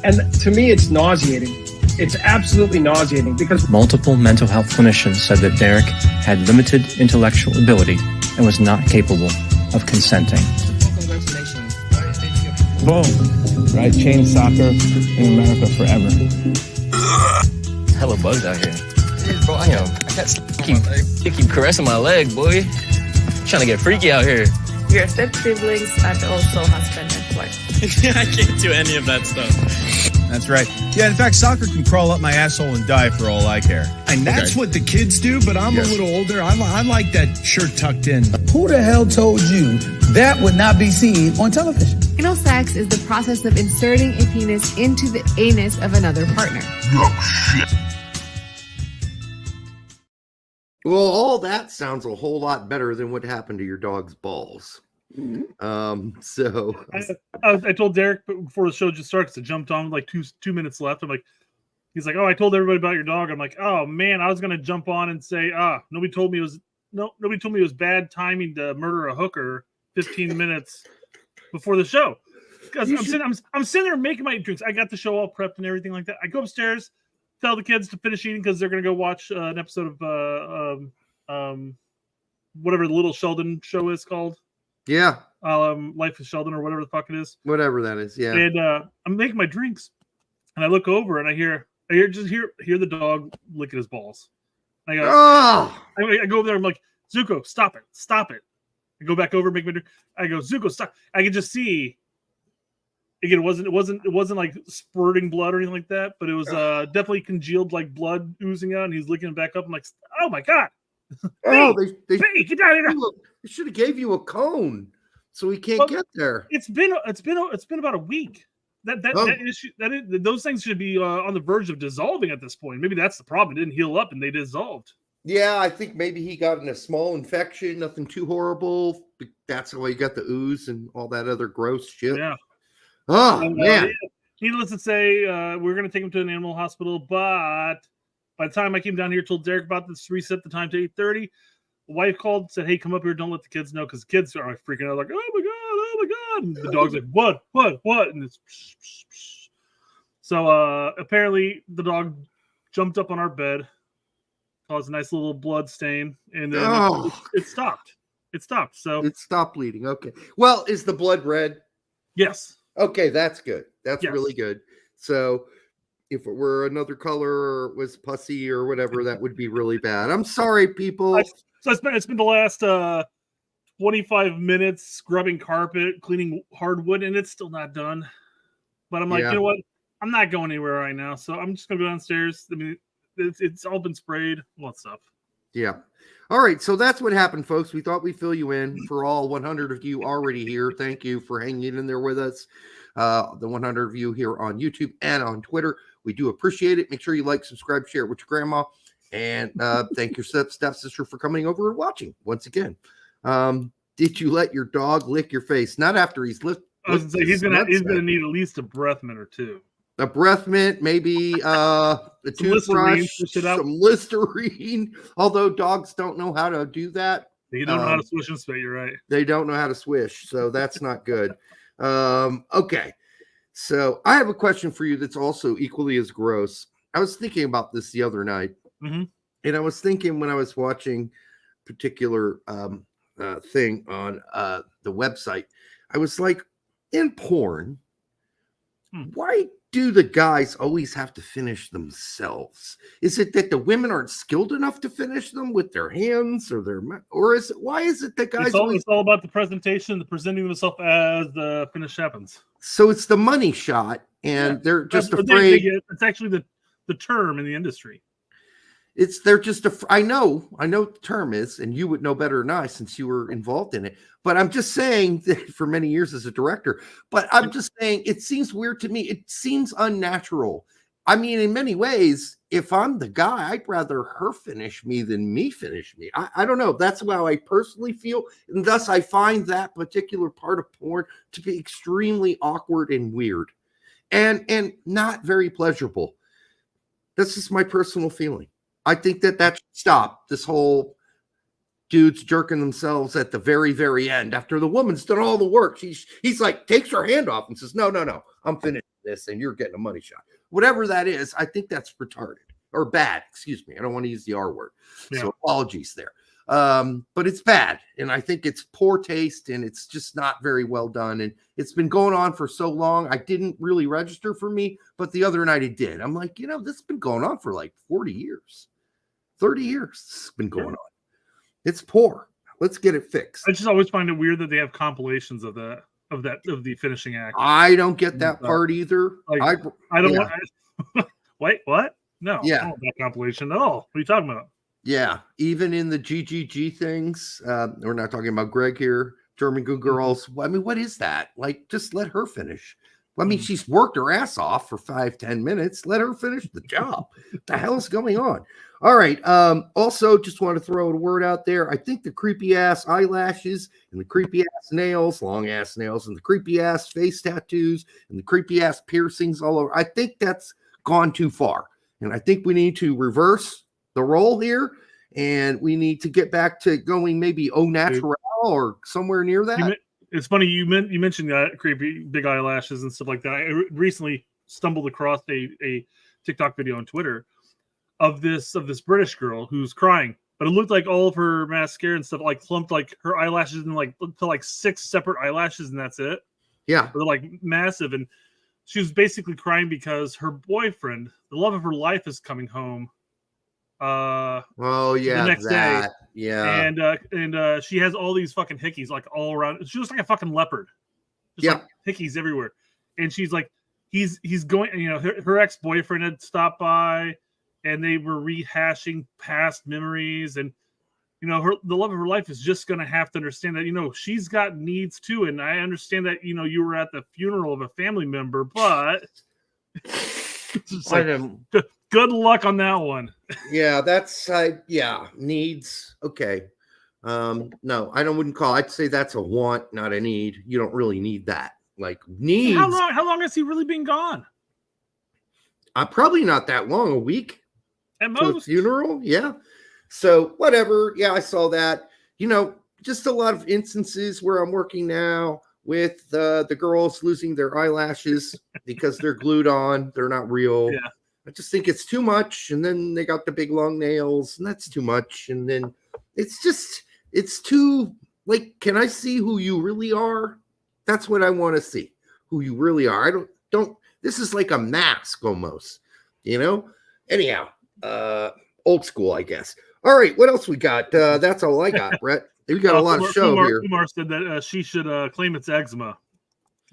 And to me, it's nauseating. It's absolutely nauseating because multiple mental health clinicians said that Derek had limited intellectual ability and was not capable of consenting. Congratulations. Boom. Right? Change soccer in America forever. Hella bugs out here. Yeah, bro, I got keep caressing my leg, boy. Trying to get freaky out here. Your step siblings and also husband and wife. I can't do any of that stuff. That's right. Yeah, in fact, soccer can crawl up my asshole and die for all I care. And that's what the kids do, but I'm a little older. I like that shirt tucked in. Who the hell told you that would not be seen on television? Anal sex is the process of inserting a penis into the anus of another partner. Oh, shit. Well, all that sounds a whole lot better than what happened to your dog's balls. So I told Derek before the show just started, because it jumped on like two minutes left. I'm like, he's like, oh, I told everybody about your dog. I'm like, oh man, I was gonna jump on and say, nobody told me it was bad timing to murder a hooker 15 minutes before the show. Because I'm sitting there making my drinks. I got the show all prepped and everything like that. I go upstairs, tell the kids to finish eating because they're gonna go watch an episode of whatever the Little Sheldon show is called. Yeah. Life of Sheldon or whatever the fuck it is. Whatever that is, yeah. And I'm making my drinks, and I look over and I hear the dog licking his balls. I go, I go over there. I'm like, Zuko, stop it. I go back over, make my drink. I go, Zuko, stop. I can just see. Again, it wasn't like spurting blood or anything like that, but it was definitely congealed, like blood oozing out, and he's licking it back up. I'm like, oh my god. Oh, they get down here. They should have gave you a cone so he can't get there. It's been about a week. That issue those things should be on the verge of dissolving at this point. Maybe that's the problem. It didn't heal up and they dissolved. Yeah, I think maybe he got in a small infection, nothing too horrible. That's why you got the ooze and all that other gross shit. Yeah. Oh man. Needless to say, we're gonna take him to an animal hospital, but by the time I came down here, told Derek about this, reset the time to 8:30. The wife called, said, "Hey, come up here. Don't let the kids know," because the kids are like freaking out, like, "Oh my god!" And the dog's like, "What?" And it's so apparently the dog jumped up on our bed, caused a nice little blood stain, and then it stopped. It stopped. So it stopped bleeding. Okay. Well, is the blood red? Yes. Okay, that's good. That's really good. So if it were another color or was pussy or whatever, that would be really bad. I'm sorry, people. So it's been the last 25 minutes scrubbing carpet, cleaning hardwood, and it's still not done. But I'm like, you know what? I'm not going anywhere right now, so I'm just gonna go downstairs. I mean, it's all been sprayed, all that stuff. Yeah. All right, so that's what happened, folks. We thought we'd fill you in. For all 100 of you already here, thank you for hanging in there with us. The 100 of you here on YouTube and on Twitter, we do appreciate it. Make sure you like, subscribe, share it with your grandma, and thank your stepsister for coming over and watching once again. Did you let your dog lick your face? Not after he's licked. I was gonna say he's gonna need at least a breath mint or two. A breath mint, maybe a toothbrush, some Listerine. Although dogs don't know how to do that. They don't know how to swish and spit. You're right. They don't know how to swish, so that's not good. Okay, so I have a question for you that's also equally as gross. I was thinking about this the other night, and I was thinking when I was watching a particular thing on the website, I was like, in porn, why do the guys always have to finish themselves? Is it that the women aren't skilled enough to finish them with their hands or is it, why is it that guys it's all about the presentation, the presenting themselves as the finish happens. So it's the money shot and they're just afraid. It's actually the term in the industry. They're just I know what the term is, and you would know better than I since you were involved in it. But I'm just saying that for many years as a director, but I'm just saying it seems weird to me. It seems unnatural. I mean, in many ways, if I'm the guy, I'd rather her finish me than me finish me. I don't know. That's how I personally feel. And thus I find that particular part of porn to be extremely awkward and weird and not very pleasurable. That's just my personal feeling. I think that should stop this whole dudes jerking themselves at the very, very end after the woman's done all the work. He's like, takes her hand off and says, no, I'm finished this and you're getting a money shot. Whatever that is, I think that's retarded or bad. Excuse me. I don't want to use the R word. Yeah. So apologies there. But it's bad. And I think it's poor taste and it's just not very well done. And it's been going on for so long. I didn't really register for me, but the other night it did. I'm like, this has been going on for like 40 years, 30 years. This has been going on. It's poor. Let's get it fixed. I just always find it weird that they have compilations of the finishing act. I don't get that part either. Like, I don't want. Wait, what? No, I don't want that compilation at all. What are you talking about? Yeah, even in the GGG things, we're not talking about Greg here. German Good Girls. I mean, what is that? Like, just let her finish. I mean, she's worked her ass off for 5-10 minutes. Let her finish the job. What the hell is going on? All right. Also, just want to throw a word out there. I think the creepy ass eyelashes and the creepy ass nails, long ass nails, and the creepy ass face tattoos and the creepy ass piercings all over. I think that's gone too far. And I think we need to reverse the role here. And we need to get back to going maybe au naturel or somewhere near that. It's funny you mentioned that creepy big eyelashes and stuff like that. I recently stumbled across a TikTok video on Twitter of this British girl who's crying, but it looked like all of her mascara and stuff like clumped like her eyelashes and like to like 6 separate eyelashes and that's it. Yeah, they're like massive, and she was basically crying because her boyfriend, the love of her life, is coming home. The next day. Yeah. And she has all these fucking hickeys like all around. She looks like a fucking leopard. Just like hickeys everywhere. And she's like, he's going, her ex-boyfriend had stopped by and they were rehashing past memories. And, the love of her life is just going to have to understand that, she's got needs too. And I understand that, you were at the funeral of a family member, but it's like, good luck on that one. Yeah, that's needs. Okay. No, wouldn't call. I'd say that's a want, not a need. You don't really need that. Like needs. How long has he really been gone? Probably not that long. A week. At most. To a funeral. Yeah. So whatever. Yeah, I saw that. Just a lot of instances where I'm working now with the girls losing their eyelashes because they're glued on. They're not real. Yeah. I just think it's too much. And then they got the big long nails and that's too much. And then it's too like, can I see who you really are? That's what I want to see, who you really are. I don't, this is like a mask almost, anyhow, old school, I guess. All right. What else we got? That's all I got, Brett. We got a lot of show here. Kumar said that she should claim it's eczema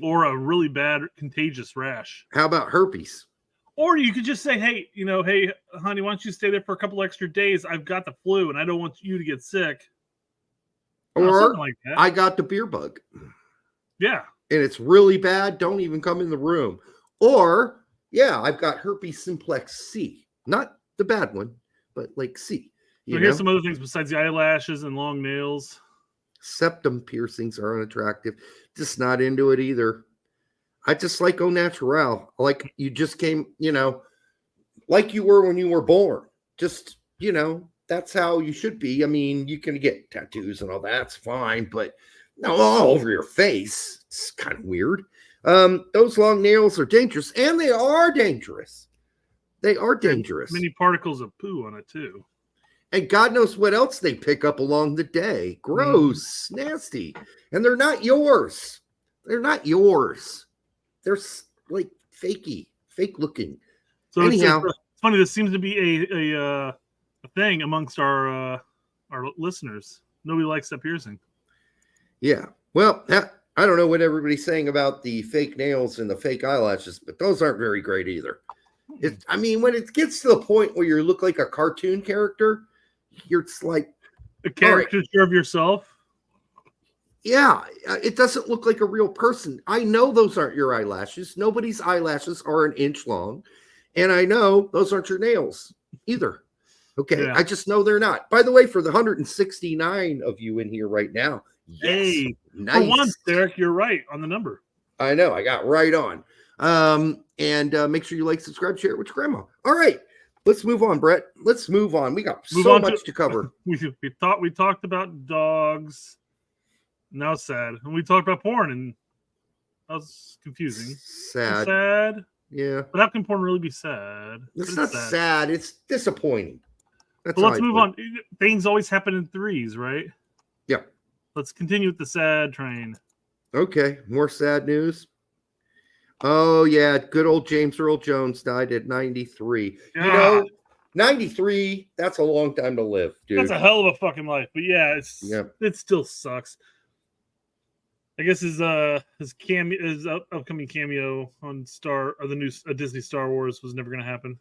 or a really bad contagious rash. How about herpes? Or you could just say, hey, hey, honey, why don't you stay there for a couple extra days? I've got the flu and I don't want you to get sick. Or something like that. I got the beer bug. Yeah. And it's really bad. Don't even come in the room. Or, I've got herpes simplex C. Not the bad one, but like C. So here's some other things besides the eyelashes and long nails. Septum piercings are unattractive. Just not into it either. I just like au naturel. Like you just came, like you were when you were born. Just, that's how you should be. I mean, you can get tattoos and all that's fine, but no, all over your face. It's kind of weird. Those long nails are dangerous, and they are dangerous. They are dangerous. Many particles of poo on it too. And God knows what else they pick up along the day. Gross, nasty. And they're not yours. They're not yours. They're like fake looking. So anyhow, it's funny. This seems to be a thing amongst our listeners. Nobody likes that piercing. Yeah. Well, I don't know what everybody's saying about the fake nails and the fake eyelashes, but those aren't very great either. When it gets to the point where you look like a cartoon character, you're like a caricature of yourself. Yeah, it doesn't look like a real person. I know those aren't your eyelashes. Nobody's eyelashes are 1 inch long. And I know those aren't your nails either. Okay, yeah. I just know they're not. By the way, for the 169 of you in here right now, yes, hey, nice. For once, Derek, you're right on the number. I know, I got right on. And make sure you like, subscribe, share it with your grandma. All right, Let's move on, Brett. Let's move on. We got Move so on much to cover. We talked about dogs. Now sad. And we talked about porn, and that was confusing. Sad. Sad. Yeah. But how can porn really be sad? It's not sad. It's disappointing. But let's move on. Things always happen in threes, right? Yeah. Let's continue with the sad train. Okay. More sad news. Oh, yeah. Good old James Earl Jones died at 93. Yeah. You know, 93, that's a long time to live, dude. That's a hell of a fucking life. But yeah, it still sucks. I guess his upcoming cameo on the new Disney Star Wars was never going to happen.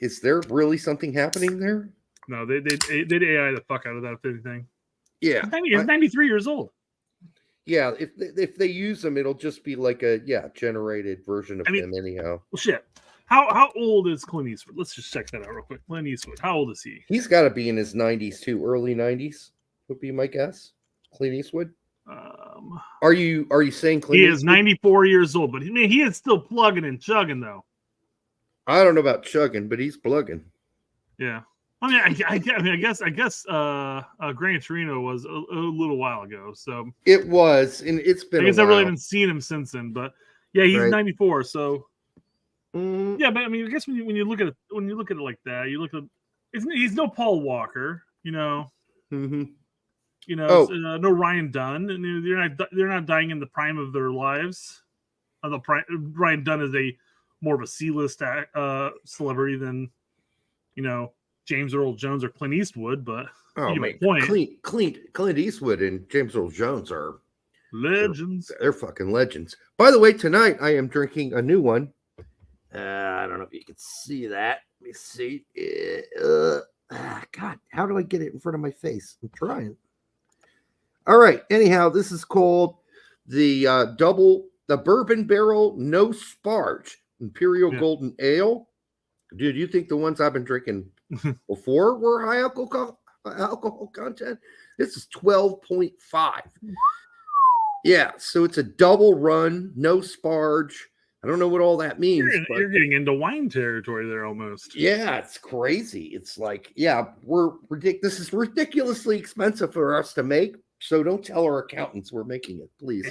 Is there really something happening there? No, they'd AI the fuck out of that, if anything. Yeah. He's 93 years old. Yeah, if they use him, it'll just be like a generated version of him anyhow. Well, shit. How old is Clint Eastwood? Let's just check that out real quick. Clint Eastwood, how old is he? He's got to be in his 90s too, early 90s would be my guess. Clint Eastwood. Are you saying Clint He Eastwood? is 94 years old, but he is still plugging and chugging though. I don't know about chugging, but he's plugging. Yeah. I mean, I guess Gran Torino was a little while ago, so it was, and it's been. I guess I really haven't seen him since then, but yeah, he's right. 94. So yeah, but I mean, I guess when you look at it like that, you look at he's no Paul Walker, you know. Mm-hmm. You know, no Ryan Dunn, and they're not dying in the prime of their lives. Ryan Dunn is more of a C-list celebrity than James Earl Jones or Clint Eastwood, but Clint Eastwood and James Earl Jones are legends. They're fucking legends. By the way, tonight I am drinking a new one. I don't know if you can see that. Let me see. God, how do I get it in front of my face? I'm trying. All right. Anyhow, this is called the Bourbon Barrel No Sparge Imperial Golden Ale. Dude, you think the ones I've been drinking before were high alcohol content? This is 12.5. Yeah, so it's a double run, no sparge. I don't know what all that means. You're getting into wine territory there almost. Yeah, it's crazy. It's like, this is ridiculously expensive for us to make. So don't tell our accountants we're making it, please.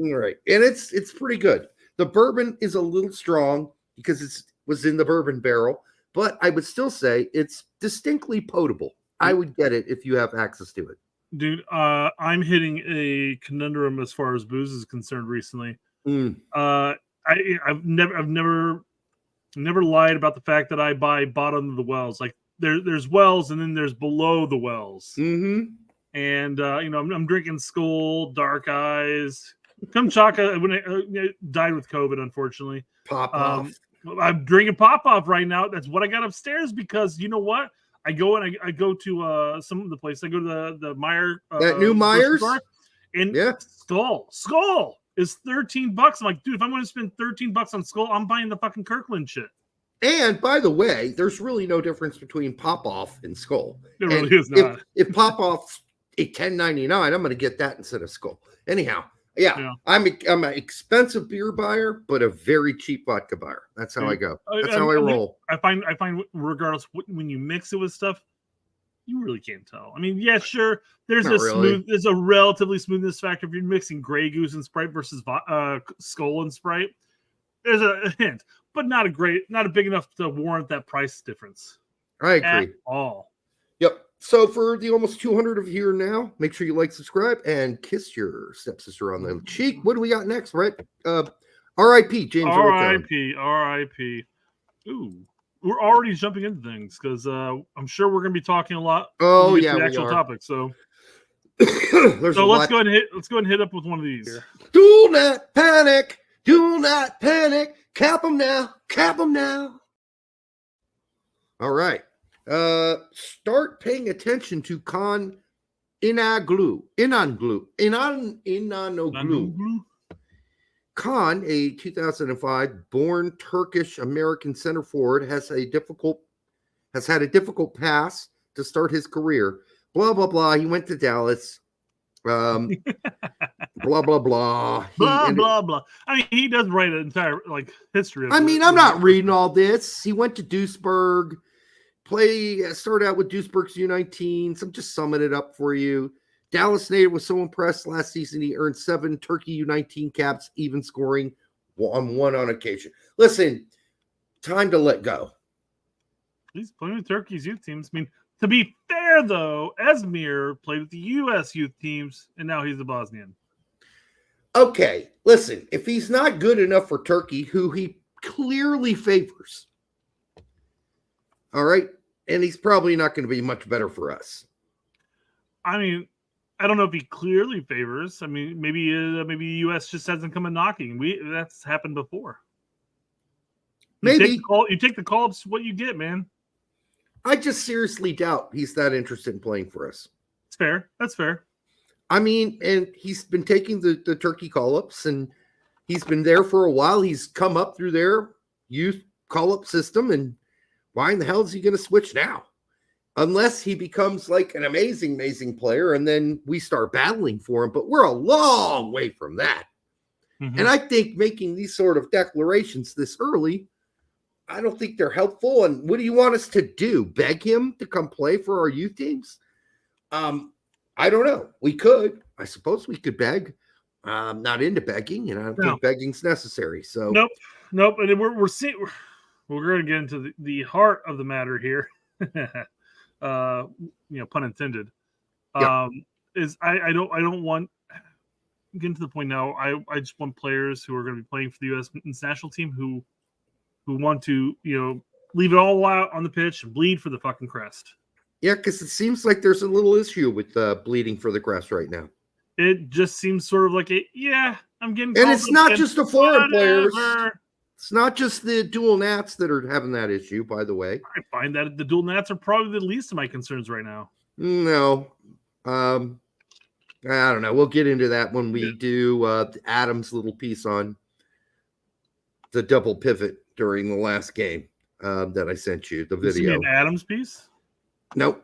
All right. And it's pretty good. The bourbon is a little strong because it was in the bourbon barrel, but I would still say it's distinctly potable. I would get it if you have access to it. Dude, I'm hitting a conundrum as far as booze is concerned recently. I've never lied about the fact that I buy bottom of the wells. Like there's wells and then there's below the wells. Mm-hmm. And I'm drinking Skull, Dark Eyes, Kamchatka. When I died with COVID, unfortunately. Pop off. I'm drinking Pop Off right now. That's what I got upstairs because you know what? I go and I go to some of the place. I go to the Meyer. That new Myers. And Skull is $13. I'm like, dude, if I'm going to spend $13 on Skull, I'm buying the fucking Kirkland shit. And by the way, there's really no difference between Pop Off and Skull. There really is not. If Pop Off's a $10.99, I'm going to get that instead of Skull. Anyhow, yeah. I'm an expensive beer buyer, but a very cheap vodka buyer. That's how I go. That's how I roll. I find regardless when you mix it with stuff, you really can't tell. I mean, yeah, sure. There's there's a relatively smoothness factor if you're mixing Grey Goose and Sprite versus Skull and Sprite. There's a hint, but not a big enough to warrant that price difference. I agree. At all. Yep. So for the almost 200 of you here now, make sure you like, subscribe, and kiss your stepsister on the cheek. What do we got next, right? R.I.P. James Earl Jones. R.I.P. Ooh, we're already jumping into things because I'm sure we're going to be talking a lot. Oh yeah, the actual topic. So, let's go and hit up with one of these. Do not panic. Do not panic. Cap them now. Cap them now. All right. Start paying attention to Khan Inanoglu. Khan, a 2005 born Turkish-American center forward, has had a difficult pass to start his career. Blah blah blah. He went to Dallas. Blah blah blah. Blah blah. I mean, he does write an entire history of I'm not reading all this. He went to Duisburg, started out with Duisburg's U19s. I'm just summing it up for you. Dallas native was so impressed last season. He earned 7 Turkey U19 caps, even scoring on occasion. Listen, time to let go. He's playing with Turkey's youth teams. I mean, to be fair, though, Esmir played with the U.S. youth teams, and now he's a Bosnian. Okay, listen, if he's not good enough for Turkey, who he clearly favors, all right, and he's probably not going to be much better for us. I mean, I don't know if he clearly favors. I mean, maybe the U.S. just hasn't come in knocking. That's happened before. Maybe you take the call. It's what you get, man. I just seriously doubt he's that interested in playing for us. It's fair. That's fair. I mean, and he's been taking the Turkey call-ups, and he's been there for a while. He's come up through their youth call-up system, and why in the hell is he going to switch now? Unless he becomes like an amazing, amazing player, and then we start battling for him. But we're a long way from that. Mm-hmm. And I think making these sort of declarations this early, I don't think they're helpful. And what do you want us to do? Beg him to come play for our youth teams? I don't know. We could. I suppose we could beg. I'm not into begging, and I don't think begging's necessary. So nope. And we're going to get into the heart of the matter here. Pun intended. Is I don't want getting to the point now. I just want players who are going to be playing for the U.S. national team who want to leave it all out on the pitch and bleed for the fucking crest. Yeah, because it seems like there's a little issue with bleeding for the crest right now. It just seems sort of like I'm getting. And it's not just the foreign players. It's not just the dual nats that are having that issue, by the way. I find that the dual nats are probably the least of my concerns right now. No. I don't know. We'll get into that when we do Adam's little piece on the double pivot during the last game that I sent you, the video. An Adam's piece? No.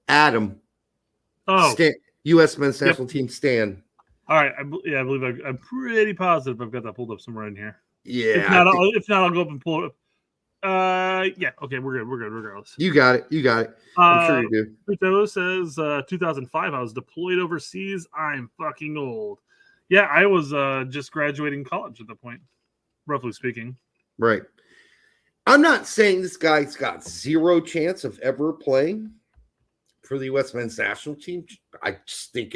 Adam. Oh. U.S. men's national team Stan. All right. I believe I'm pretty positive I've got that pulled up somewhere in here. Yeah. If not, I'll go up and pull it up. Yeah. Okay. We're good. Regardless. You got it. I'm sure you do. Pluto says 2005. I was deployed overseas. I'm fucking old. Yeah. I was just graduating college at the point, roughly speaking. Right. I'm not saying this guy's got zero chance of ever playing for the U.S. men's national team. I just think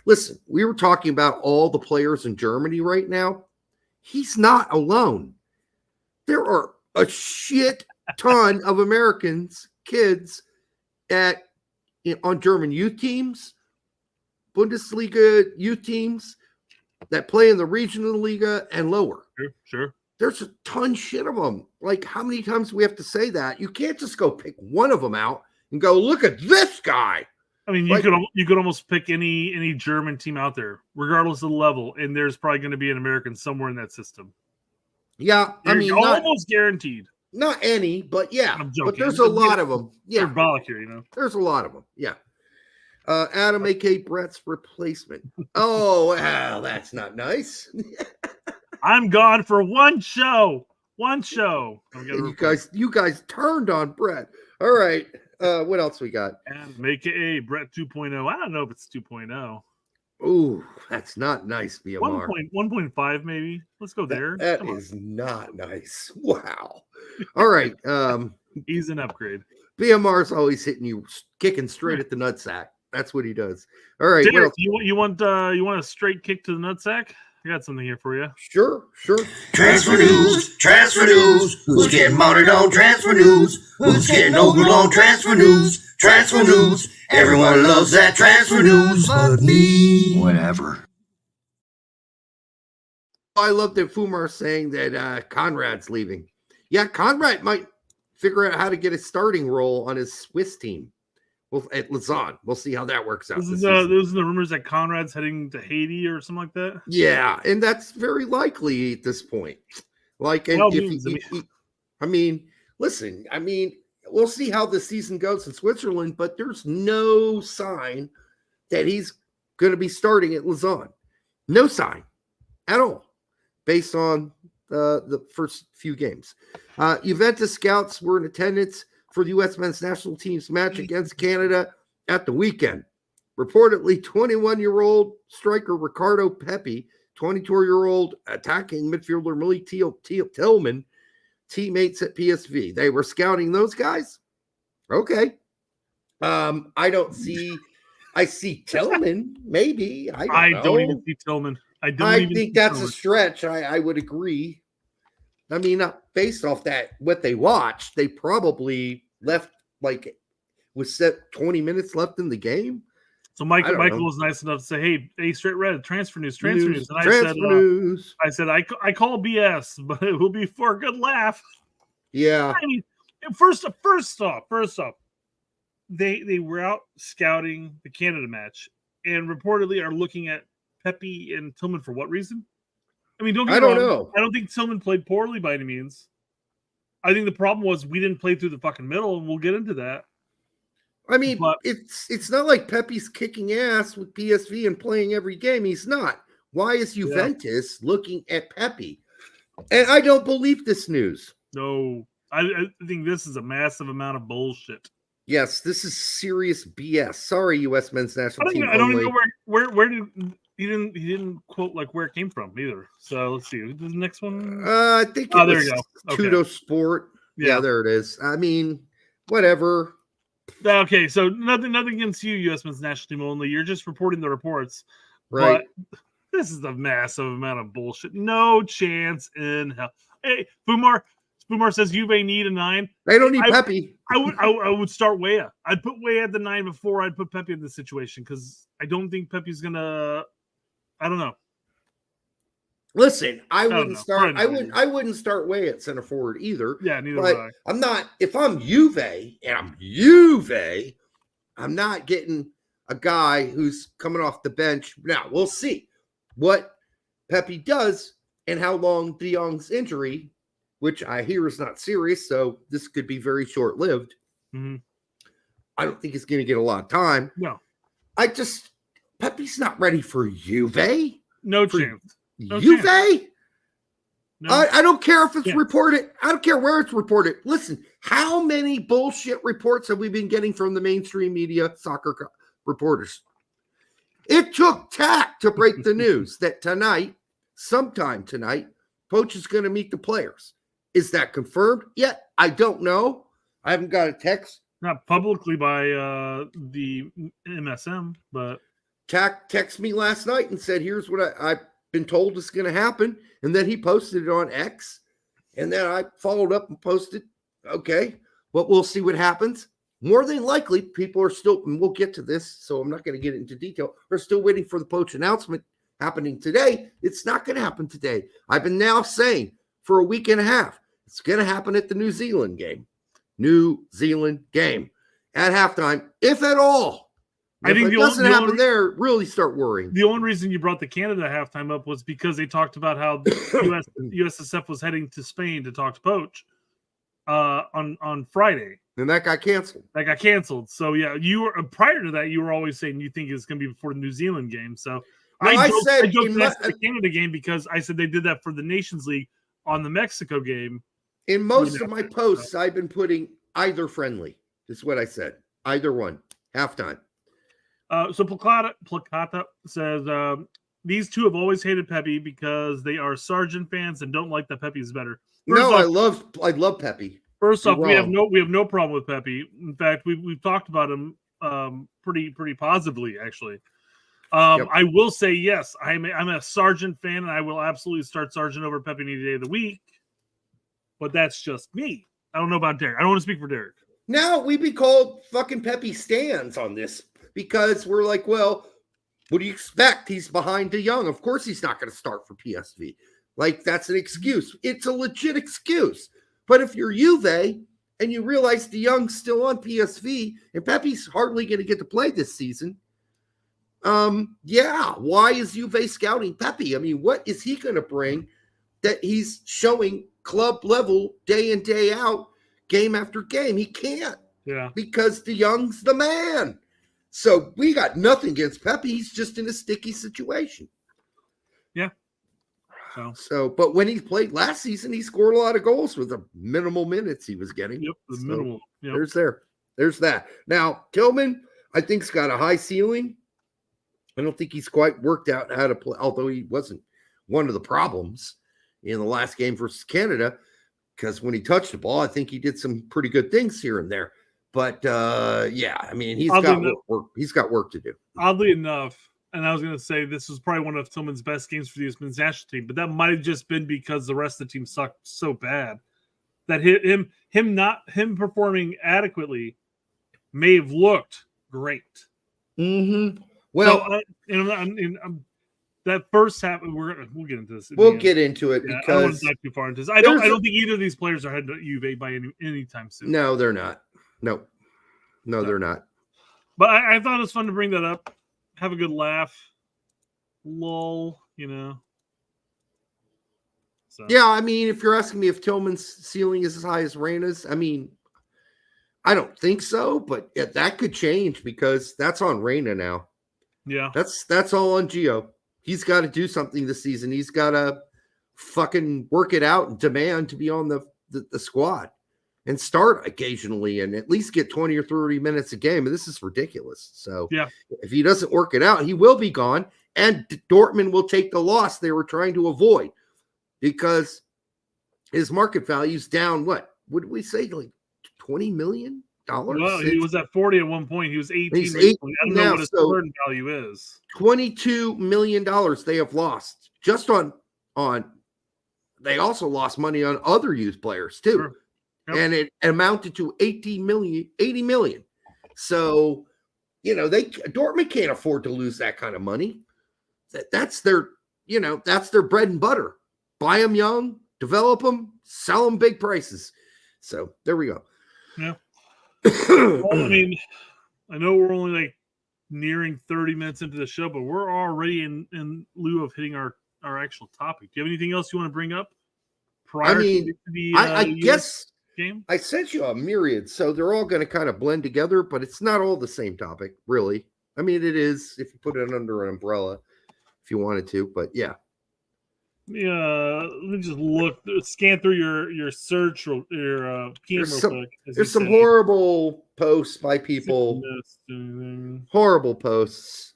listen, we were talking about all the players in Germany right now. He's not alone. There are a shit ton of Americans, kids on German youth teams, Bundesliga youth teams that play in the regional Liga and lower. Sure. There's a ton shit of them. Like, how many times do we have to say that? You can't just go pick one of them out and go, look at this guy. I mean, you could almost pick any German team out there, regardless of the level, and there's probably going to be an American somewhere in that system. Yeah, almost guaranteed. Not any, but yeah. I'm joking. But there's a lot of them. Yeah, symbolic here, There's a lot of them. Yeah. Adam, A.K. Brett's replacement. Oh, wow, that's not nice. I'm gone for one show. You guys turned on Brett. All right. What else we got? Adam, A.K.A. Brett 2.0. I don't know if it's 2.0. Ooh, that's not nice, BMR. 1.5 maybe. Let's go there. That is not nice. Wow. All right. He's an upgrade. BMR's always hitting you, kicking straight at the nutsack. That's what he does. All right. Derek, you want a straight kick to the nutsack? I got something here for you. Sure. Transfer news. Who's getting mounted on transfer news? Who's getting over on transfer news? Transfer news. Everyone loves that transfer news but me. Whatever. I love that Fumar saying that Conrad's leaving. Yeah, Conrad might figure out how to get a starting role on his Swiss team. Well, at Lausanne. We'll see how that works out. Those are the rumors that Conrad's heading to Haiti or something like that. Yeah, and that's very likely at this point. Like, and listen, we'll see how the season goes in Switzerland, but there's no sign that he's going to be starting at Lausanne. No sign at all based on the first few games. Juventus scouts were in attendance for the U.S. men's national team's match against Canada at the weekend. Reportedly, 21-year-old striker Ricardo Pepi, 22-year-old attacking midfielder Malik Tillman, teammates at PSV. They were scouting those guys? Okay. I see Tillman, maybe. I don't even see Tillman. I think that's a stretch. I would agree. I mean, based off that, what they watched, they probably left was set 20 minutes left in the game. So Michael was nice enough to say, "Hey, straight red, transfer news." And I said, I call BS, but it will be for a good laugh. Yeah. I mean, first off, they were out scouting the Canada match and reportedly are looking at Pepi and Tillman for what reason? I mean, I don't know. I don't think Tillman played poorly by any means. I think the problem was we didn't play through the fucking middle, and we'll get into that. I mean, it's not like Pepe's kicking ass with PSV and playing every game. He's not. Why is Juventus looking at Pepi? And I don't believe this news. No, I think this is a massive amount of bullshit. Yes, this is serious BS. Sorry, U.S. men's national team. I don't even know where did he didn't quote where it came from either. So let's see. The next one. I think it there was you go. Tudo Sport. Yeah, there it is. I mean, whatever. Okay, so nothing against you, U.S. men's national team only. You're just reporting the reports, right? But this is a massive amount of bullshit. No chance in hell. Hey, Boomer says Juve need a 9. They don't need Pepi. I would start Weah. I'd put Weah at the 9 before I'd put Pepi in this situation because I don't think Pepi's gonna. I don't know. Listen, I wouldn't start Weah at center forward either. Yeah, neither would I. I'm not. If I'm Juve and I'm Juve, I'm not getting a guy who's coming off the bench. Now we'll see what Pepi does and how long De Jong's injury, which I hear is not serious, so this could be very short-lived. Mm-hmm. I don't think he's going to get a lot of time. No. Pepi's not ready for Juve. No chance. No Juve? chance. No. I don't care if it's reported. I don't care where it's reported. Listen, how many bullshit reports have we been getting from the mainstream media soccer reporters? It took tact to break the news that sometime tonight, Poch is going to meet the players. Is that confirmed yet? I don't know. I haven't got a text. Not publicly by the MSM, but Tack texted me last night and said, here's what I've been told is going to happen. And then he posted it on X. And then I followed up and posted, okay, but we'll see what happens. More than likely, people are still, and we'll get to this, so I'm not going to get into detail, we're still waiting for the Poch announcement happening today. It's not going to happen today. I've been now saying for a week and a half, it's going to happen at the New Zealand game. At halftime, if at all. I think it doesn't happen there, really start worrying. The only reason you brought the Canada halftime up was because they talked about how USSF was heading to Spain to talk to Poch on Friday. And that got canceled. So yeah, you were prior to that. You were always saying you think it's going to be before the New Zealand game. So I joked that's the Canada game because I said they did that for the Nations League on the Mexico game. In most of my posts, I've been putting either friendly. This is what I said. Either one. Halftime. So Placata says these two have always hated Pepi because they are Sargent fans and don't like that Pepi is better. I love Pepi. First off, we have no problem with Pepi. In fact, we've talked about him pretty positively actually. I will say yes, I'm a Sargent fan, and I will absolutely start Sargent over Pepi any day of the week. But that's just me. I don't know about Derek. I don't want to speak for Derek. Now we'd be called fucking Pepi stands on this because we're like, well, what do you expect? He's behind De Jong. Of course he's not going to start for PSV. Like, that's an excuse. It's a legit excuse. But if you're Juve and you realize De Jong's still on PSV and Pepi's hardly going to get to play this season, why is Juve scouting Pepi? I mean, what is he going to bring that he's showing club level day in, day out, game after game? He can't. Yeah. Because De Jong's the man. So we got nothing against Pepe. He's just in a sticky situation. Yeah. So, but when he played last season, he scored a lot of goals with the minimal minutes he was getting. Yep, the minimal. Yep. There's that. Now, Tillman, I think, has got a high ceiling. I don't think he's quite worked out how to play, although he wasn't one of the problems in the last game versus Canada, because when he touched the ball, I think he did some pretty good things here and there. But yeah, I mean, he's got work to do. Oddly enough, and I was going to say this was probably one of Tillman's best games for the U.S. men's national team, but that might have just been because the rest of the team sucked so bad that him performing adequately may have looked great. Mm-hmm. Well, so, that first half, we'll get into this. We'll get into it because I don't want to dive too far into this. I don't think either of these players are heading to UVA by any time soon. No, they're not. No, they're not. But I thought it was fun to bring that up. Have a good laugh. Lol, So. Yeah, I mean, if you're asking me if Tillman's ceiling is as high as Reyna's, I mean, I don't think so, but that could change because that's on Reyna now. Yeah. That's all on Gio. He's got to do something this season. He's got to fucking work it out and demand to be on the squad and start occasionally and at least get 20 or 30 minutes a game. And this is ridiculous. So yeah, if he doesn't work it out, he will be gone. And Dortmund will take the loss they were trying to avoid because his market value is down. What did we say? Like $20 million? Well, he was at 40 at one point. He was 18. He's 18 I don't know what his current value is. $22 million they have lost just on. They also lost money on other youth players too. Sure. Yep. And it amounted to 80 million. So, Dortmund can't afford to lose that kind of money. That's their bread and butter. Buy them young, develop them, sell them big prices. So there we go. Yeah. Well, I mean, I know we're only like nearing 30 minutes into the show, but we're already in lieu of hitting our actual topic. Do you have anything else you want to bring up? I guess game? I sent you a myriad, so they're all going to kind of blend together, but it's not all the same topic, really. I mean, it is if you put it under an umbrella, if you wanted to, but yeah. Yeah, let me just scan through your search or your PM real quick. There's some horrible posts by people. Horrible posts.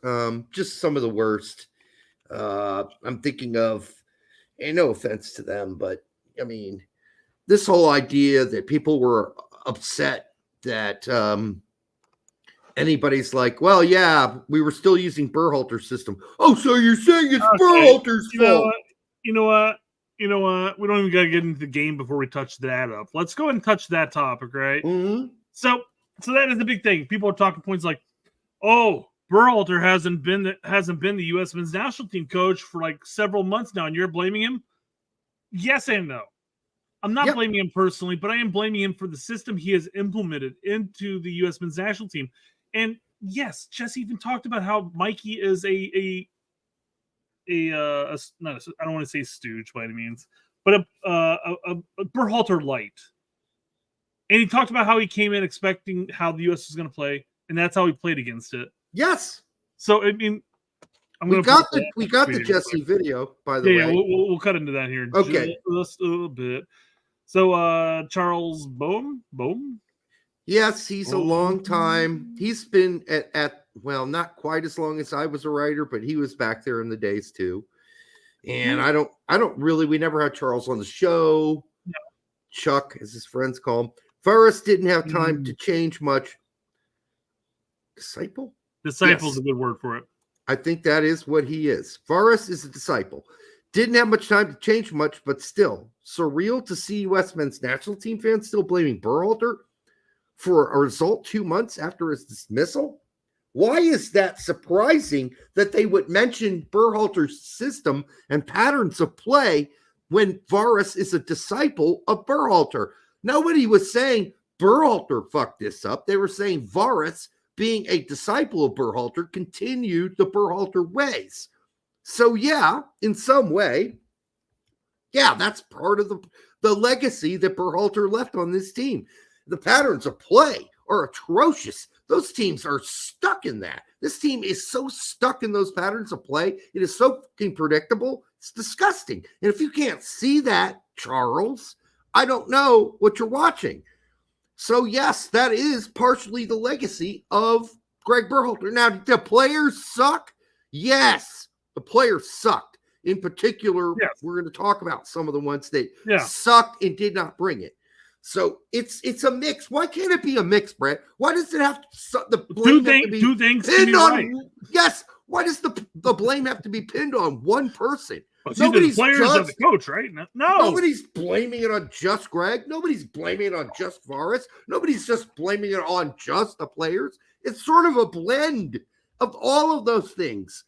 Just some of the worst. I'm thinking of, and no offense to them, but I mean, this whole idea that people were upset that anybody's like, well, yeah, we were still using Berhalter's system. Oh, so you're saying it's Berhalter's fault? You know what? We don't even got to get into the game before we touch that up. Let's go ahead and touch that topic, right? Mm-hmm. So that is the big thing. People are talking points like, oh, Berhalter hasn't been the U.S. men's national team coach for like several months now, and you're blaming him? Yes and no. I'm not blaming him personally, but I am blaming him for the system he has implemented into the U.S. men's national team. And yes, Jesse even talked about how Mikey is I don't want to say stooge by any means, but a Berhalter light. And he talked about how he came in expecting how the U.S. was going to play, and that's how he played against it. Yes. So I mean, we got the Jesse video, by the way. Yeah, we'll cut into that here. Okay, just a little bit. So Charles Bohm. Yes, he's a long time. He's been at well, not quite as long as I was a writer, but he was back there in the days too. And I don't really. We never had Charles on the show. No. Chuck, as his friends call him. Varas didn't have time to change much. Disciple is a good word for it. I think that is what he is. Varas is a disciple. Didn't have much time to change much, but still surreal to see U.S. men's national team fans still blaming Berhalter for a result 2 months after his dismissal. Why is that surprising that they would mention Berhalter's system and patterns of play when Varas is a disciple of Berhalter? Nobody was saying Berhalter fucked this up. They were saying Varas, being a disciple of Berhalter, continued the Berhalter ways. So yeah, in some way, yeah, that's part of the legacy that Berhalter left on this team. The patterns of play are atrocious. Those teams are stuck in that. This team is so stuck in those patterns of play. It is so fucking predictable. It's disgusting. And if you can't see that, Charles, I don't know what you're watching. So, yes, that is partially the legacy of Greg Berhalter. Now, did the players suck? Yes, the players sucked. In particular, we're going to talk about some of the ones that sucked and did not bring it. So it's a mix. Why can't it be a mix, Brett? Why does it have to the blame two things pinned on? Right. Yes. Why does the blame have to be pinned on one person? Well, nobody's the players of the coach, right? No. Nobody's blaming it on just Greg. Nobody's blaming it on just Varas. Nobody's just blaming it on just the players. It's sort of a blend of all of those things.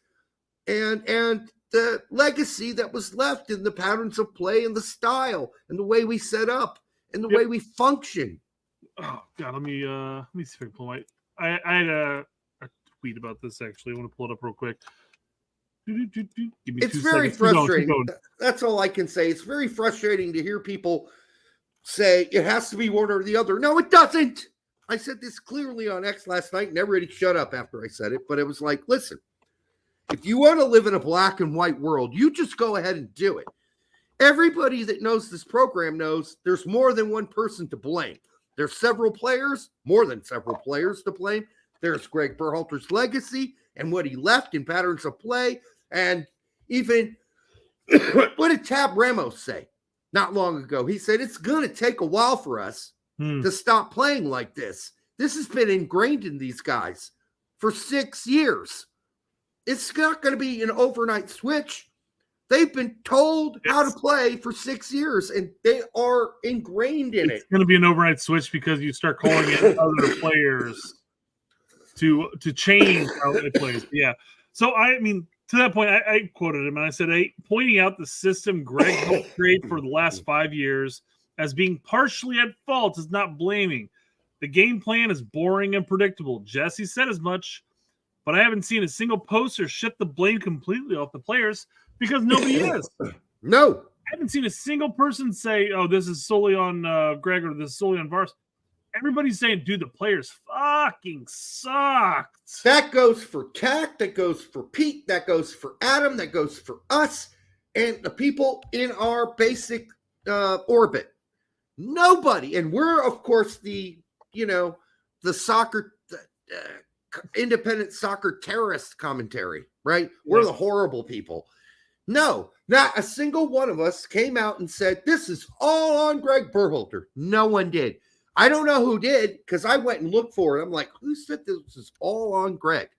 And the legacy that was left in the patterns of play and the style and the way we set up and the way we function. Oh God, let me see if I can pull I had a tweet about this actually. I want to pull it up real quick. It's very frustrating. That's all I can say. It's very frustrating to hear people say it has to be one or the other. No, it doesn't. I said this clearly on X last night and everybody shut up after I said it, but it was like, listen, if you want to live in a black and white world, you just go ahead and do it. Everybody that knows this program knows there's more than one person to blame. There's several players, more than several players to blame. There's Greg Berhalter's legacy and what he left in patterns of play. And even, what did Tab Ramos say not long ago? He said, it's going to take a while for us to stop playing like this. This has been ingrained in these guys for 6 years. It's not going to be an overnight switch. They've been told how to play for 6 years, and they are ingrained in it. It's going to be an overnight switch because you start calling in other players to change how they play. Yeah. So, I mean, to that point, I quoted him, and I said, pointing out the system Greg helped create for the last 5 years as being partially at fault is not blaming. The game plan is boring and predictable. Jesse said as much, but I haven't seen a single poster shift the blame completely off the players because nobody is. No. I haven't seen a single person say, oh, this is solely on Greg or this is solely on Varas. Everybody's saying, dude, the players fucking sucked. That goes for Cat, that goes for Pete, that goes for Adam, that goes for us, and the people in our basic orbit. Nobody. And we're, of course, the soccer independent soccer terrorist commentary, right? We're the horrible people. No, not a single one of us came out and said, this is all on Greg Berhalter. No one did. I don't know who did because I went and looked for it. I'm like, who said this is all on Greg?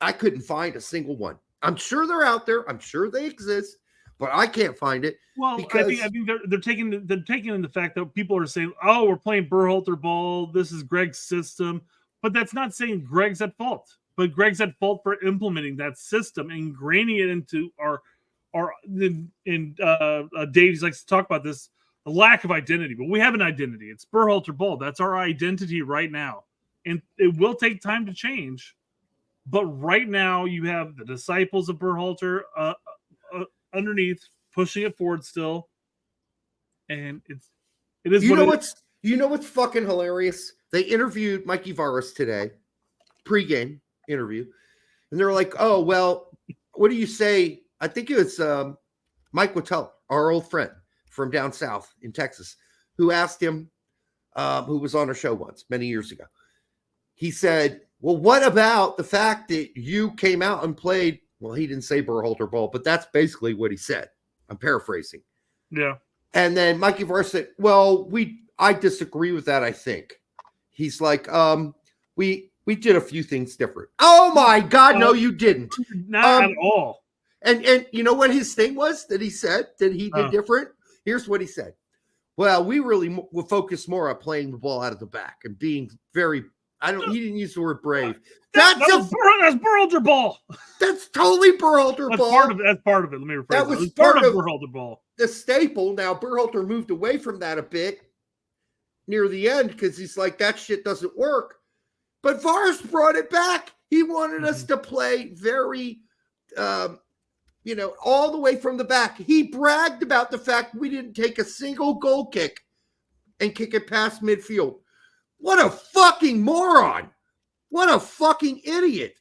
I couldn't find a single one. I'm sure they're out there. I'm sure they exist, but I can't find it. Well, because I think they're taking in the fact that people are saying, oh, we're playing Berhalter ball. This is Greg's system. But that's not saying Greg's at fault. But Greg's at fault for implementing that system and ingraining it into our Dave likes to talk about this, the lack of identity. But we have an identity. It's Berhalter ball. That's our identity right now. And it will take time to change. But right now you have the disciples of Berhalter underneath pushing it forward still. And it is you know what's fucking hilarious? They interviewed Mikey Varas today, pregame interview, and they're like, "Oh, well, what do you say?" I think it was Mike Wattell, our old friend from down south in Texas, who asked him, who was on our show once many years ago. He said, "Well, what about the fact that you came out and played?" Well, he didn't say Berhalter ball, but that's basically what he said. I'm paraphrasing. Yeah. And then Mikey Varas said, "Well, I disagree with that. I think." He's like, we did a few things different. Oh my God, no, you didn't. Not at all. And you know what his thing was that he said that he did different? Here's what he said. Well, we really will focus more on playing the ball out of the back and being very, he didn't use the word brave. That's Berhalter ball. That's totally Berhalter ball. That's part of it. Let me rephrase that. Was part of Berhalter ball. The staple. Now, Berhalter moved away from that a bit near the end because he's like, that shit doesn't work. But Varas brought it back. He wanted us to play very, all the way from the back. He bragged about the fact we didn't take a single goal kick and kick it past midfield. What a fucking moron. What a fucking idiot.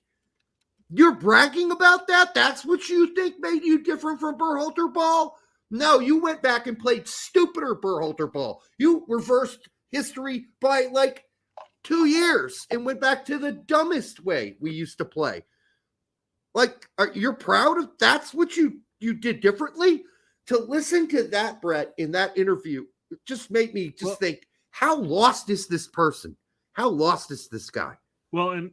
You're bragging about that? That's what you think made you different from Berhalter ball? No, you went back and played stupider Berhalter ball. You reversed history by like 2 years and went back to the dumbest way we used to play. Like, you're proud of that's what you did differently? To listen to that, Brett, in that interview, it just made me think, how lost is this person? How lost is this guy? Well, and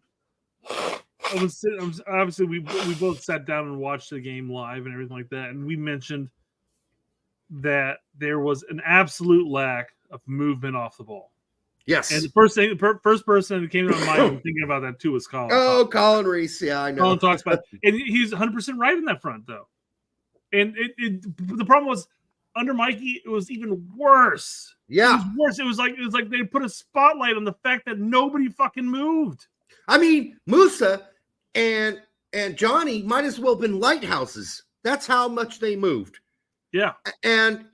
I was obviously we both sat down and watched the game live and everything like that, and we mentioned that there was an absolute lack of movement off the ball. Yes. And the first person that came to my mind thinking about that too was Colin. Oh, Colin Reese. Yeah, I know. Colin talks about it. And he's 100% right in that front, though. And the problem was under Mikey, it was even worse. Yeah. It was worse. It was like they put a spotlight on the fact that nobody fucking moved. I mean, Musa and Johnny might as well have been lighthouses. That's how much they moved. Yeah. And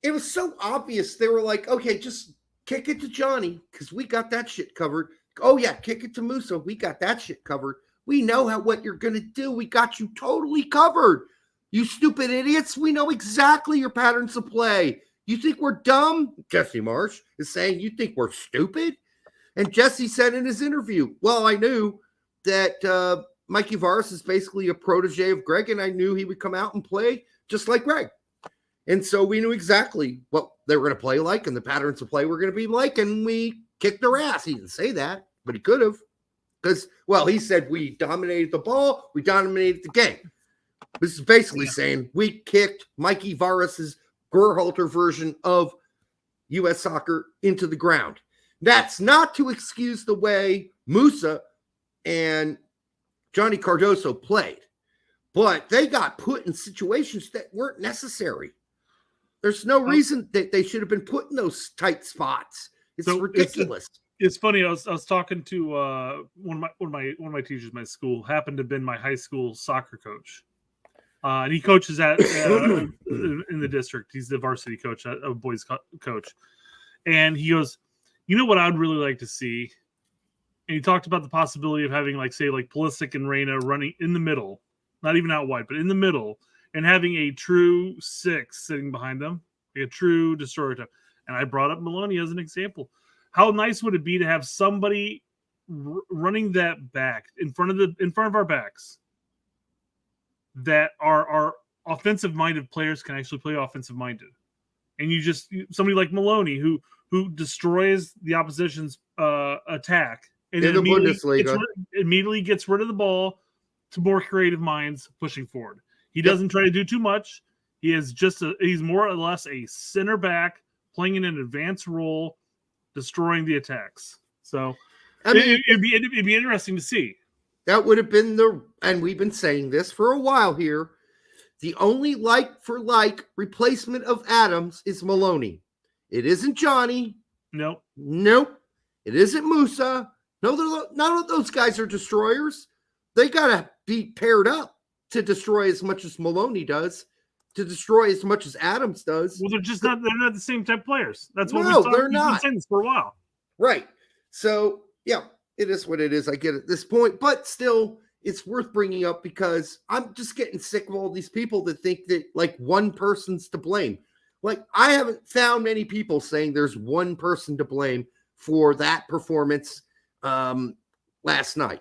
it was so obvious. They were like, okay, just kick it to Johnny because we got that shit covered. Oh, yeah, kick it to Musa. We got that shit covered. We know what you're going to do. We got you totally covered. You stupid idiots. We know exactly your patterns of play. You think we're dumb? Jesse Marsch is saying you think we're stupid? And Jesse said in his interview, well, I knew that Mikey Varas is basically a protege of Greg, and I knew he would come out and play just like Greg. And so we knew exactly what they were going to play like and the patterns of play were going to be like, and we kicked their ass. He didn't say that, but he could have. Because, well, he said we dominated the ball, we dominated the game. This is basically saying we kicked Mikey Varas's Berhalter version of U.S. soccer into the ground. That's not to excuse the way Musa and Johnny Cardoso played, but they got put in situations that weren't necessary. There's no reason that they should have been put in those tight spots. It's ridiculous. It's funny. I was talking to one of my teachers at my school. Happened to have been my high school soccer coach, and he coaches at in the district. He's the varsity coach, a boys coach, and he goes, "You know what I'd really like to see?" And he talked about the possibility of having, like, say, like Pulisic and Reina running in the middle, not even out wide, but in the middle, and having a true six sitting behind them, like a true destroyer type. And I brought up Maloney as an example. How nice would it be to have somebody running that back in front of our backs that our offensive minded players can actually play offensive minded, and somebody like Maloney who destroys the opposition's attack and in the Bundesliga immediately gets rid of the ball to more creative minds pushing forward. He doesn't try to do too much. He is he's more or less a center back playing in an advanced role, destroying the attacks. So I mean, it'd be interesting to see. That would have been and we've been saying this for a while here, the only like for like replacement of Adams is Maloney. It isn't Johnny. Nope. It isn't Musa. No, none of those guys are destroyers. They got to be paired up to destroy as much as Maloney does, to destroy as much as Adams does. Well, they're not the same type of players. That's what they're not. We've been saying this for a while. Right. So, yeah, it is what it is. I get it at this point, but still, it's worth bringing up because I'm just getting sick of all these people that think that, like, one person's to blame. Like, I haven't found many people saying there's one person to blame for that performance last night.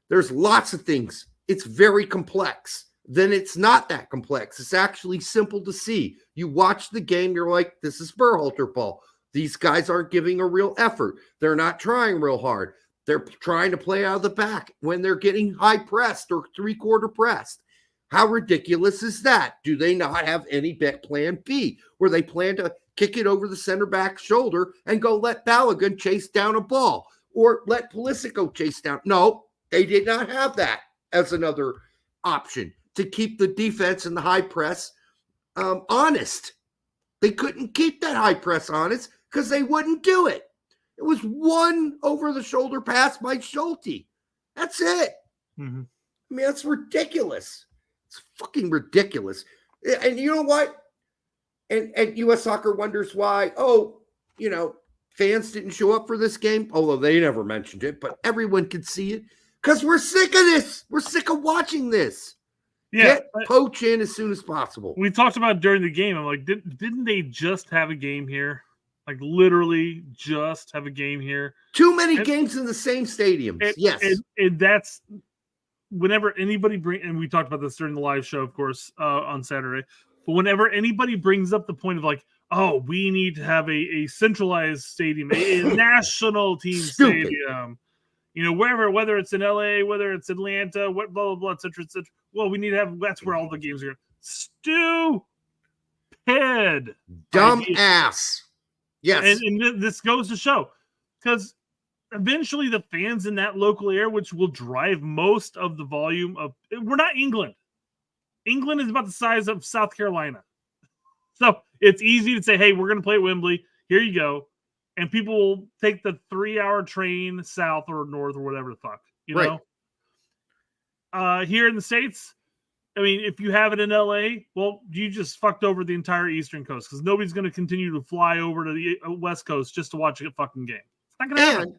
There's lots of things. It's very complex. Then it's not that complex. It's actually simple to see. You watch the game, you're like, this is Berhalter ball. These guys aren't giving a real effort. They're not trying real hard. They're trying to play out of the back when they're getting high pressed or three-quarter pressed. How ridiculous is that? Do they not have any plan B where they plan to kick it over the center back's shoulder and go let Balogun chase down a ball or let Pulisic go chase down? No, they did not have that as another option to keep the defense and the high press honest. They couldn't keep that high press honest because they wouldn't do it. It was one over-the-shoulder pass by Schulte. That's it. Mm-hmm. I mean, that's ridiculous. It's fucking ridiculous. And you know what? And U.S. Soccer wonders why, fans didn't show up for this game, although they never mentioned it, but everyone could see it because we're sick of this. We're sick of watching this. Yeah, get Poch in as soon as possible. We talked about it during the game. I'm like, didn't they just have a game here? Like literally just have a game here. Too many games in the same stadiums. Yes. And that's whenever anybody and we talked about this during the live show, of course, on Saturday. But whenever anybody brings up the point of like, oh, we need to have a centralized stadium, a national team stadium, you know, whether it's in LA, whether it's Atlanta, what blah blah blah, et cetera, et cetera. Well, we need to have that's where all the games are. Stupid, dumb ass. Yes, and this goes to show because eventually the fans in that local area, which will drive most of the volume of, we're not England. England is about the size of South Carolina. So it's easy to say, hey, we're going to play at Wembley. Here you go. And people will take the 3-hour train south or north or whatever the fuck, you know? Here in the States, I mean, if you have it in LA, well, you just fucked over the entire Eastern Coast because nobody's going to continue to fly over to the West Coast just to watch a fucking game. It's not going to happen.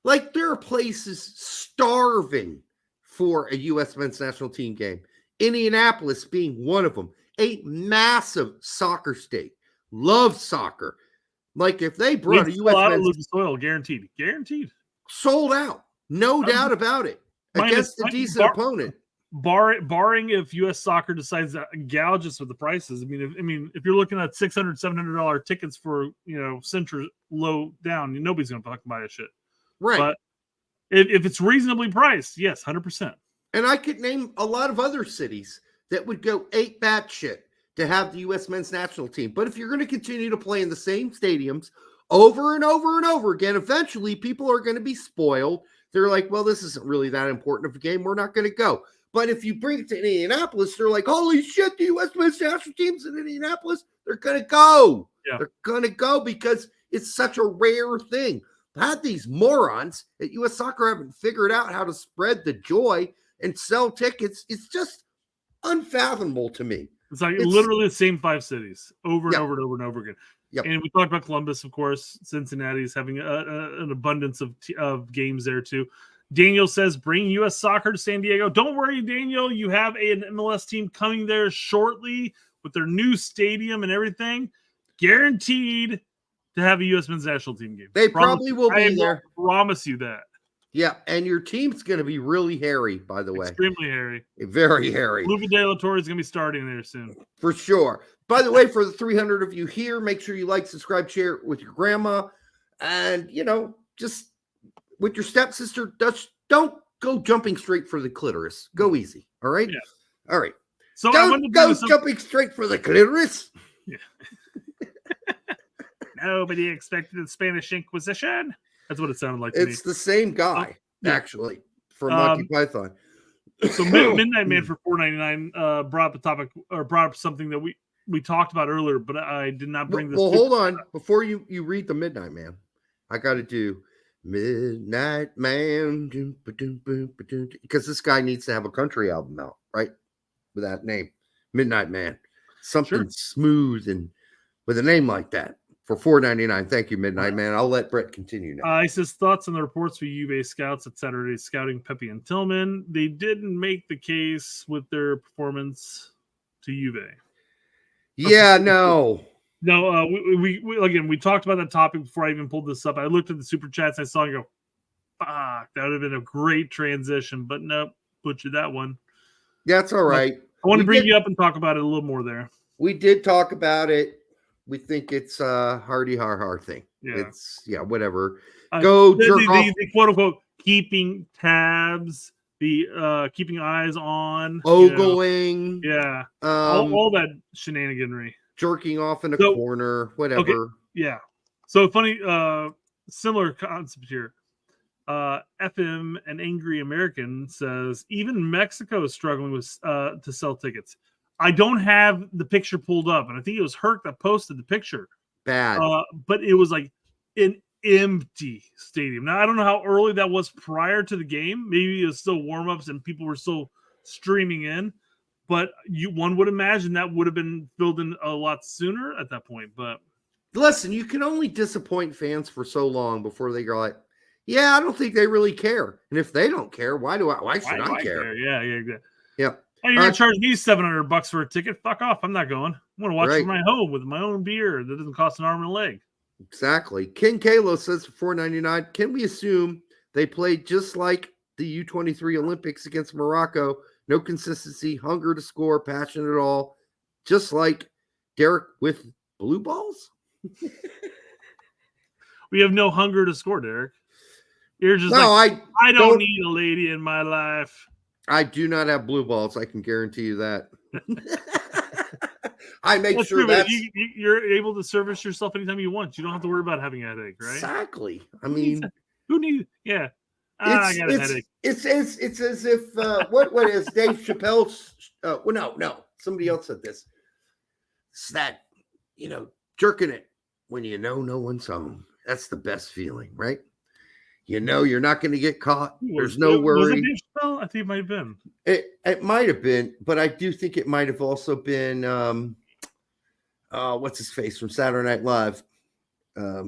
Like, there are places starving for a U.S. men's national team game. Indianapolis being one of them. A massive soccer state. Love soccer. Like, if they brought a U.S. men's Lucas Oil, guaranteed. Sold out. No doubt about it. Against a decent opponent. Barring if U.S. Soccer decides to gouge us with the prices. I mean, if you're looking at $600, $700 tickets for, you know, Central low down, nobody's going to fucking buy a shit. Right. But if it's reasonably priced, yes, 100%. And I could name a lot of other cities that would go ape batshit to have the U.S. men's national team. But if you're going to continue to play in the same stadiums over and over and over again, eventually people are going to be spoiled. They're like, well, this isn't really that important of a game. We're not going to go. But if you bring it to Indianapolis, they're like, holy shit, the U.S. men's national team's in Indianapolis. They're going to go. Yeah. They're going to go because it's such a rare thing. Had these morons at U.S. Soccer haven't figured out how to spread the joy and sell tickets, it's just unfathomable to me. It's like literally the same 5 cities over and over and over and over again. Yep. And we talked about Columbus, of course. Cincinnati is having an abundance of games there too. Daniel says, bring U.S. Soccer to San Diego. Don't worry, Daniel. You have an MLS team coming there shortly with their new stadium and everything. Guaranteed to have a U.S. men's national team game. They probably will be there. I promise you that. Yeah, and your team's going to be really hairy, by the way. Extremely hairy. Very hairy. Luca De La Torre is going to be starting there soon. For sure. By the way, for the 300 of you here, make sure you like, subscribe, share it with your grandma. And, you know, just with your stepsister, don't go jumping straight for the clitoris. Go easy, all right? Yeah. All right. So don't go jumping straight for the clitoris. Yeah. Nobody expected the Spanish Inquisition. That's what it sounded like to me. It's the same guy, actually, from Monty Python. So Midnight Man for $4.99 brought up a topic or brought up something that we talked about earlier, but I did not bring this. Well, hold on. Before you read the Midnight Man, I got to do Midnight Man because this guy needs to have a country album out, right? With that name, Midnight Man. Something smooth and with a name like that. For $4.99. Thank you, Midnight Man. I'll let Brett continue now. He says, thoughts on the reports for Juve scouts at Saturday scouting Pepe and Tillman. They didn't make the case with their performance to Juve. Yeah, no. No, we talked about that topic before I even pulled this up. I looked at the super chats. I saw you go, fuck, that would have been a great transition. But nope, butchered that one. That's all right. I want to bring you up and talk about it a little more there. We did talk about it. We think it's a hardy har thing. Yeah. It's whatever. Go jerk off. The quote unquote keeping tabs, the keeping eyes on, ogling, all that shenaniganry, jerking off in a corner, whatever. Okay, yeah. So funny, similar concept here. FM, an angry American, says even Mexico is struggling with to sell tickets. I don't have the picture pulled up, and I think it was Herc that posted the picture. Bad. But it was like an empty stadium. Now, I don't know how early that was prior to the game. Maybe it was still warm-ups and people were still streaming in. But one would imagine that would have been filled in a lot sooner at that point. But listen, you can only disappoint fans for so long before they go like, yeah, I don't think they really care. And if they don't care, why should I care? Yeah, exactly. Yeah. Oh, you're gonna charge me $700 for a ticket? Fuck off! I'm not going. I'm gonna watch it from my home with my own beer that doesn't cost an arm and a leg. Exactly. Ken Kalo says for $4.99. Can we assume they played just like the U23 Olympics against Morocco? No consistency, hunger to score, passion at all, just like Derek with blue balls. We have no hunger to score, Derek. You're just I don't need a lady in my life. I do not have blue balls. I can guarantee you that. I make sure that you're able to service yourself anytime you want. You don't have to worry about having a headache, right? Exactly. I mean, who needs? Yeah, I got a headache. It's as if what is Dave Chappelle's? No, somebody else said this. It's that jerking it when you know no one's home. That's the best feeling, right? You know you're not going to get caught. There's no worry. Was it I think it might have been. It might have been, but I do think it might have also been what's his face from Saturday Night Live. I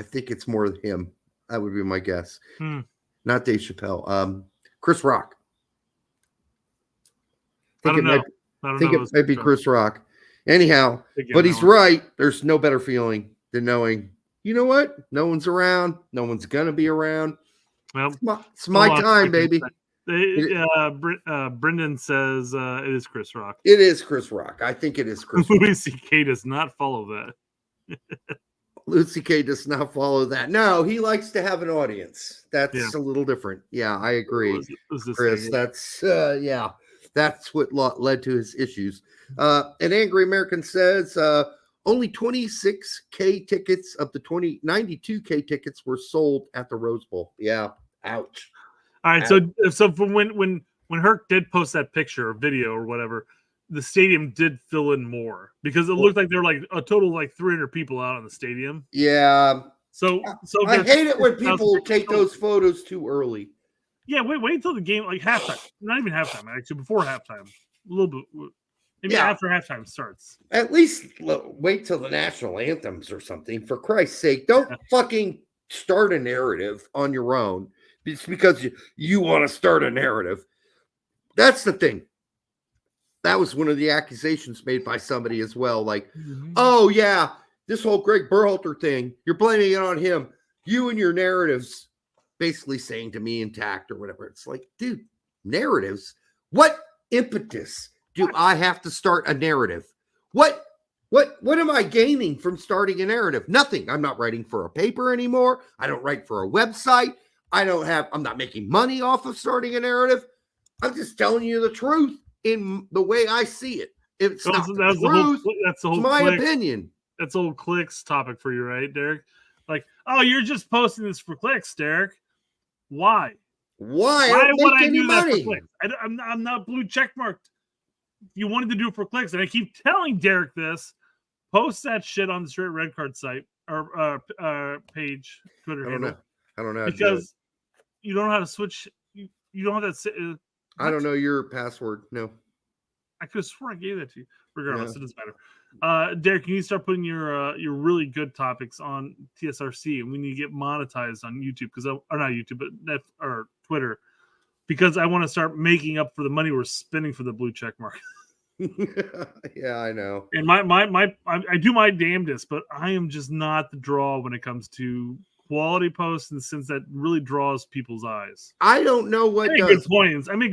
think it's more him. That would be my guess. Not Dave Chappelle. Chris Rock. I think it might be Chris Rock. Anyhow, but he's right. There's no better feeling than knowing, you know what? No one's around. No one's going to be around. Well, it's my time, baby. Brendan says it is Chris Rock. It is Chris Rock. I think it is Chris Rock. Louis C.K. does not follow that. Louis C.K. does not follow that. No, he likes to have an audience. That's a little different. Yeah, I agree, Chris. That's that's what led to his issues. An Angry American says only 26K tickets of the 92K tickets were sold at the Rose Bowl. Yeah, ouch. All right, so from when Herc did post that picture or video or whatever, the stadium did fill in more because it looked like there were like a total of like 300 people out in the stadium. Yeah. So I hate it when people take those photos too early. Yeah, wait until the game, like halftime. Not even halftime, actually, before halftime. A little bit. Maybe after halftime starts. At least wait till the national anthems or something. For Christ's sake, don't fucking start a narrative on your own. It's because you want to start a narrative. That's the thing. That was one of the accusations made by somebody as well. Like, oh, yeah, this whole Greg Berhalter thing, you're blaming it on him. You and your narratives, basically saying to me intact or whatever. It's like, dude, narratives? What impetus do I have to start a narrative? What am I gaining from starting a narrative? Nothing. I'm not writing for a paper anymore. I don't write for a website. I'm not making money off of starting a narrative. I'm just telling you the truth in the way I see it. If it's not the truth, that's the whole my opinion. That's the whole clicks topic for you, right, Derek? Like, oh, you're just posting this for clicks, Derek. Why? Why would I do that for clicks? I'm not blue checkmarked. You wanted to do it for clicks, and I keep telling Derek this. Post that shit on the Straight Red Card site or page, Twitter handle. I don't know because you don't know how to switch. You don't have that. I don't know your password. No, I could have sworn I gave that to you. Regardless, it doesn't matter. Derek, you need to start putting your really good topics on TSRC, and we need to get monetized on YouTube or not YouTube, but or Twitter, because I want to start making up for the money we're spending for the blue check mark. Yeah, I know. And I do my damnedest, but I am just not the draw when it comes to quality posts, and since that really draws people's eyes. I don't know what I make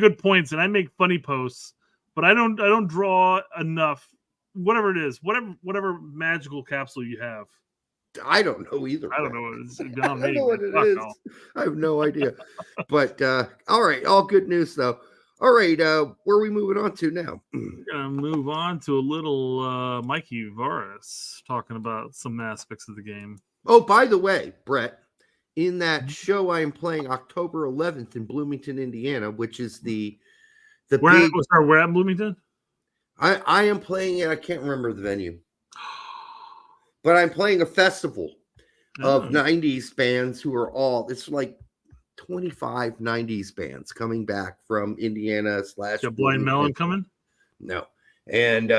good points, and I make funny posts, but I don't draw enough. Whatever it is, whatever magical capsule you have. I don't know either. I don't know what it is. I don't know what it is. I have no idea. But all right, all good news though. All right, where are we moving on to now? We're gonna move on to a little Mikey Varas talking about some aspects of the game. Oh, by the way, Brett, in that show I am playing October 11th in Bloomington, Indiana, which is the where at Bloomington? I am playing it. I can't remember the venue, but I'm playing a festival of 90s bands who are it's like 25 90s bands coming back from Indiana / Blind Melon coming? No, And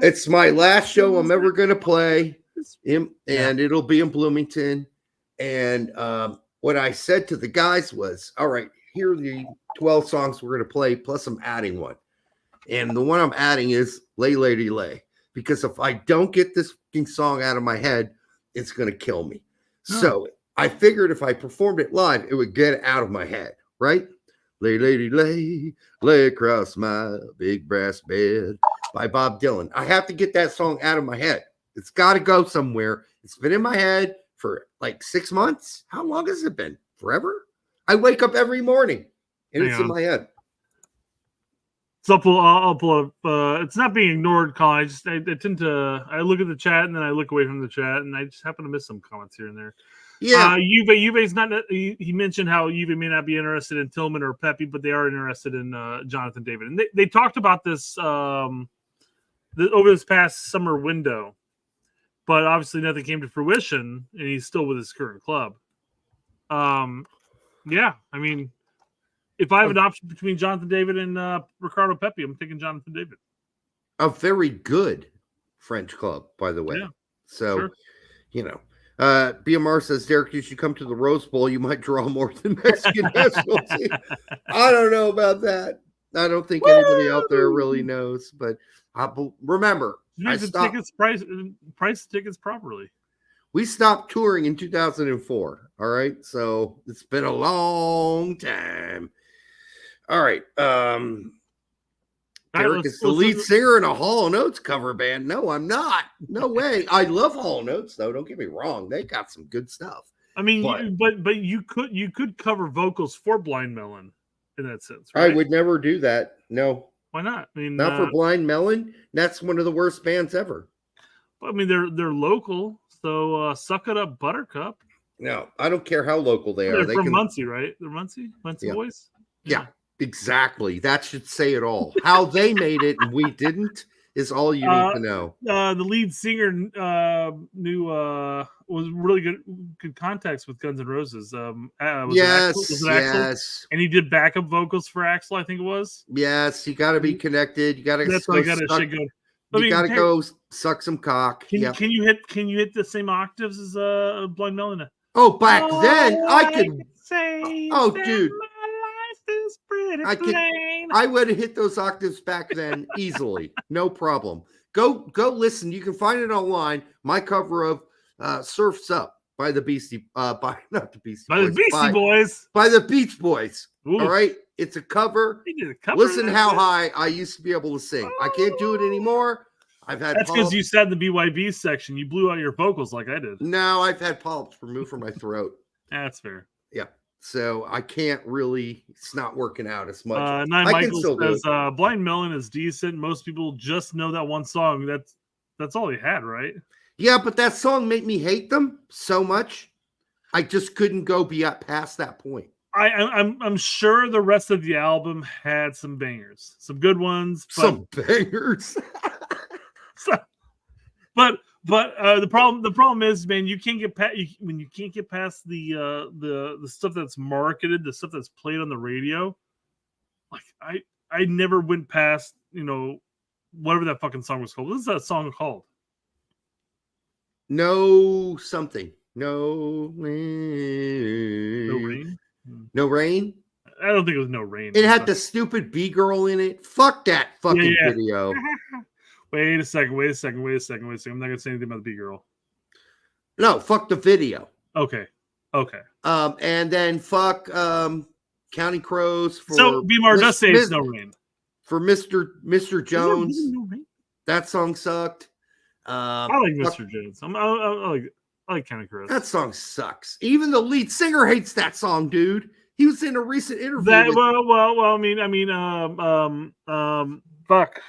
it's my last show I'm ever going to play, and it'll be in Bloomington. And what I said to the guys was, all right, here are the 12 songs we're going to play, plus I'm adding one. And the one I'm adding is Lay Lady Lay, because if I don't get this song out of my head, it's going to kill me. So I figured if I performed it live, it would get it out of my head, right? Lay Lady Lay, lay across my big brass bed by Bob Dylan. I have to get that song out of my head. It's got to go somewhere. It's been in my head for like 6 months. How long has it been? Forever? I wake up every morning and it's in my head. So I'll pull up. It's not being ignored, Colin. I tend to look at the chat and then I look away from the chat, and I just happen to miss some comments here and there. Yeah, Juve's not. He mentioned how Juve may not be interested in Tillman or Pepe, but they are interested in Jonathan David, and they talked about this over this past summer window, but obviously nothing came to fruition, and he's still with his current club. Yeah, I mean, if I have an option between Jonathan David and Ricardo Pepe, I'm taking Jonathan David. A very good French club, by the way. Yeah, so, sure. You know. BMR says, Derek, you should come to the Rose Bowl. You might draw more than Mexican national team. I don't know about that. I don't think anybody out there really knows. But remember, price tickets properly. We stopped touring in 2004. All right. So it's been a long time. All right. Derek is the lead singer in a Hall & Oates cover band. No, I'm not. No way. I love Hall & Oates, though. Don't get me wrong. They got some good stuff. I mean, but you could cover vocals for Blind Melon in that sense, right? I would never do that. No. Why not? I mean, not for Blind Melon. That's one of the worst bands ever. I mean, they're local, so suck it up, Buttercup. No, I don't care how local they are. They're from Muncie, right? They're Muncie boys. Yeah. Exactly. That should say it all. How they made it and we didn't is all you need to know. The lead singer was really good contacts with Guns N' Roses. Yes. And he did backup vocals for Axl, I think it was. Yes, you got to be connected. You got to. That's why you got to go suck some cock. Can you hit the same octaves as Blind Melon? Oh, back then I could. Oh, dude. I would have hit those octaves back then easily, no problem. Go listen. You can find it online. My cover of "Surfs Up" by the Beastie Boys. By the Beach Boys. Ooh. All right, it's a cover. Listen how high I used to be able to sing. I can't do it anymore. That's because you sat in the BYB section. You blew out your vocals like I did. No, I've had polyps removed from my throat. That's fair. Yeah. So I can't really, it's not working out as much. Nine Michael says Blind Melon is decent. Most people just know that one song. That's all he had, right? Yeah, but that song made me hate them so much. I just couldn't go past that point. I'm sure the rest of the album had some bangers, some good ones. Some bangers. But the problem is, man, you can't get past when you can't get past the stuff that's marketed, the stuff that's played on the radio. Like I never went past, whatever that fucking song was called. What is that song called? No something. No rain. No rain. I don't think it was No Rain. It had the stupid B-girl in it. Fuck that fucking video. Wait a second. I'm not going to say anything about the B-girl. No, fuck the video. Okay. And then fuck Counting Crows for... So, B-Mar does say it's No Rain. For Mr. Jones. No Rain? That song sucked. I like Mr. Jones. I like Counting Crows. That song sucks. Even the lead singer hates that song, dude. He was in a recent interview. Fuck.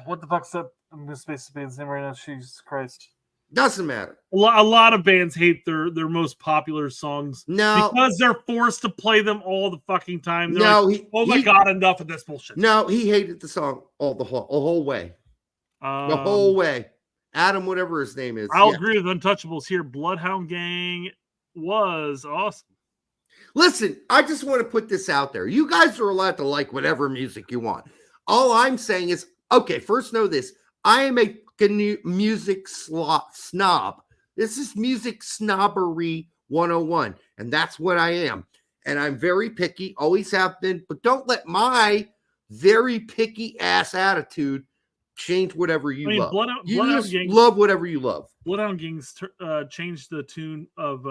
What the fuck's that? I'm going to space the band's name right now. Jesus Christ. Doesn't matter. A lot of bands hate their most popular songs. No. Because they're forced to play them all the fucking time. They're like, God, enough of this bullshit. No, he hated the song the whole way. The whole way. Adam, whatever his name is. I'll agree with Untouchables here. Bloodhound Gang was awesome. Listen, I just want to put this out there. You guys are allowed to like whatever music you want. All I'm saying is, okay, first know this. I am a music snob. This is music snobbery 101, and that's what I am. And I'm very picky, always have been, but don't let my very picky ass attitude change whatever you love. Love whatever you love. Bloodhound Gangs changed the tune of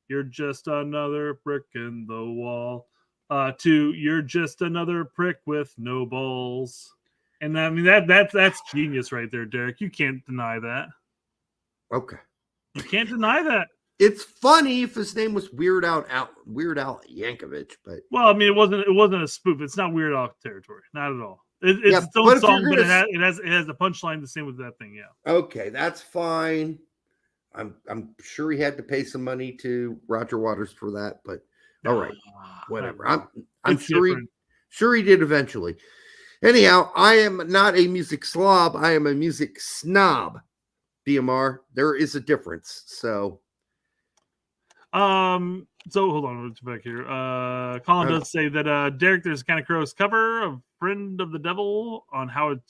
you're just another brick in the wall to you're just another prick with no balls. And I mean that's genius right there, Derek. You can't deny that. Okay. You can't deny that. It's funny if his name was Weird Al Yankovic, but well, I mean it wasn't a spoof. It's not Weird Al territory, not at all. It's still a song, but it has a punchline the same with that thing. Yeah. Okay, that's fine. I'm sure he had to pay some money to Roger Waters for that, but all right, whatever. I'm sure he did eventually. Anyhow, I am not a music slob. I am a music snob. BMR, there is a difference. So hold on, let's back here. Colin does say that Derek, there's kind of Crow's cover of Friend of the Devil on Howard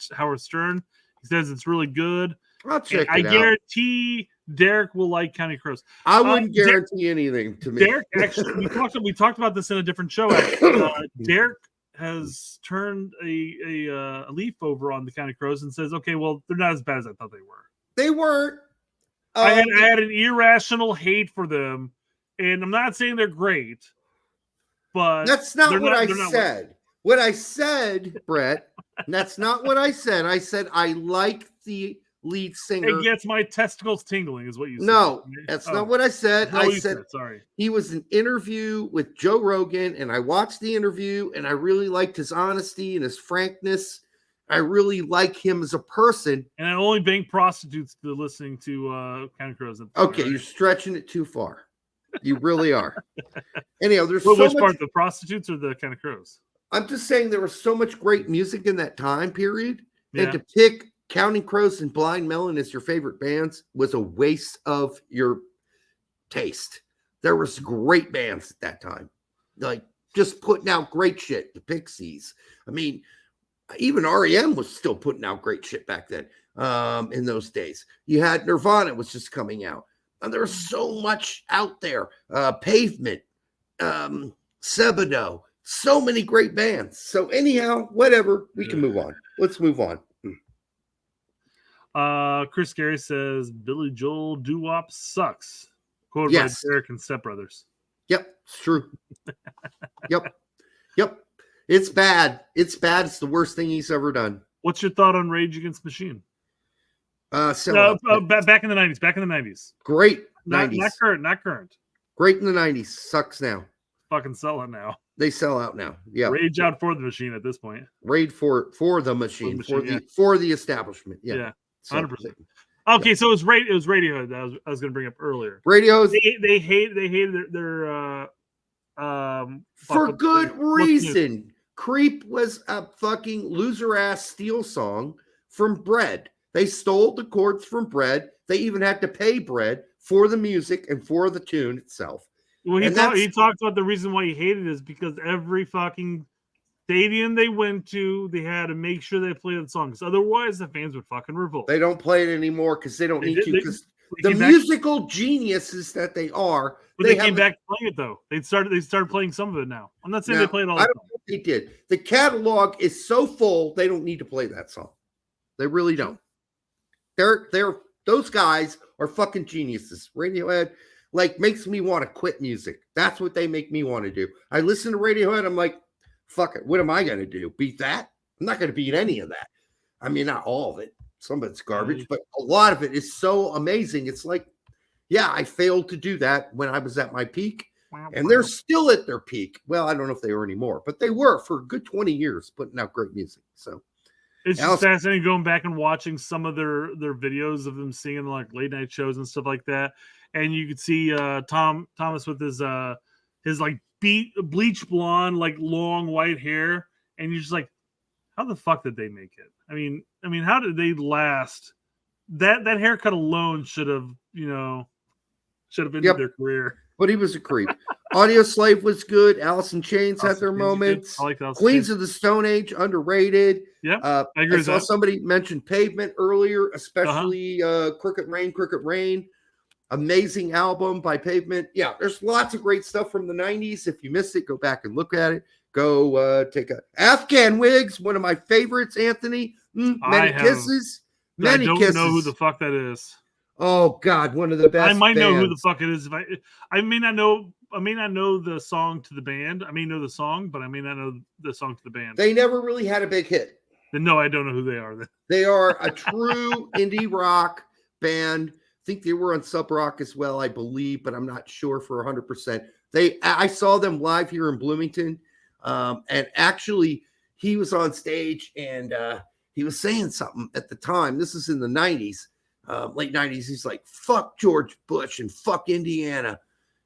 Stern. He says it's really good. I'll check it out. I guarantee Derek will like County Crows. I wouldn't guarantee anything to me. Derek, actually, we talked about this in a different show. Actually. Derek has turned a leaf over on the County Crows and says, okay, well, they're not as bad as I thought they were. They weren't. I had an irrational hate for them, and I'm not saying they're great, but that's not what I said. What I said, Brett, that's not what I said. I said I like the lead singer. It gets my testicles tingling, is what you said. No, that's not what I said. I said sorry. He was an interview with Joe Rogan, and I watched the interview, and I really liked his honesty and his frankness. I really like him as a person. And I only bang prostitutes to listening to County Crows. Okay, you're stretching it too far. You really are. Anyhow, there's which part, the prostitutes or the County Crows? I'm just saying there was so much great music in that time period, and to pick Counting Crows and Blind Melon as your favorite bands was a waste of your taste. There was great bands at that time, like just putting out great shit. The Pixies. I mean, even REM was still putting out great shit back then. In those days, you had Nirvana was just coming out, and there was so much out there. Pavement, Sebado, so many great bands. So anyhow, whatever, we can move on. Let's move on. Chris Gary says Billy Joel doo-wop sucks. Quoted by Derek and Step Brothers. Yep, it's true. Yep. It's bad. It's bad. It's the worst thing he's ever done. What's your thought on Rage Against the Machine? Back in the 90s. Back in the 90s. Great. 90s. Not current. Great in the 90s. Sucks now. Fucking sell it now. They sell out now. Yeah. Rage out for the machine at this point. Rage for the machine. For the establishment. Yeah. 100%. Okay, so it was Radiohead that I was going to bring up earlier. Radiohead. They hated their for good reason. Creep was a fucking loser ass Steel song from Bread. They stole the chords from Bread. They even had to pay Bread for the music and for the tune itself. Well, he talked about the reason why he hated it is because every fucking stadium they went to, they had to make sure they played the song, because otherwise the fans would fucking revolt. They don't play it anymore because they don't need to. Because the musical geniuses that they are, but they came back playing it though. They started playing some of it now. I'm not saying they played all. I don't think they did. The catalog is so full they don't need to play that song. They really don't. They're those guys are fucking geniuses. Radiohead makes me want to quit music. That's what they make me want to do. I listen to Radiohead. I'm like, fuck it. What am I going to do? Beat that? I'm not going to beat any of that. I mean, not all of it. Some of it's garbage, but a lot of it is so amazing. It's like, yeah, I failed to do that when I was at my peak, and they're still at their peak. Well, I don't know if they are anymore, but they were for a good 20 years putting out great music. So it's just fascinating going back and watching some of their videos of them singing like late night shows and stuff like that. And you could see Thomas with his like bleach blonde, like long white hair, and you're just like, how the fuck did they make it? I mean, how did they last? That haircut alone should have ended their career. But he was a creep. Audio Slave was good. Alice in Chains had their Chains moments. I like Alice in Queens Chains. of the Stone Age, underrated. Yeah, I agree with saw that. somebody mention Pavement earlier, especially Crooked Rain. Amazing album by Pavement. Yeah, there's lots of great stuff from the 90s. If you missed it, go back and look at it. Go take a Afghan Wigs, one of my favorites, Anthony. Many Kisses. Many I don't Kisses. know who the fuck that is. Oh God, one of the best. I might know who the bands. fuck it is. If I may not know. I may not know the song to the band. I may know the song, but I may not know the song to the band. They never really had a big hit. Then no, I don't know who they are. Then They are a true indie rock band. I think they were on Sub Rock as well, I believe, but I'm not sure for 100%. I saw them live here in Bloomington, and actually he was on stage and he was saying something at the time. This is in the 90s, late 90s. He's like, "Fuck George Bush and fuck Indiana."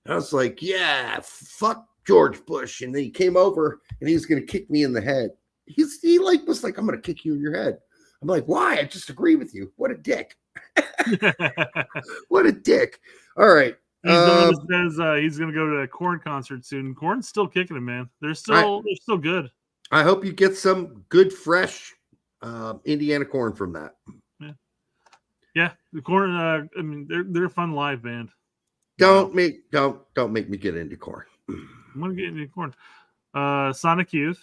And I was like, "Yeah, fuck George Bush." And then he came over and he was going to kick me in the head. He was like, "I'm going to kick you in your head." I'm like, "Why? I just agree with you." What a dick. What a dick. All right. he's the one that says he's going to go to a Korn concert soon. Korn's still kicking it, man. They're still good. I hope you get some good, fresh Indiana corn from that. Yeah, the Korn. I mean, they're a fun live band. Don't make me get into corn. I'm gonna get into Korn. Sonic Youth.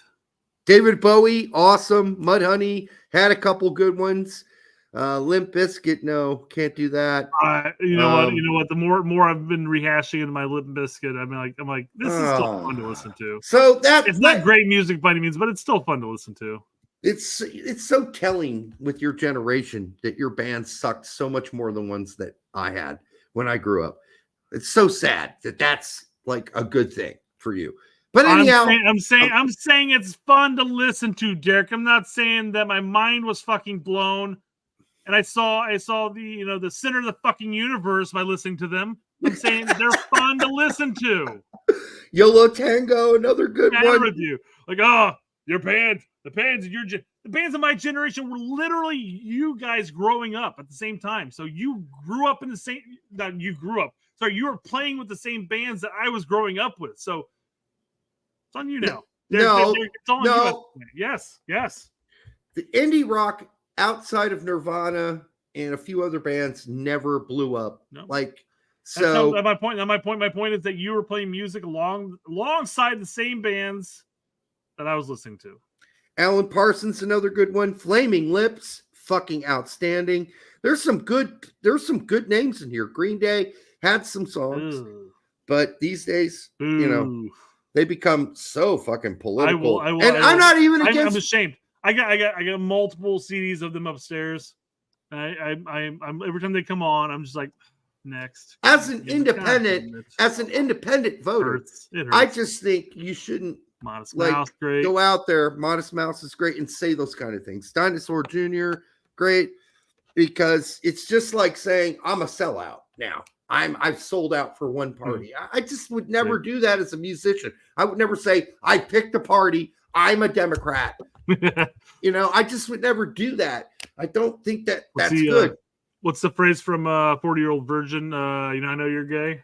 David Bowie, awesome. Mudhoney had a couple good ones. Limp Bizkit, no, can't do that. You know what? The more I've been rehashing into my Limp Bizkit, I'm like, this is still fun to listen to. So it's not great music by any means, but it's still fun to listen to. It's so telling with your generation that your band sucked so much more than ones that I had when I grew up. It's so sad that that's like a good thing for you. But anyhow, I'm saying it's fun to listen to, Derek. I'm not saying that my mind was fucking blown. And I saw the the center of the fucking universe by listening to them. I'm saying they're fun to listen to. YOLO Tango, another good one. With you, like your band, the bands of my generation were literally you guys growing up at the same time. So you grew up in the same. Not you grew up. Sorry, you were playing with the same bands that I was growing up with. So it's on you now. It's on you. Yes. The indie rock outside of Nirvana and a few other bands never blew up. No. Like so. That's my point. My point is that you were playing music alongside the same bands that I was listening to. Alan Parsons, another good one. Flaming Lips, fucking outstanding. There's some good names in here. Green Day had some songs, but these days, they become so fucking political. I'm not even against. I'm ashamed. I got multiple CDs of them upstairs. I'm every time they come on, I'm just like, next. As an independent voter, it hurts. I just think you shouldn't Modest Mouse, great. Go out there. Modest Mouse is great and say those kind of things. Dinosaur Jr., great, because it's just like saying I'm a sellout now. I've sold out for one party. I just would never do that as a musician. I would never say I picked a party. I'm a Democrat. I just would never do that. I don't think that's good. What's the phrase from 40-Year-Old Virgin? I know you're gay.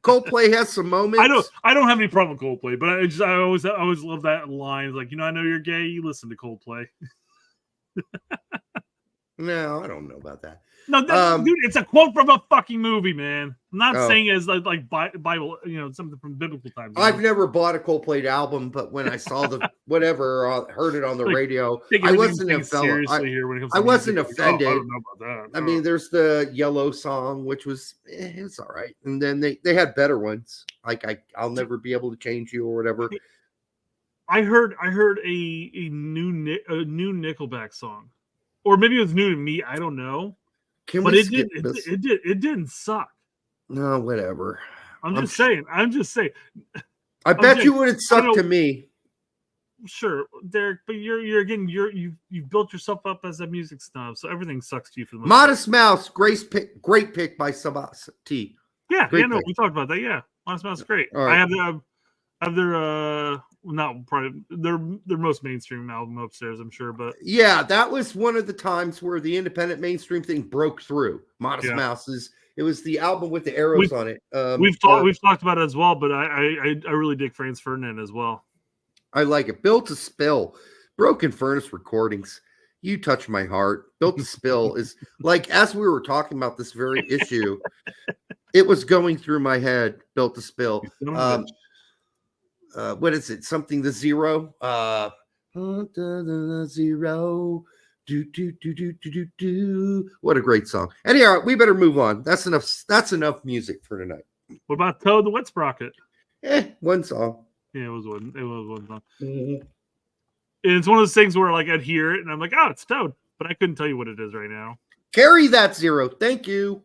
Coldplay has some moments. I don't have any problem with Coldplay, but I always love that line. It's like, I know you're gay. You listen to Coldplay. No, I don't know about that. No, dude, it's a quote from a fucking movie, man. I'm not saying it as like Bible, something from biblical times. I've never bought a Coldplay album, but when I saw the heard it on the radio, I wasn't I wasn't offended. I don't know about that. I mean, there's the Yellow song, which was it's all right, and then they had better ones, like I'll never be able to change you or whatever. I heard a new Nickelback song, or maybe it was new to me. I don't know. It didn't suck. No, whatever. I'm just saying. I bet you would have sucked to me. Sure, Derek, but you've built yourself up as a music snob, so everything sucks to you for the most Modest Mouse, great pick by Sabas T. Yeah, we talked about that. Yeah, Modest Mouse is great. Right. I have their not probably their most mainstream album upstairs, I'm sure. But yeah, that was one of the times where the independent mainstream thing broke through. Modest Mouse's. It was the album with the arrows on it. We've talked about it as well, but I really dig Franz Ferdinand as well. I like it. Built to Spill, Broken Furnace Recordings. You touch my heart. Built to Spill is like, as we were talking about this very issue, it was going through my head. Built to Spill. What is it? Something the Zero. The Zero. Do. What a great song. Anyhow, we better move on. That's enough music for tonight. What about Toad the Wet Sprocket? One song. Yeah, it was one song. Mm-hmm. And it's one of those things where like I'd hear it and I'm like, oh, it's Toad, but I couldn't tell you what it is right now. Carry that zero. Thank you.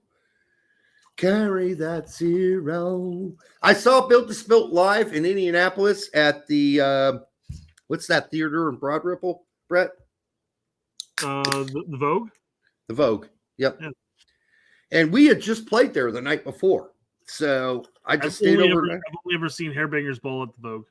Carry that zero. I saw Built to Spilt live in Indianapolis at the what's that theater in Broad Ripple, Brett? The Vogue. The Vogue. Yep. Yeah. And we had just played there the night before, so I just stayed overnight. I've only ever seen Hairbangers Ball at the Vogue.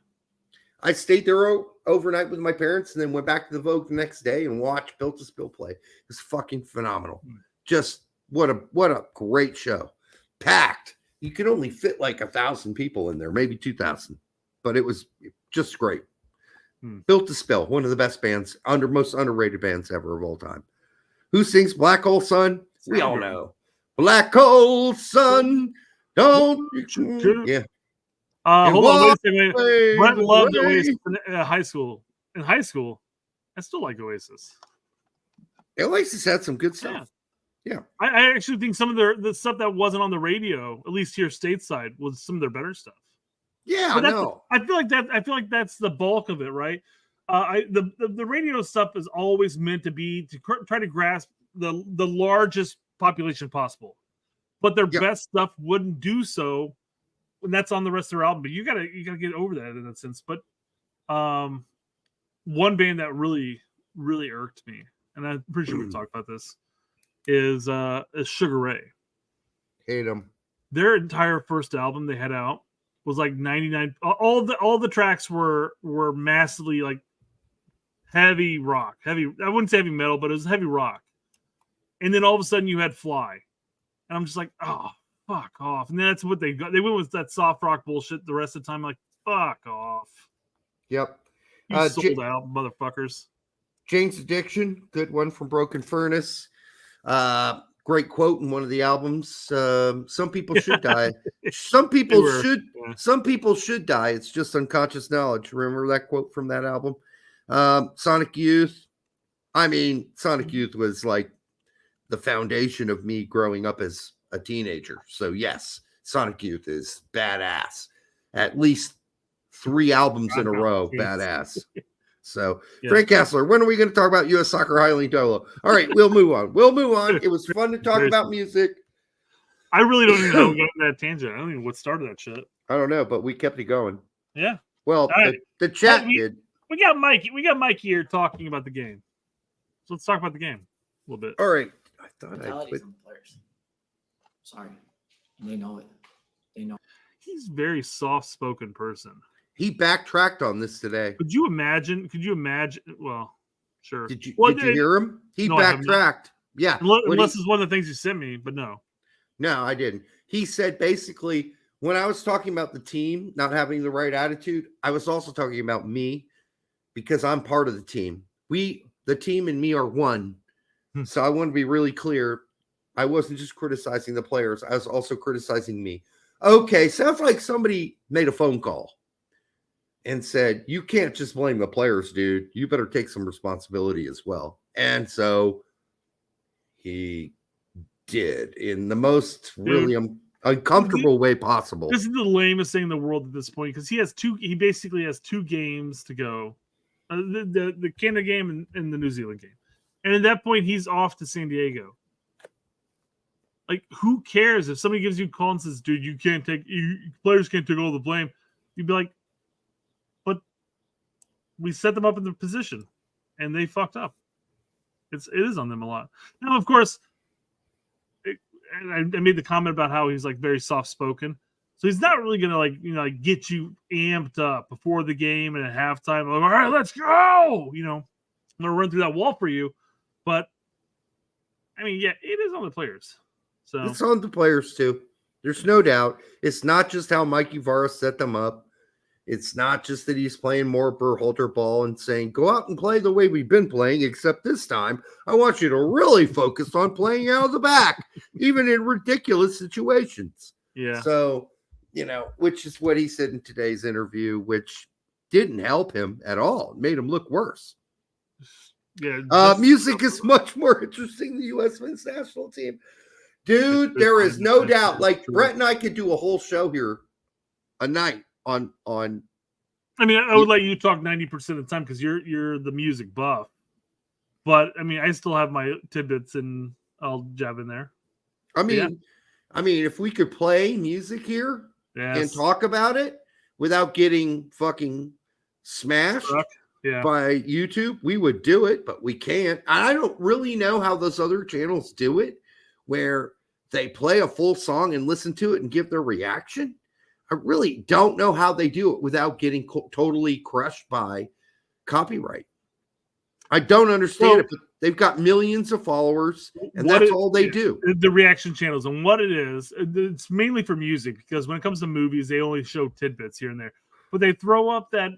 I stayed there overnight with my parents and then went back to the Vogue the next day and watched Built to Spill play. It was fucking phenomenal. Just what a great show. Packed. You could only fit like 1,000 people in there, maybe 2,000, but it was just great. Built to Spill, one of the best bands, most underrated bands ever of all time. Who sings Black Hole Sun? We all know. Black Hole Sun, don't yeah. Hold on, wait a second. Brett loved Oasis in high school. In high school, I still like Oasis. Oasis had some good stuff. Yeah. I actually think some of the stuff that wasn't on the radio, at least here stateside, was some of their better stuff. Yeah, I know. I feel like that's the bulk of it, right? The radio stuff is always meant to be to try to grasp the largest population possible, but their best stuff wouldn't do so. And that's on the rest of their album, but you gotta get over that in that sense. But one band that really irked me, and I'm pretty sure we talked about this, is Sugar Ray. Hate them. Their entire first album they had out was like 99. All the tracks were massively like heavy rock, heavy. I wouldn't say heavy metal, but it was heavy rock. And then all of a sudden you had Fly, and I'm just like, oh. Fuck off. And that's what they got. They went with that soft rock bullshit the rest of the time. Like, fuck off. Yep. You sold out, motherfuckers. Jane's Addiction, good one from Broken Furnace. Great quote in one of the albums. Some people should die. Some people should die. It's just unconscious knowledge. Remember that quote from that album? Sonic Youth. I mean, Sonic Youth was like the foundation of me growing up as a teenager. So yes, Sonic Youth is badass. At least 3 albums in a row, badass. So Frank Kessler, when are we going to talk about U.S. Soccer Highly Dolo? All right, we'll move on. It was fun to talk about music. I really don't even know we got on that tangent. I don't even know what started that shit. I don't know, but we kept it going. Yeah. Well, the chat did. We got Mike here talking about the game. So let's talk about the game a little bit. All right. I thought I put... Sorry. They know it. They know. He's a very soft-spoken person. He backtracked on this today. Could you imagine? Well, sure. Did you hear him? He backtracked. Yeah. Unless it's one of the things you sent me, but no. No, I didn't. He said basically, when I was talking about the team not having the right attitude, I was also talking about me because I'm part of the team. The team and me are one. So I want to be really clear. I wasn't just criticizing the players. I was also criticizing me. Okay, sounds like somebody made a phone call and said, you can't just blame the players, dude. You better take some responsibility as well. And so he did in the most really uncomfortable way possible. This is the lamest thing in the world at this point because he basically has 2 games to go. The Canada game and the New Zealand game. And at that point, he's off to San Diego. Like, who cares if somebody gives you a call and says, dude, players can't take all the blame. You'd be like, but we set them up in the position and they fucked up. It is on them a lot. Now, of course, I made the comment about how he's like very soft spoken. So he's not really gonna like get you amped up before the game and at halftime. Like, all right, let's go. I'm gonna run through that wall for you. But I mean, yeah, it is on the players. So it's on the players too. There's no doubt. It's not just how Mikey Varas set them up. It's not just that he's playing more Berhalter ball and saying, go out and play the way we've been playing, except this time I want you to really focus on playing out of the back, even in ridiculous situations. Yeah. So, which is what he said in today's interview, which didn't help him at all. It made him look worse. Yeah. Music is much more interesting than the U.S. men's national team. Dude, there is no doubt. Like, Brett and I could do a whole show here a night on. I mean, I would let you talk 90% of the time because you're the music buff. But I mean, I still have my tidbits and I'll jab in there. I mean, if we could play music here and talk about it without getting fucking smashed by YouTube, we would do it, but we can't. I don't really know how those other channels do it, where they play a full song and listen to it and give their reaction. I really don't know how they do it without getting totally crushed by copyright. I don't understand it, but they've got millions of followers, and that's all they do. The reaction channels, and what it is, it's mainly for music, because when it comes to movies, they only show tidbits here and there. But they throw up that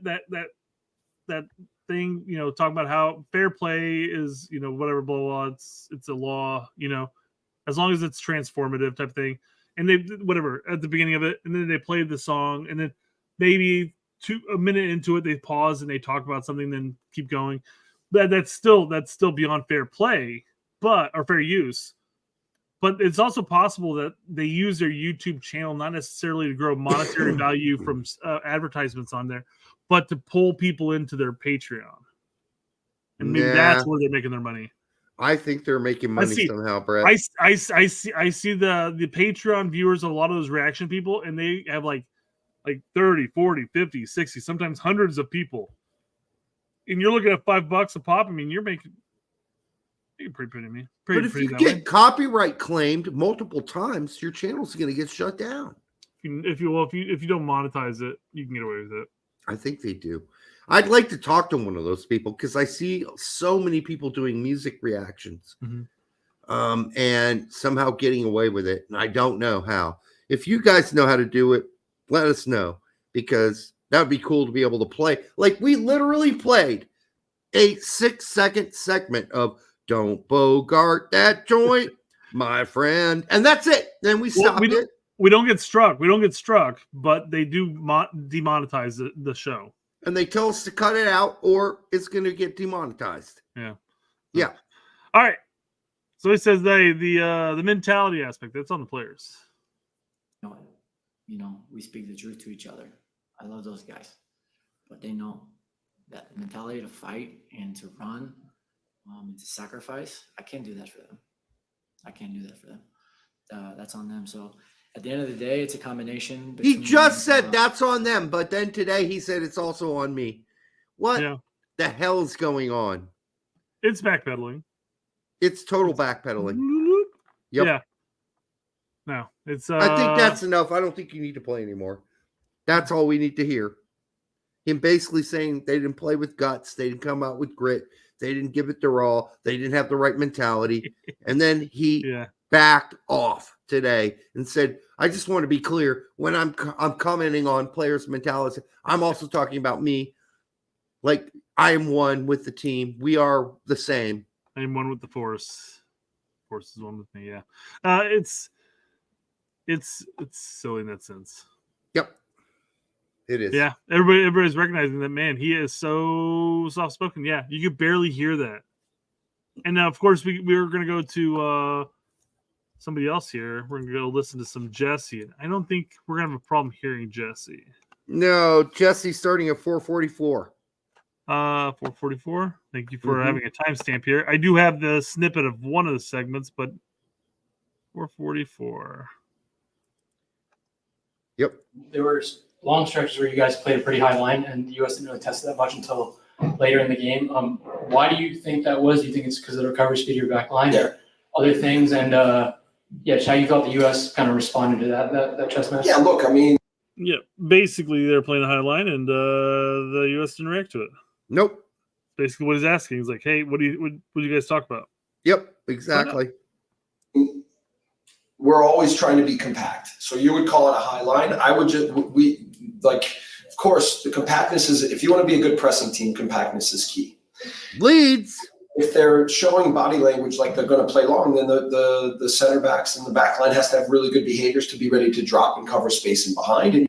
thing, talking about how fair play is, whatever, blah, blah, blah, it's a law, as long as it's transformative type thing. And they, whatever, at the beginning of it, and then they play the song, and then maybe a minute into it, they pause and they talk about something, then keep going. That's still beyond fair play, or fair use. But it's also possible that they use their YouTube channel not necessarily to grow monetary value from advertisements on there, but to pull people into their Patreon. And maybe that's where they're making their money. I think they're making money somehow, Brett. I see the Patreon viewers, a lot of those reaction people, and they have like 30, 40, 50, 60, sometimes hundreds of people. And you're looking at $5 a pop. I mean, you're pretty to me. But if you get copyright claimed multiple times, your channel's going to get shut down. If you don't monetize it, you can get away with it. I think they do. I'd like to talk to one of those people because I see so many people doing music reactions, and somehow getting away with it. And I don't know how. If you guys know how to do it, let us know, because that would be cool to be able to play. Like, we literally played a 6-second segment of "Don't Bogart That Joint, My Friend," and that's it. Then we stopped it. We don't get struck. But they do demonetize the show. And they tell us to cut it out or it's going to get demonetized. Yeah. Yeah. All right. So it says the mentality aspect, that's on the players. We speak the truth to each other. I love those guys. But they know that mentality to fight and to run, and to sacrifice, I can't do that for them. That's on them. So at the end of the day, it's a combination. He just said that's on them, but then today he said it's also on me. What the hell is going on? It's backpedaling. It's total backpedaling. Yep. Yeah. No, it's. I think that's enough. I don't think you need to play anymore. That's all we need to hear. Him basically saying they didn't play with guts. They didn't come out with grit. They didn't give it their all. They didn't have the right mentality. And then he backed off today and said, I just want to be clear, when I'm commenting on players' mentality, I'm also talking about me. Like, I am one with the team. We are the same. I am one with the force. Force is one with me. Yeah. It's silly in that sense. Yep. It is. Yeah. Everybody's recognizing that, man, he is so soft spoken. Yeah. You could barely hear that. And now, of course, we're going to go to somebody else here. We're going to go listen to some Jesse. And I don't think we're going to have a problem hearing Jesse. No, Jesse's starting at 444. 444. Thank you for having a timestamp here. I do have the snippet of one of the segments, but 444. Yep. There were long stretches where you guys played a pretty high line, and the U.S. didn't really test that much until later in the game. Why do you think that was? Do you think it's because of the recovery speed of your back line or other things? And yeah, how you thought the U.S. kind of responded to that chess match? Yeah, look, I mean, yeah, basically they're playing a high line, and the U.S. didn't react to it. Nope. Basically, what he's asking is like, "Hey, what do you guys talk about?" Yep, exactly. We're always trying to be compact. So you would call it a high line. I would just of course, the compactness is, if you want to be a good pressing team, compactness is key. Leads. If they're showing body language like they're going to play long, then the center backs and the back line has to have really good behaviors to be ready to drop and cover space in behind. And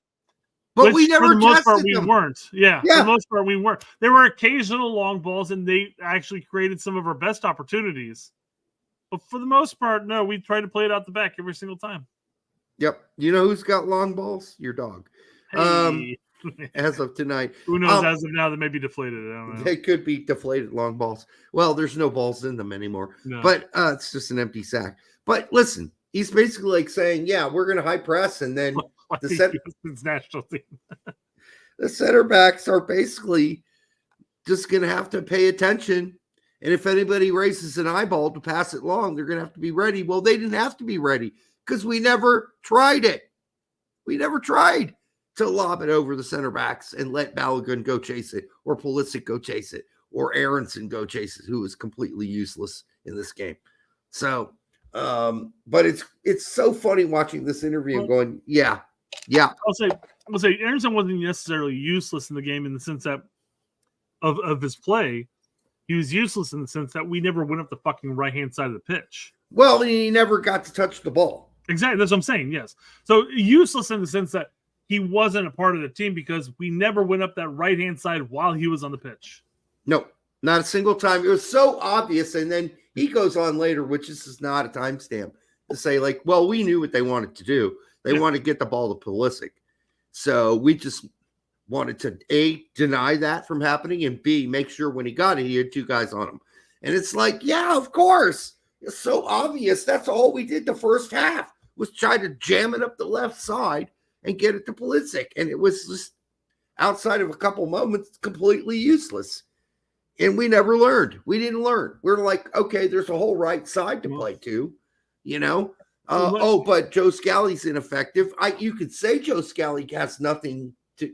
but we never for the most part, tested we them. weren't. Yeah, for the most part, we weren't. There were occasional long balls, and they actually created some of our best opportunities. But for the most part, no, we tried to play it out the back every single time. Yep. You know who's got long balls? Your dog. Hey. As of tonight. Who knows? As of now, they may be deflated. I don't know. They could be deflated long balls. Well, there's no balls in them anymore. No. But it's just an empty sack. But listen, he's basically like saying, yeah, we're going to high press. And then national team. the center backs are basically just going to have to pay attention. And if anybody raises an eyeball to pass it long, they're going to have to be ready. Well, they didn't have to be ready because we never tried it. We never tried to lob it over the center backs and let Balogun go chase it, or Pulisic go chase it, or Aronson go chase it, who is completely useless in this game. So, but it's so funny watching this interview and going, yeah. I'll say Aronson wasn't necessarily useless in the game in the sense that of his play. He was useless in the sense that we never went up the fucking right-hand side of the pitch. Well, he never got to touch the ball. Exactly. That's what I'm saying, yes. So useless in the sense that he wasn't a part of the team because we never went up that right-hand side while he was on the pitch. No, not a single time. It was so obvious. And then he goes on later, which this is not a timestamp, to say like, well, we knew what they wanted to do. They wanted to get the ball to Pulisic. So we just wanted to, A, deny that from happening, and B, make sure when he got it, he had two guys on him. And it's like, yeah, of course. It's so obvious. That's all we did the first half, was try to jam it up the left side and get it to Pulisic. And it was just, outside of a couple moments, completely useless. And we never learned. We didn't learn. We're like, okay, there's a whole right side to play to, you know? But Joe Scally's ineffective. You could say Joe Scally has nothing to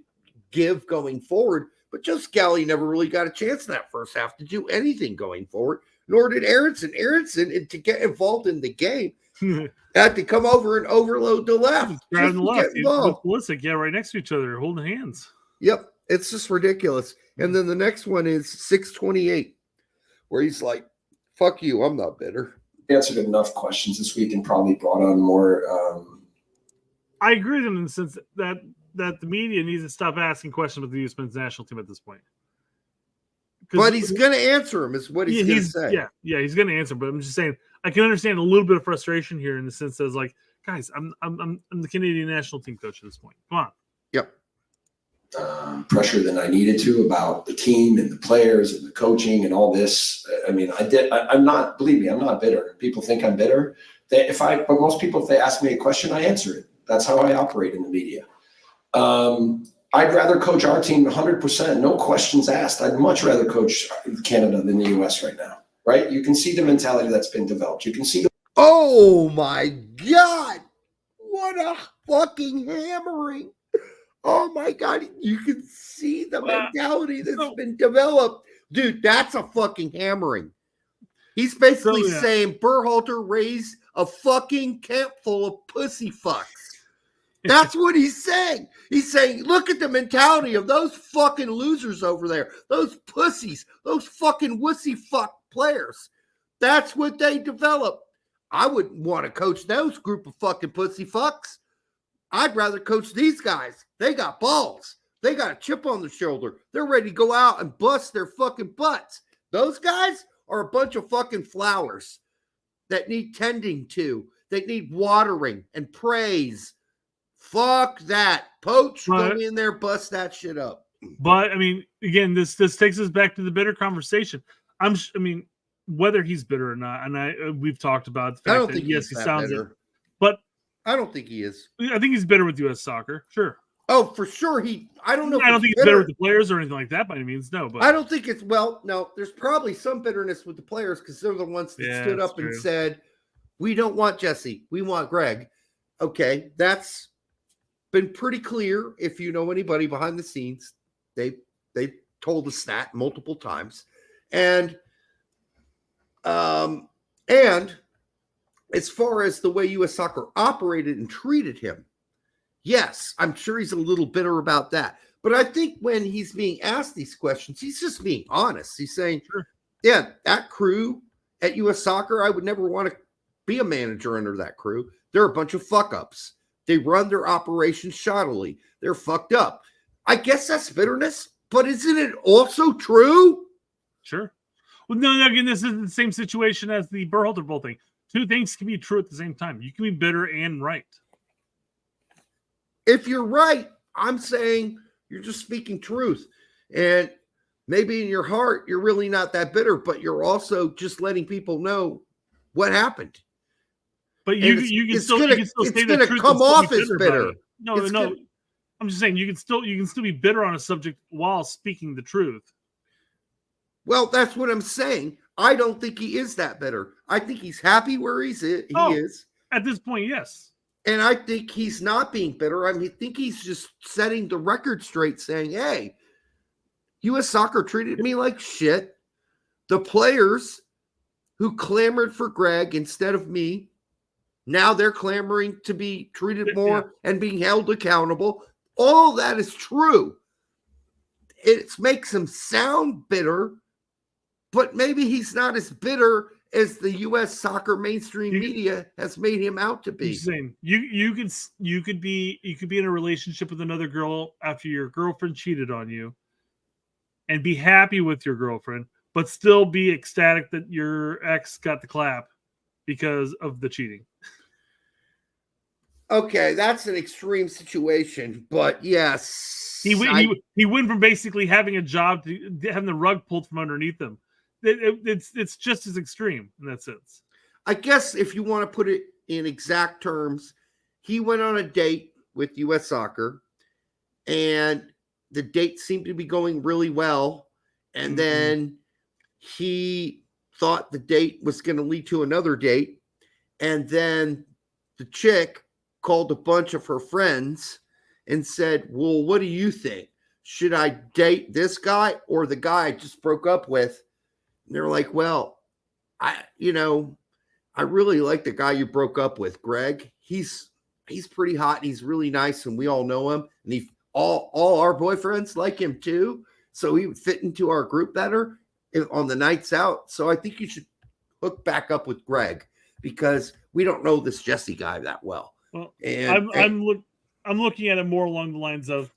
give going forward, but Joe Scally never really got a chance in that first half to do anything going forward, nor did Aronson. Aronson, to get involved in the game, had to come over and overload the left. Grabbing the left. Pulisic, right next to each other, holding hands. Yep. It's just ridiculous. And then the next one is 628, where he's like, fuck you, I'm not bitter. Answered enough questions this week and probably brought on more. I agree with him in the sense that the media needs to stop asking questions about the U.S. men's national team at this point. But he's going to answer him, is what he's going to say. Yeah, he's going to answer. But I'm just saying, I can understand a little bit of frustration here in the sense that, like, guys, I'm the Canadian national team coach at this point. Come on. Yep. Pressure than I needed to about the team and the players and the coaching and all this. I mean, I'm not, believe me, I'm not bitter. People think I'm bitter. But most people, if they ask me a question, I answer it. That's how I operate in the media. I'd rather coach our team 100%, no questions asked. I'd much rather coach Canada than the US right now, right? You can see the mentality that's been developed. You can see Oh my God. What a fucking hammering. Oh my God, you can see the mentality that's been developed. Dude, that's a fucking hammering. He's basically saying Berhalter raised a fucking camp full of pussy fucks. That's what he's saying. He's saying, look at the mentality of those fucking losers over there. Those pussies, those fucking wussy fuck players. That's what they develop. I wouldn't want to coach those group of fucking pussy fucks. I'd rather coach these guys. They got balls. They got a chip on their shoulder. They're ready to go out and bust their fucking butts. Those guys are a bunch of fucking flowers that need tending to. They need watering and praise. Fuck that. Poch, go in there, bust that shit up. But, I mean, again, this takes us back to the bitter conversation. I mean, whether he's bitter or not, and we've talked about the fact that, yes, he sounds it. But I don't think he is. I think he's bitter with U.S. soccer. Sure. Oh, for sure. I don't know. I don't think he's bitter with the players or anything like that by any means. No, but I don't think it's no. There's probably some bitterness with the players because they're the ones that stood up and said, We don't want Jesse. We want Greg. Okay, that's been pretty clear. If you know anybody behind the scenes, they told us that multiple times. And as far as the way U.S. Soccer operated and treated him, yes, I'm sure he's a little bitter about that. But I think when he's being asked these questions, he's just being honest. He's saying, yeah, that crew at U.S. Soccer, I would never want to be a manager under that crew. They're a bunch of fuck-ups. They run their operations shoddily. They're fucked up. I guess that's bitterness, but isn't it also true? Sure. Well, no, again, this is the same situation as the Berhalter Bowl thing. Two things can be true at the same time. You can be bitter and right. If you're right, I'm saying you're just speaking truth. And maybe in your heart, you're really not that bitter, but you're also just letting people know what happened. But you can still say the truth. Come off as bitter. No. I'm just saying you can still be bitter on a subject while speaking the truth. Well, that's what I'm saying. I don't think he is that bitter. I think he's happy where he is. At this point, yes. And I think he's not being bitter. I mean, I think he's just setting the record straight, saying, hey, U.S. Soccer treated me like shit. The players who clamored for Greg instead of me, now they're clamoring to be treated more and being held accountable. All that is true. It makes him sound bitter, but maybe he's not as bitter as the U.S. Soccer mainstream media has made him out to be. You could be in a relationship with another girl after your girlfriend cheated on you, and be happy with your girlfriend, but still be ecstatic that your ex got the clap because of the cheating. Okay, that's an extreme situation, but yes, he went from basically having a job to having the rug pulled from underneath him. It's just as extreme in that sense. I guess if you want to put it in exact terms, he went on a date with U.S. Soccer, and the date seemed to be going really well, and then he thought the date was going to lead to another date, and then the chick called a bunch of her friends and said, well, what do you think? Should I date this guy or the guy I just broke up with? And they're like, well, I really like the guy you broke up with, Greg. He's pretty hot. And he's really nice, and we all know him. And all our boyfriends like him too. So he would fit into our group better on the nights out. So I think you should hook back up with Greg because we don't know this Jesse guy that well. Well, I'm looking at it more along the lines of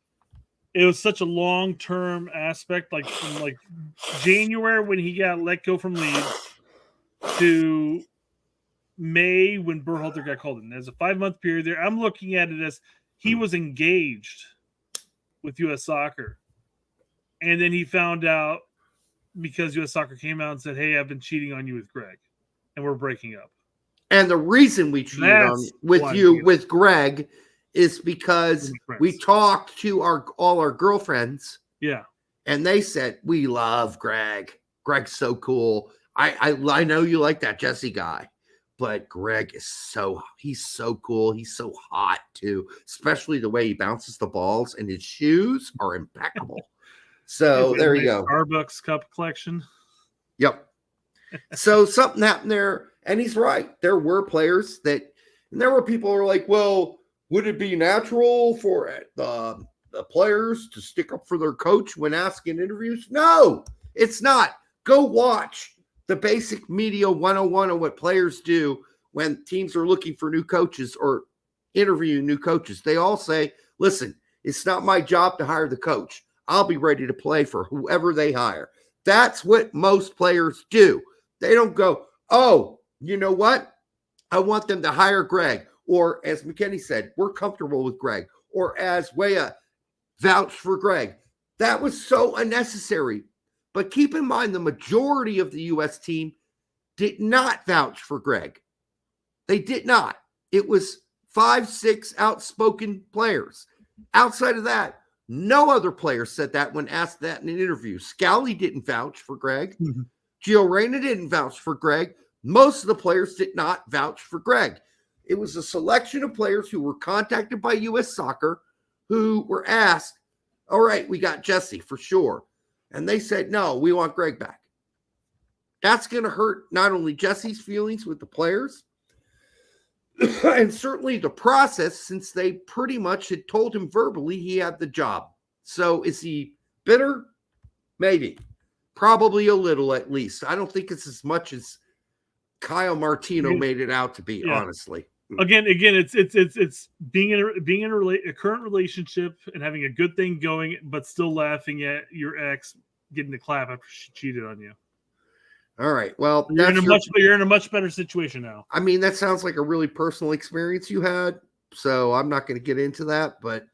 it was such a long-term aspect, like from like January when he got let go from Leeds to May when Berhalter got called in. There's a 5-month period there. I'm looking at it as he was engaged with U.S. Soccer, and then he found out because U.S. Soccer came out and said, "Hey, I've been cheating on you with Greg, and we're breaking up." And the reason we cheated with Greg is because we talked to all our girlfriends. Yeah. And they said, we love Greg. Greg's so cool. I know you like that Jesse guy, but Greg is he's so cool. He's so hot too, especially the way he bounces the balls, and his shoes are impeccable. So there you go. Starbucks cup collection. Yep. So something happened there. And he's right. There were players and there were people who were like, well, would it be natural for the players to stick up for their coach when asking interviews? No, it's not. Go watch the basic media 101 on what players do when teams are looking for new coaches or interviewing new coaches. They all say, listen, it's not my job to hire the coach. I'll be ready to play for whoever they hire. That's what most players do. They don't go, oh, you know what? I want them to hire Greg. Or as McKinney said, we're comfortable with Greg. Or as Weah, vouch for Greg. That was so unnecessary. But keep in mind, the majority of the U.S. team did not vouch for Greg. They did not. It was 5-6 outspoken players. Outside of that, no other player said that when asked that in an interview. Scally didn't vouch for Greg. Gio Reyna didn't vouch for Greg. Most of the players did not vouch for Greg. It was a selection of players who were contacted by U.S. Soccer who were asked, all right, we got Jesse for sure. And they said, no, we want Greg back. That's going to hurt not only Jesse's feelings with the players, and certainly the process, since they pretty much had told him verbally he had the job. So is he bitter? Maybe. Probably a little at least. I don't think it's as much as Kyle Martino made it out to be, honestly. Again, it's being in a current relationship and having a good thing going, but still laughing at your ex getting the clap after she cheated on you. All right. Well, you're in a much better situation now. I mean, that sounds like a really personal experience you had. So I'm not going to get into that, but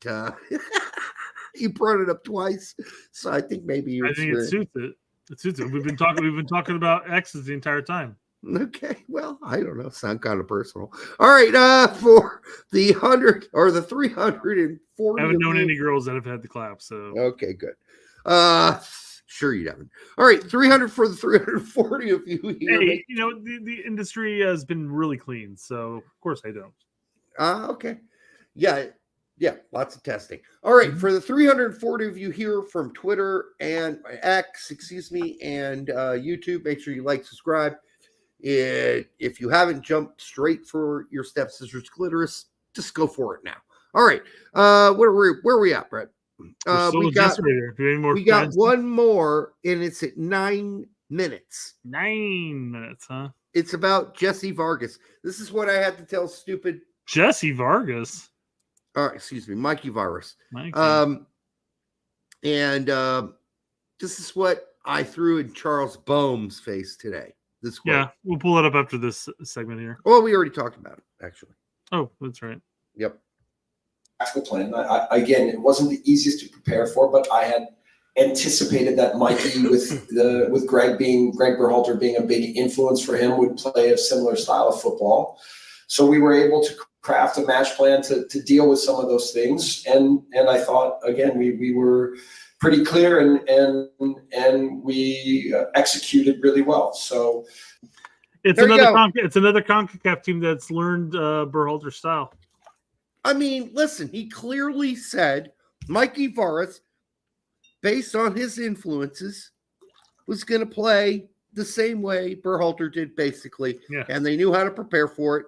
you brought it up twice. So I think maybe I think it suits it. It suits it. We've been talking about exes the entire time. Okay. Well, I don't know. Sound kind of personal. All right. For the 100 or the 340. I haven't known any girls that have had the clap. So okay, good. Sure you haven't. All right, 300 for the 340 of you here. Hey, you know, the industry has been really clean, so of course I don't. Okay. Yeah, lots of testing. All right, for the 340 of you here from Twitter and X, and YouTube, make sure you like, subscribe. If you haven't jumped straight for your stepsister's clitoris, just go for it now. All right, where are we at, Brett? We got one more, and it's at 9 minutes. 9 minutes, huh? It's about Jesse Vargas. This is what I had to tell stupid Jesse Vargas. Excuse me, Mikey Varas. Mikey. This is what I threw in Charles Boehm's face today. This quote. Yeah, we'll pull it up after this segment here. Well, we already talked about it, actually. Oh, that's right. Yep. Plan. Again, it wasn't the easiest to prepare for, but I had anticipated that Mikey, with Greg Berhalter being a big influence for him, would play a similar style of football. So we were able to craft a match plan to deal with some of those things, and I thought again we were pretty clear and we executed really well. So it's another CONCACAF team that's learned Berhalter's style. I mean, listen, he clearly said Mikey Varas, based on his influences, was going to play the same way Berhalter did, basically. Yeah. And they knew how to prepare for it.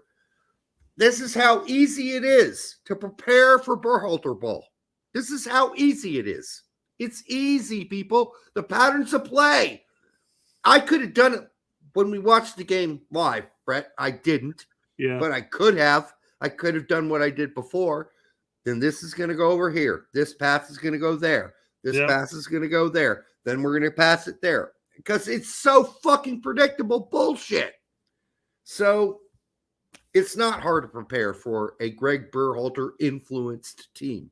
This is how easy it is to prepare for Berhalter ball. This is how easy it is. It's easy, people. The patterns of play. I could have done it when we watched the game live, Brett. I didn't. Yeah. But I could have. I could have done what I did before. Then this is going to go over here. This pass is going to go there. This pass is going to go there. Then we're going to pass it there. Because it's so fucking predictable bullshit. So it's not hard to prepare for a Greg Berhalter influenced team,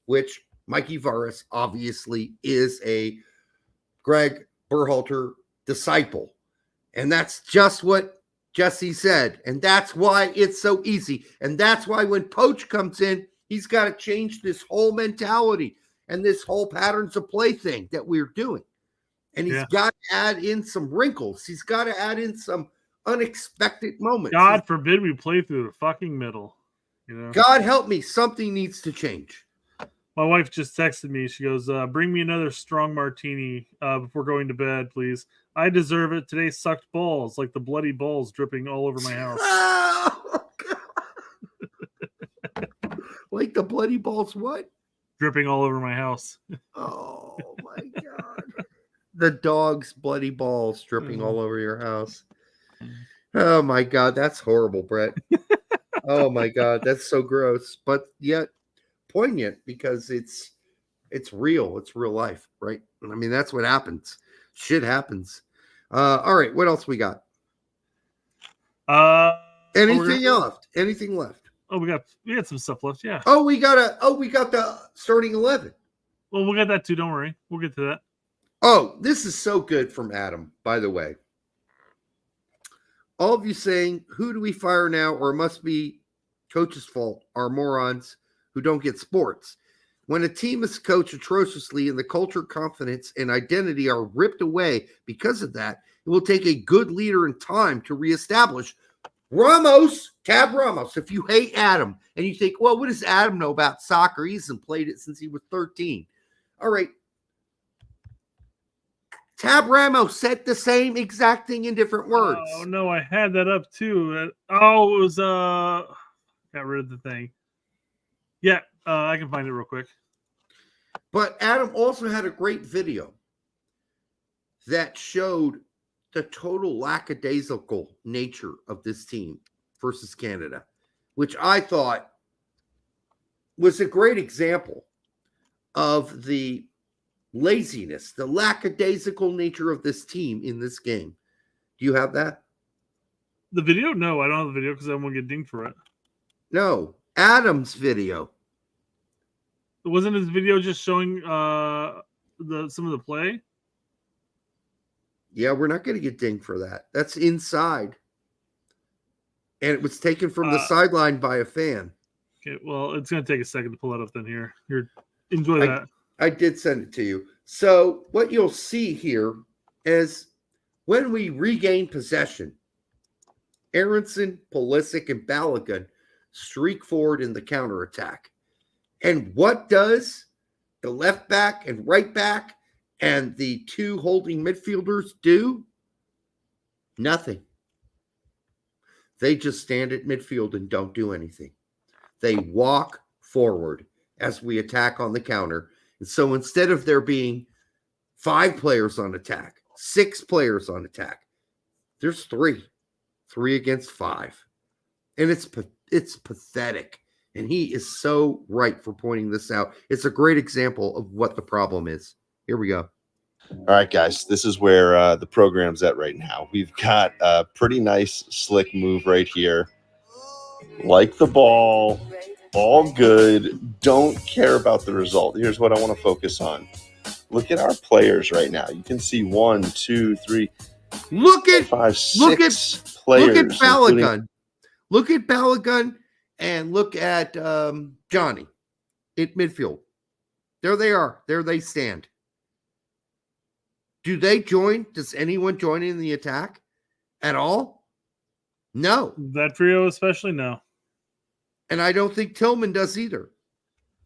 which Mikey Varas obviously is a Greg Berhalter disciple. And that's just what Jesse said, and that's why it's so easy. And that's why when Poch comes in, he's got to change this whole mentality and this whole patterns of play thing that we're doing. And he's got to add in some wrinkles. He's got to add in some unexpected moments. God forbid we play through the fucking middle. You know? God help me. Something needs to change. My wife just texted me. She goes, bring me another strong martini before going to bed, please. I deserve it. Today sucked balls, like the bloody balls dripping all over my house. Oh, God. Like the bloody balls what? Dripping all over my house. Oh, my God. The dog's bloody balls dripping all over your house. Oh, my God. That's horrible, Brett. Oh, my God. That's so gross. But yet poignant because it's real. It's real life, right? I mean, that's what happens. Shit happens. All right, what else we got? Anything left? Anything left? Oh, we got some stuff left, yeah. We got the starting 11. Well, we'll get that too. Don't worry. We'll get to that. Oh, this is so good from Adam, by the way. All of you saying, who do we fire now, or it must be coach's fault, are morons who don't get sports. When a team is coached atrociously and the culture, confidence, and identity are ripped away because of that, It will take a good leader in time to reestablish Ramos, Tab Ramos. If you hate Adam and you think, well, what does Adam know about soccer? He hasn't played it since he was 13. All right. Tab Ramos said the same exact thing in different words. Oh no, I had that up too. Oh, it was got rid of the thing. Yeah, I can find it real quick. But Adam also had a great video that showed the total lackadaisical nature of this team versus Canada, which I thought was a great example of the laziness, the lackadaisical nature of this team in this game. Do you have that? The video? No, I don't have the video because I won't get dinged for it. No, Adam's video. Wasn't his video just showing some of the play? Yeah, we're not going to get dinged for that. That's inside. And it was taken from the sideline by a fan. Okay, well, it's going to take a second to pull that up then here. Enjoy that. I did send it to you. So what you'll see here is when we regain possession, Aronson, Pulisic, and Balogun streak forward in the counterattack. And what does the left back and right back and the two holding midfielders do? Nothing. They just stand at midfield and don't do anything. They walk forward as we attack on the counter. And so instead of there being 5 players on attack, 6 players on attack, there's 3 against 5. And it's pathetic. And he is so right for pointing this out. It's a great example of what the problem is. Here we go. All right, guys, this is where the program's at right now. We've got a pretty nice, slick move right here. Like the ball, all good. Don't care about the result. Here's what I want to focus on. Look at our players right now. You can see 1, 2, 3. Look at 5, 6 players. Look at Balogun. Look at Balogun and look at Johnny at midfield. There they are. There they stand. Do they join? Does anyone join in the attack at all? No. That trio especially, no. And I don't think Tillman does either.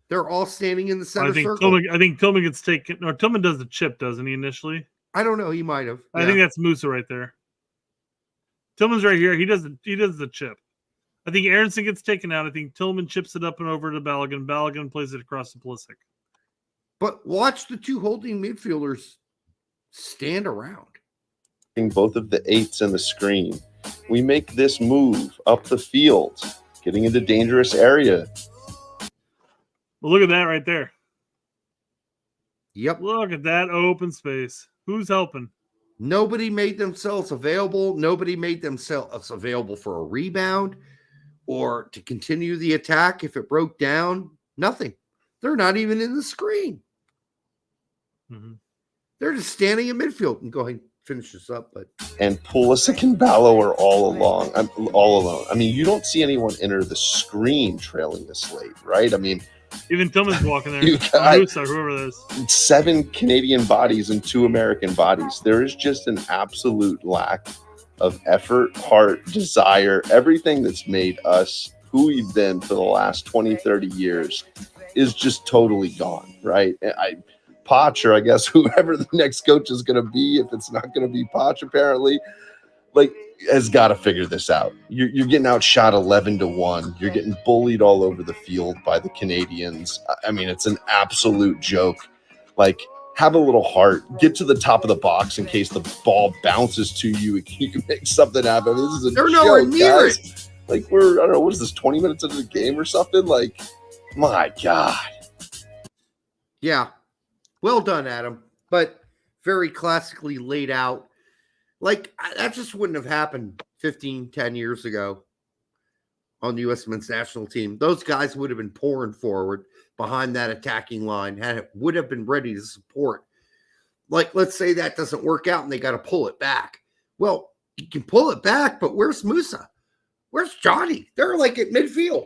They're all standing in the center circle. I think Tillman gets taken. No, Tillman does the chip, doesn't he, initially? I don't know. He might have. I think that's Musa right there. Tillman's right here. He does the chip. I think Aronson gets taken out. I think Tillman chips it up and over to Balogun. Balogun plays it across to Pulisic. But watch the two holding midfielders stand around. Both of the 8s in the screen. We make this move up the field, getting into dangerous area. Well, look at that right there. Yep. Look at that open space. Who's helping? Nobody made themselves available. Nobody made themselves available for a rebound or to continue the attack if it broke down. Nothing. They're not even in the screen. Mm-hmm. They're just standing in midfield and go ahead and finish this up. But and Pulisic and Ballo are all alone. I mean, you don't see anyone enter the screen trailing this late, right? I mean, even Tillman's walking there. You got whoever that is. 7 Canadian bodies and 2 American bodies. There is just an absolute lack of effort, heart, desire. Everything that's made us who we've been for the last 20, 30 years is just totally gone, right? Poch, or I guess whoever the next coach is going to be, if it's not going to be Poch, apparently, has got to figure this out. You're getting outshot 11-1. You're getting bullied all over the field by the Canadians. I mean, it's an absolute joke. Have a little heart. Get to the top of the box in case the ball bounces to you and you can make something happen. I mean, this is a They're joke, nowhere near guys. We're, I don't know, what is this, 20 minutes into the game or something? My God. Yeah. Well done, Adam. But very classically laid out. That just wouldn't have happened 10 years ago on the U.S. men's national team. Those guys would have been pouring forward behind that attacking line and it would have been ready to support. Let's say that doesn't work out and they got to pull it back. Well, you can pull it back, but where's Musa? Where's Johnny? They're at midfield.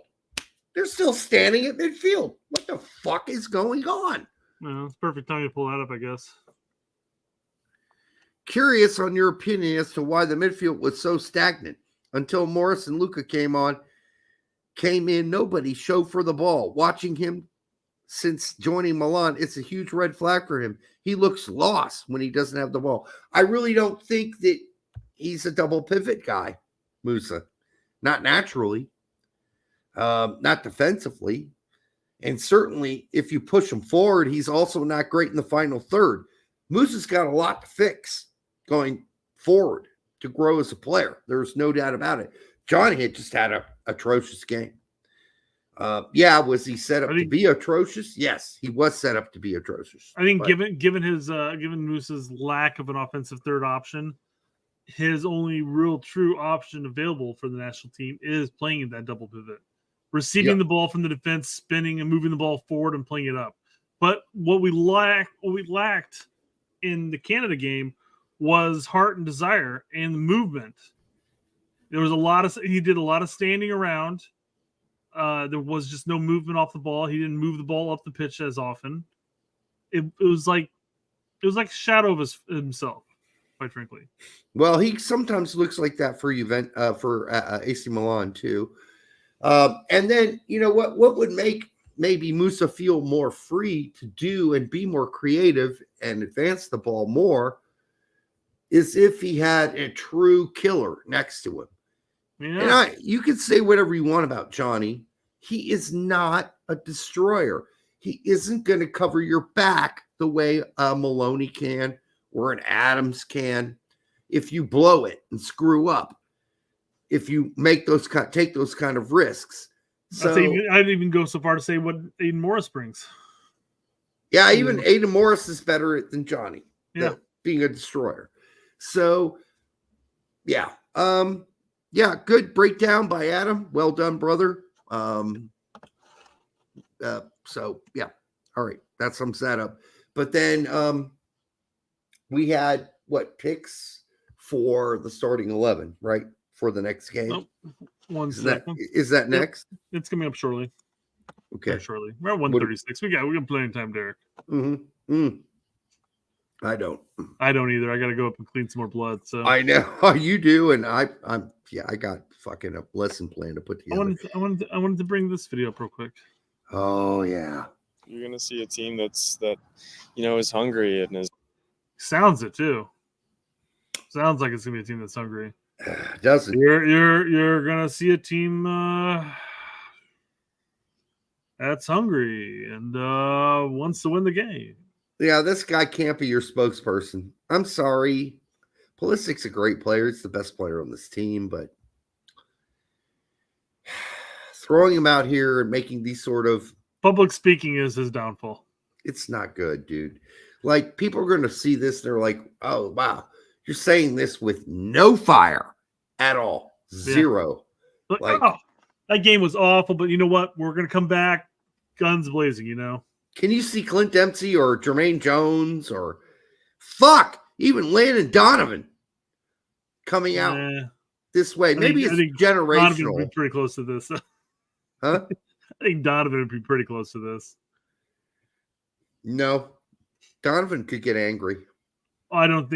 They're still standing at midfield. What the fuck is going on? Well, it's perfect time to pull that up, I guess. Curious on your opinion as to why the midfield was so stagnant until Morris and Luca came in. Nobody showed for the ball. Watching him since joining Milan, it's a huge red flag for him. He looks lost when he doesn't have the ball. I really don't think that he's a double pivot guy, Musa. Not naturally, not defensively. And certainly if you push him forward, he's also not great in the final third. Musa's got a lot to fix going forward to grow as a player. There's no doubt about it. Johnny had just had an atrocious game. Was he set up to be atrocious? Yes, he was set up to be atrocious. I think given Musa's lack of an offensive third option, his only real true option available for the national team is playing in that double pivot, receiving the ball from the defense, spinning and moving the ball forward and playing it up. But what we lacked in the Canada game was heart and desire and the movement. There was he did a lot of standing around. There was just no movement off the ball. He didn't move the ball up the pitch as often. It was like a shadow of himself, quite frankly. Well, he sometimes looks like that for AC Milan too. And then what would make maybe Musa feel more free to do and be more creative and advance the ball more is if he had a true killer next to him. Yeah. And you can say whatever you want about Johnny. He is not a destroyer. He isn't going to cover your back the way a Maloney can or an Adams can. If you blow it and screw up, if you take those kind of risks. So I'd even go so far to say what Aiden Morris brings. Yeah, even Aiden Morris is better than Johnny. Yeah, being a destroyer. So, yeah. Good breakdown by Adam. Well done, brother. All right. That sums that up. But then we had picks for the starting 11, right? For the next game. One second. Is that next? It's coming up shortly. Okay. Shortly. We're at 136. We got plenty of time, Derek. Mm-hmm. I don't either. I got to go up and clean some more blood. So I know you do, and I got fucking a lesson plan to put together. I wanted to bring this video up real quick. Oh yeah, you're gonna see a team that is hungry and is sounds it too. Sounds like it's gonna be a team that's hungry. Doesn't you're gonna see a team that's hungry and wants to win the game. Yeah, this guy can't be your spokesperson. I'm sorry. Pulisic's a great player. He's the best player on this team, but throwing him out here and making these sort of public speaking is his downfall. It's not good, dude. Like, people are going to see this. They're like, oh, wow. You're saying this with no fire at all. Zero. Yeah. That game was awful, but you know what? We're going to come back guns blazing, Can you see Clint Dempsey or Jermaine Jones or even Landon Donovan coming out this way? Maybe it's generational. Donovan would be pretty close to this. Huh? I think Donovan would be pretty close to this. No. Donovan could get angry. I'm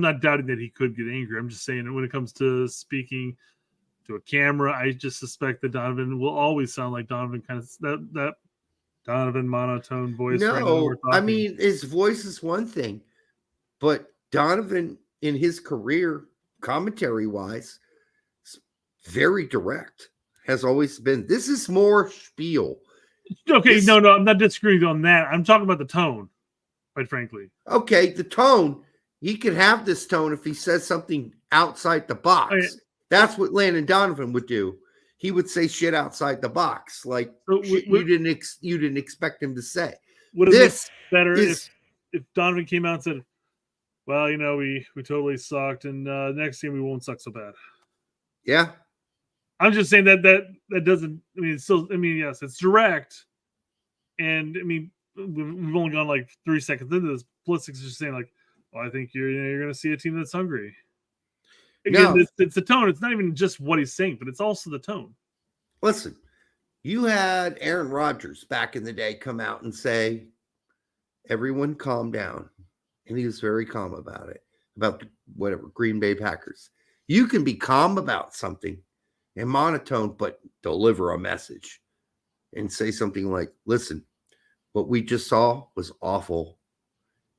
not doubting that he could get angry. I'm just saying that when it comes to speaking to a camera, I just suspect that Donovan will always sound like Donovan, kind of that Donovan monotone voice. No, I mean, his voice is one thing, but Donovan in his career, commentary wise, is very direct. Has always been. This is more spiel. Okay, no, I'm not disagreeing on that. I'm talking about the tone, quite frankly. Okay, the tone. He could have this tone if he says something outside the box. That's what Landon Donovan would do. He would say shit outside the box, like you didn't expect him to say. Would it be better if Donovan came out and said, "Well, we totally sucked, and next game we won't suck so bad." Yeah, I'm just saying that doesn't. I mean, it's still. I mean, yes, it's direct, and I mean, we've only gone like 3 seconds into this. Pulisic's just saying like, "Well, I think you're going to see a team that's hungry." Again, it's the tone. It's not even just what he's saying, but it's also the tone. Listen, you had Aaron Rodgers back in the day come out and say, "Everyone calm down," and he was very calm about it. about the, whatever, Green Bay Packers. You can be calm about something and monotone, but deliver a message and say something like, listen, what we just saw was awful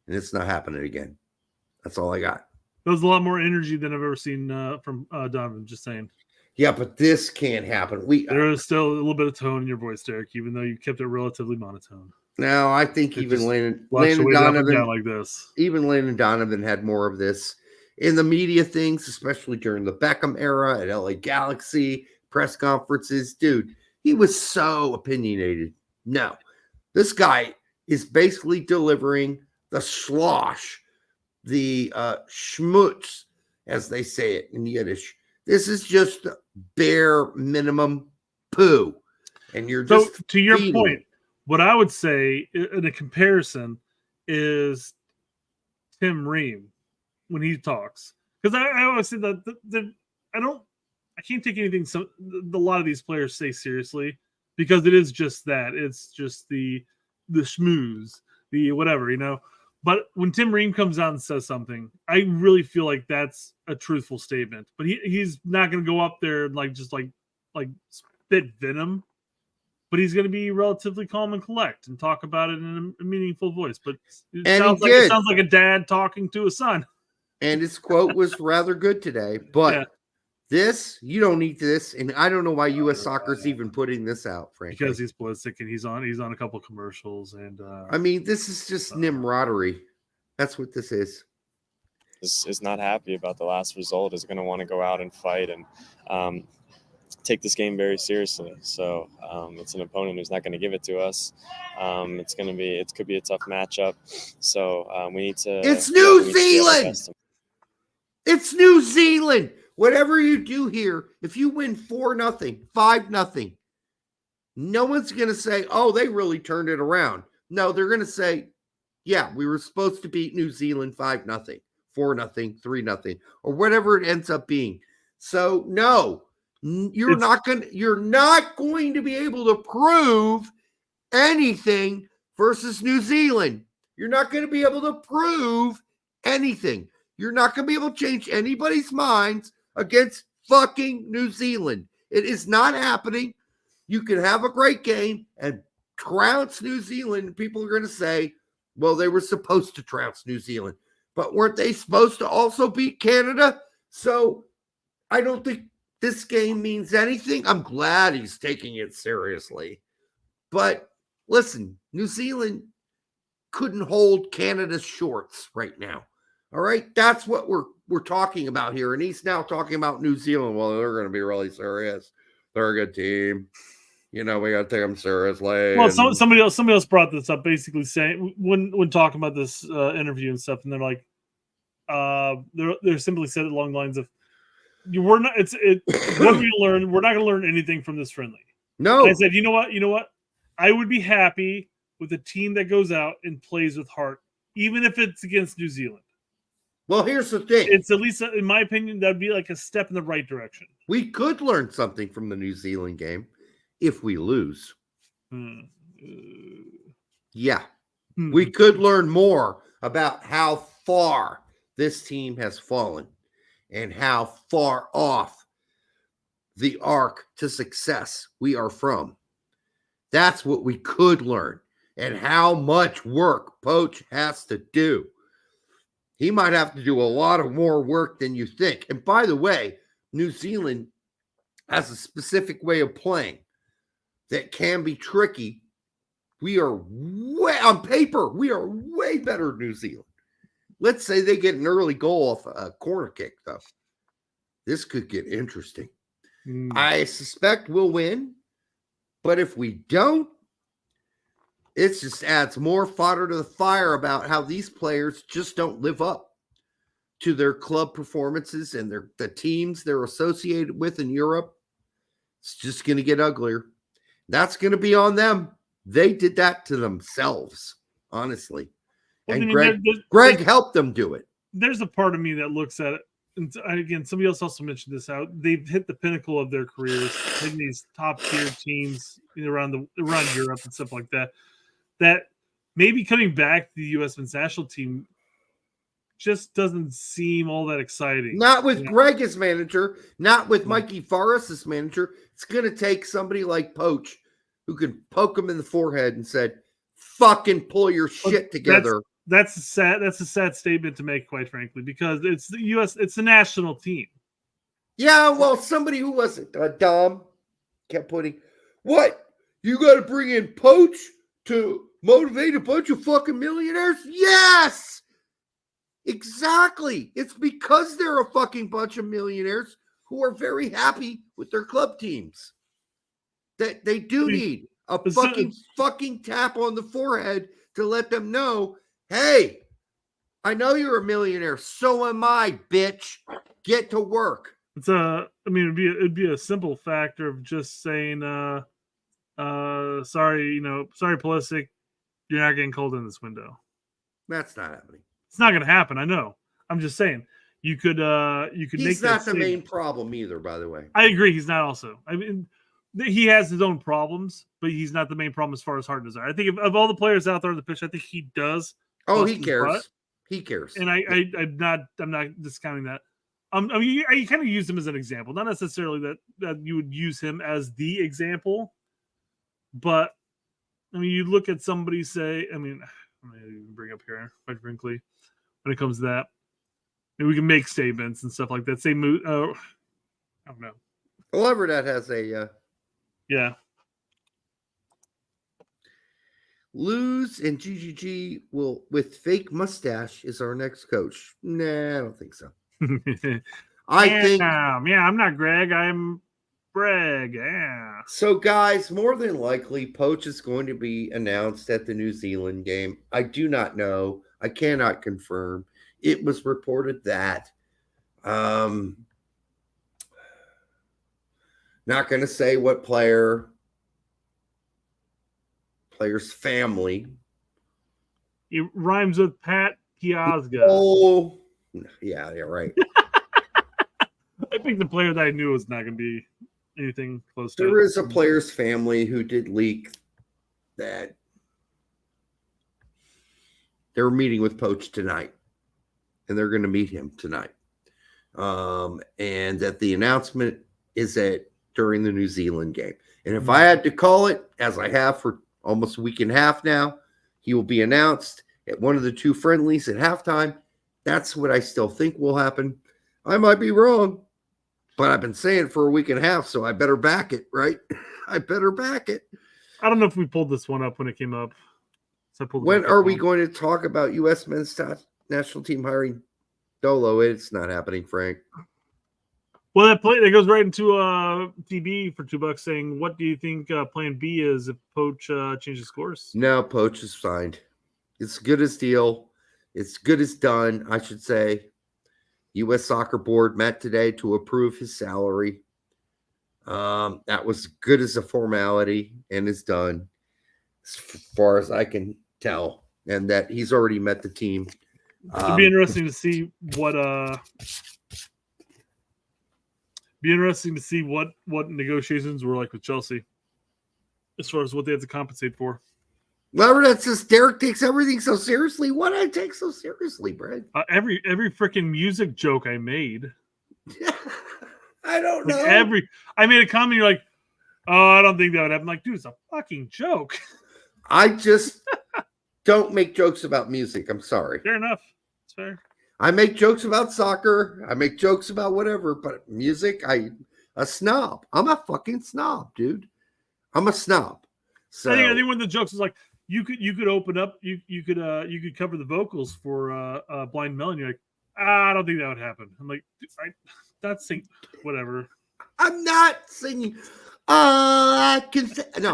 and it's not happening again. That's all I got. There was a lot more energy than I've ever seen from Donovan, just saying. Yeah, but this can't happen. There is still a little bit of tone in your voice, Derek, even though you kept it relatively monotone. No, I think even Landon Donovan like this. Even Landon Donovan had more of this in the media things, especially during the Beckham era at LA Galaxy press conferences. Dude, he was so opinionated. No, this guy is basically delivering the slosh, the schmutz, as they say it in Yiddish. This is just bare minimum poo. And you're just so to your point, what I would say in a comparison is Tim Ream when he talks. Because I always say that I can't take anything a lot of these players say seriously, because it is just that. It's just the schmooze, the whatever, you know. But when Tim Ream comes out and says something, I really feel like that's a truthful statement. But he's not going to go up there and like spit venom. But he's going to be relatively calm and collect and talk about it in a meaningful voice. But it sounds like a dad talking to a son. And his quote was rather good today. But this, you don't need this. And I don't know why U.S. Soccer's even putting this out, frankly. Because he's Pulisic and he's on a couple of commercials. And I mean, this is just nimrodery. That's what this is. Is not happy about the last result, is going to want to go out and fight and take this game very seriously. So it's an opponent who's not going to give it to us. It could be a tough matchup. So we need to. It's New Zealand. It's New Zealand. Whatever you do here, if you win 4-0, 5-0, no one's going to say, "Oh, they really turned it around." No, they're going to say, "Yeah, we were supposed to beat New Zealand 5-0, 4-0, 3-0, or whatever it ends up being." So no. You're not going to be able to prove anything versus New Zealand. You're not going to be able to prove anything. You're not going to be able to change anybody's minds against fucking New Zealand. It is not happening. You can have a great game and trounce New Zealand. People are going to say, well, they were supposed to trounce New Zealand, but weren't they supposed to also beat Canada? So I don't think this game means anything. I'm glad he's taking it seriously. But listen, New Zealand couldn't hold Canada's shorts right now. All right? That's what we're talking about here. And he's now talking about New Zealand. Well, they're going to be really serious. They're a good team. You know, we got to take them seriously. Well, somebody else brought this up, basically saying when talking about this interview and stuff, and they're like, they're simply said it along the lines of, what we learn, we're not going to learn anything from this friendly. No. And I said, you know what? I would be happy with a team that goes out and plays with heart, even if it's against New Zealand. Well, here's the thing. It's at least, in my opinion, that'd be like a step in the right direction. We could learn something from the New Zealand game if we lose. Yeah. We could learn more about how far this team has fallen and how far off the arc to success we are from. That's what we could learn, and how much work Poch has to do. He might have to do a lot of more work than you think. And by the way, New Zealand has a specific way of playing that can be tricky. We are on paper, we are way better than New Zealand. Let's say they get an early goal off a corner kick, though. This could get interesting. I suspect we'll win, but if we don't, it just adds more fodder to the fire about how these players just don't live up to their club performances and the teams they're associated with in Europe. It's just going to get uglier. That's going to be on them. They did that to themselves, honestly. And Greg helped them do it. There's a part of me that looks at it, and again, somebody else also mentioned this out. They've hit the pinnacle of their careers, hitting these top tier teams around Europe and stuff like that. That maybe coming back to the U.S. men's national team just doesn't seem all that exciting. Not with Greg as manager, not with Mikey Varas as manager. It's going to take somebody like Poch who can poke him in the forehead and said, fucking pull your shit together. That's a sad statement to make, quite frankly, because it's the national team. Yeah, well, somebody who wasn't Dom kept putting, what? You got to bring in Poch to motivate a bunch of fucking millionaires? Yes! Exactly. It's because they're a fucking bunch of millionaires who are very happy with their club teams. That they do need a fucking tap on the forehead to let them know, hey, I know you're a millionaire. So am I, bitch. Get to work. It'd be a simple factor of just saying, sorry, sorry, Pulisic, you're not getting called in this window. That's not happening. It's not going to happen. I know. I'm just saying you could He's make not that the main problem either, by the way. I agree. He's not also. I mean, he has his own problems, but he's not the main problem as far as hardness are. I think of all the players out there on the pitch, I think he does. Oh, he cares. He cares. And I'm not discounting that. I kind of use him as an example, not necessarily that you would use him as the example, but I mean, you look at somebody say, I'm going to bring up here, quite frankly, when it comes to that, and we can make statements and stuff like that. Say, I don't know. Whoever that has a, yeah. Lose and GGG will with fake mustache is our next coach. Nah, I don't think so. I'm not Greg. I'm Breg. Yeah. So, guys, more than likely, Poch is going to be announced at the New Zealand game. I do not know. I cannot confirm. It was reported that. Not going to say what player's family. It rhymes with Pat Piazga. Oh, yeah, right. I think the player that I knew was not going to be anything close to. There is a player's family who did leak that they're meeting with Poch tonight, and they're going to meet him tonight. And that the announcement is during the New Zealand game. And if I had to call it, as I have for almost a week and a half now, he will be announced at one of the two friendlies at halftime. That's what I still think will happen. I might be wrong, but I've been saying it for a week and a half, so I better back it, right? I better back it. I don't know if we pulled this one up when it came up. When are we going to talk about U.S. men's national team hiring Dolo? It's not happening, Frank. Well, that goes right into TB for $2 saying, what do you think plan B is if Poch changes course? No, Poch is signed. It's good as deal. It's good as done, I should say. U.S. Soccer Board met today to approve his salary. That was good as a formality and is done as far as I can tell. And that he's already met the team. It'd be interesting to see what negotiations were like with Chelsea as far as what they have to compensate for. Well, that says Derek takes everything so seriously. What I take so seriously, Brad? Every freaking music joke I made. I don't know. I made a comment. You're like, oh, I don't think that would happen. I'm like, dude, it's a fucking joke. I just don't make jokes about music. I'm sorry. Fair enough. It's fair. I make jokes about soccer. I make jokes about whatever, but music, a snob. I'm a fucking snob, dude. I'm a snob. So I think one of the jokes was like, you could open up, you could cover the vocals for Blind Melon. You're like, I don't think that would happen. I'm like, I'm not singing, whatever. I'm not singing. No,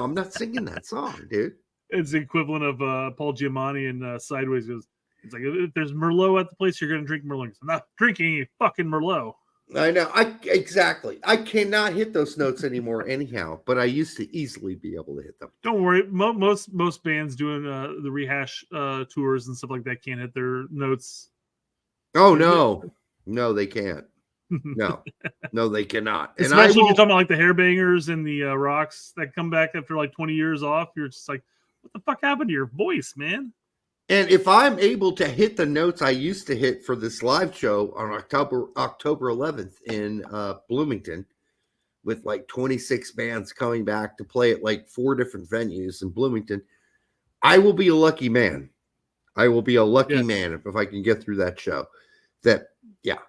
I'm not singing that song, dude. It's the equivalent of Paul Giamatti in Sideways goes, it's like, if there's Merlot at the place, you're going to drink Merlot. I'm not drinking any fucking Merlot. I know. Exactly. I cannot hit those notes anymore anyhow, but I used to easily be able to hit them. Don't worry. Most bands doing the rehash tours and stuff like that can't hit their notes. Oh, no. No, they can't. No, they cannot. And especially if you're talking about like the Hairbangers and the Rocks that come back after like 20 years off. You're just like, what the fuck happened to your voice, man? And if I'm able to hit the notes I used to hit for this live show on October 11th in Bloomington, with like 26 bands coming back to play at like 4 different venues in Bloomington, I will be a lucky man. I will be a lucky man if I can get through that show.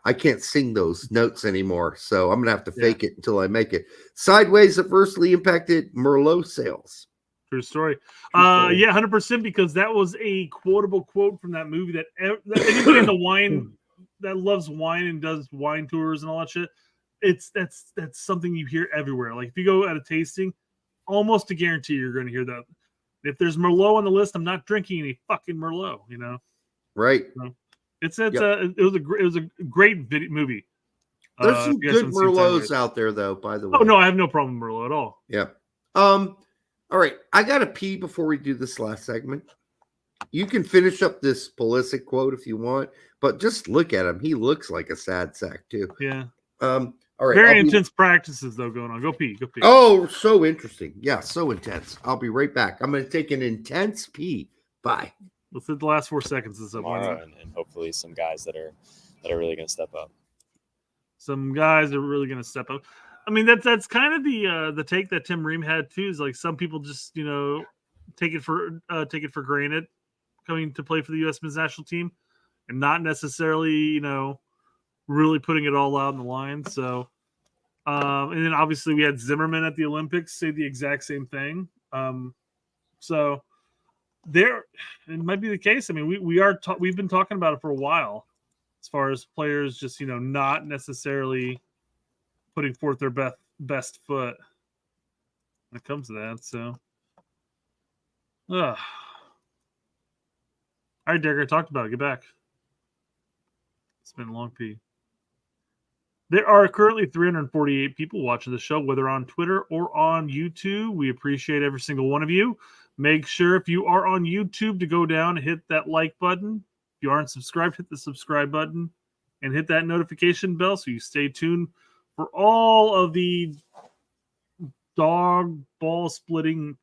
I can't sing those notes anymore, so I'm gonna have to fake it until I make it. Sideways adversely impacted Merlot sales. True story. 100%, because that was a quotable quote from that movie that anybody in the wine that loves wine and does wine tours and all that shit. That's something you hear everywhere. Like if you go at a tasting, almost a guarantee you're going to hear that. If there's Merlot on the list, I'm not drinking any fucking Merlot. You know, right? So it was a great movie. There's some good Merlots out there, though. By the way, oh no, I have no problem with Merlot at all. Yeah. All right, I gotta pee before we do this last segment. You can finish up this Pulisic quote if you want, but just look at him. He looks like a sad sack too. Yeah. All right. Very intense practices though going on. Go pee. Go pee. Oh, so interesting. Yeah, so intense. I'll be right back. I'm gonna take an intense pee. Bye. Let's hit the last 4 seconds of Tomorrow, and hopefully some guys that are really gonna step up. Some guys are really gonna step up. I mean, that's kind of the take that Tim Ream had too. Is like some people just take it for granted coming to play for the U.S. men's national team, and not necessarily really putting it all out on the line. So, and then obviously we had Zimmerman at the Olympics say the exact same thing. So there, it might be the case. I mean, we've been talking about it for a while, as far as players just not necessarily putting forth their best foot when it comes to that. So, all right, Derek, I talked about it. Get back. It's been a long pee. There are currently 348 people watching the show, whether on Twitter or on YouTube. We appreciate every single one of you. Make sure if you are on YouTube to go down and hit that like button. If you aren't subscribed, hit the subscribe button and hit that notification bell so you stay tuned for all of the dog ball splitting,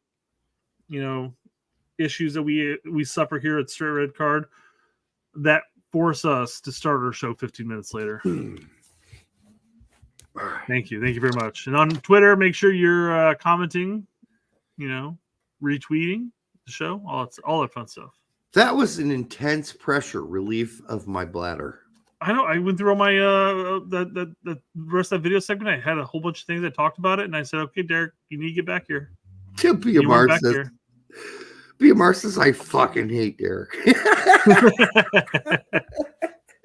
issues that we suffer here at Straight Red Card that force us to start our show 15 minutes later. Thank you very much. And on Twitter, make sure you're commenting, retweeting the show, all that fun stuff. That was an intense pressure relief of my bladder. I know. I went through all my the rest of that video segment. I had a whole bunch of things. I talked about it, and I said, "Okay, Derek, you need to get back here." BMR says, "I fucking hate Derek."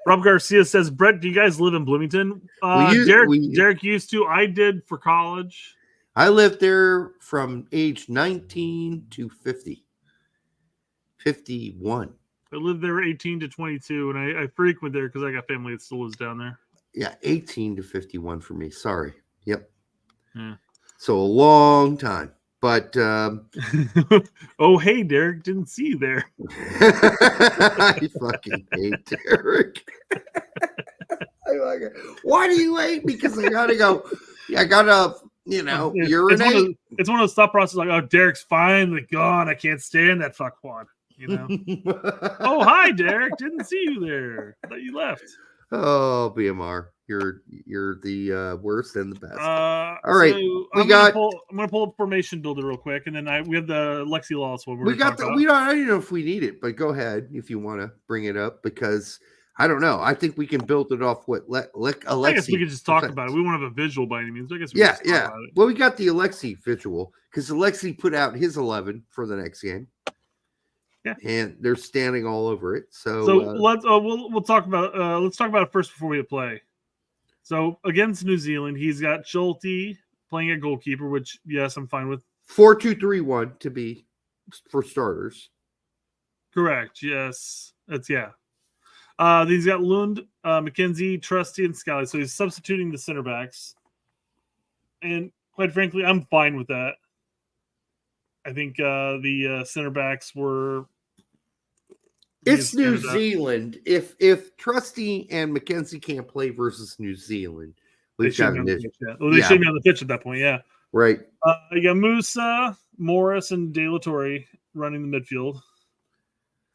Rob Garcia says, "Brett, do you guys live in Bloomington?" Derek used to. I did for college. I lived there from age 19 to 50. 51. I lived there 18 to 22, and I frequent there because I got family that still lives down there. Yeah, 18 to 51 for me. Sorry. Yep. Yeah. So a long time. But oh, hey, Derek, didn't see you there. I fucking hate Derek. Why do you hate me? Because I gotta go. I gotta, urinate. It's one of those thought processes like, oh, Derek's finally gone. I can't stand that fuckwad. Oh, hi, Derek. Didn't see you there. I thought you left. Oh, BMR. You're the worst and the best. All right. So I'm gonna pull up Formation Builder real quick, and then we have the Lexi Lawless one. I don't know if we need it, but go ahead if you want to bring it up, because I don't know. I think we can build it off what Alexi. I guess we could just talk about it. We won't have a visual by any means. I guess yeah. About it. Well, we got the Alexi visual because Alexi put out his 11 for the next game. Yeah, and they're standing all over it. So let's we'll talk about let's talk about it first before we play. So against New Zealand, he's got Schulte playing at goalkeeper, which yes, I'm fine with. 4-2-3-1 to be for starters. Correct. Yes, that's yeah. He's got Lund, McKenzie, Trusty, and Scally. So he's substituting the center backs, and quite frankly, I'm fine with that. I think the center backs were. It's New Zealand. If Trusty and McKenzie can't play versus New Zealand, they shouldn't be on the pitch at that point. Yeah, right. You got Musa, Morris, and De La Torre running the midfield.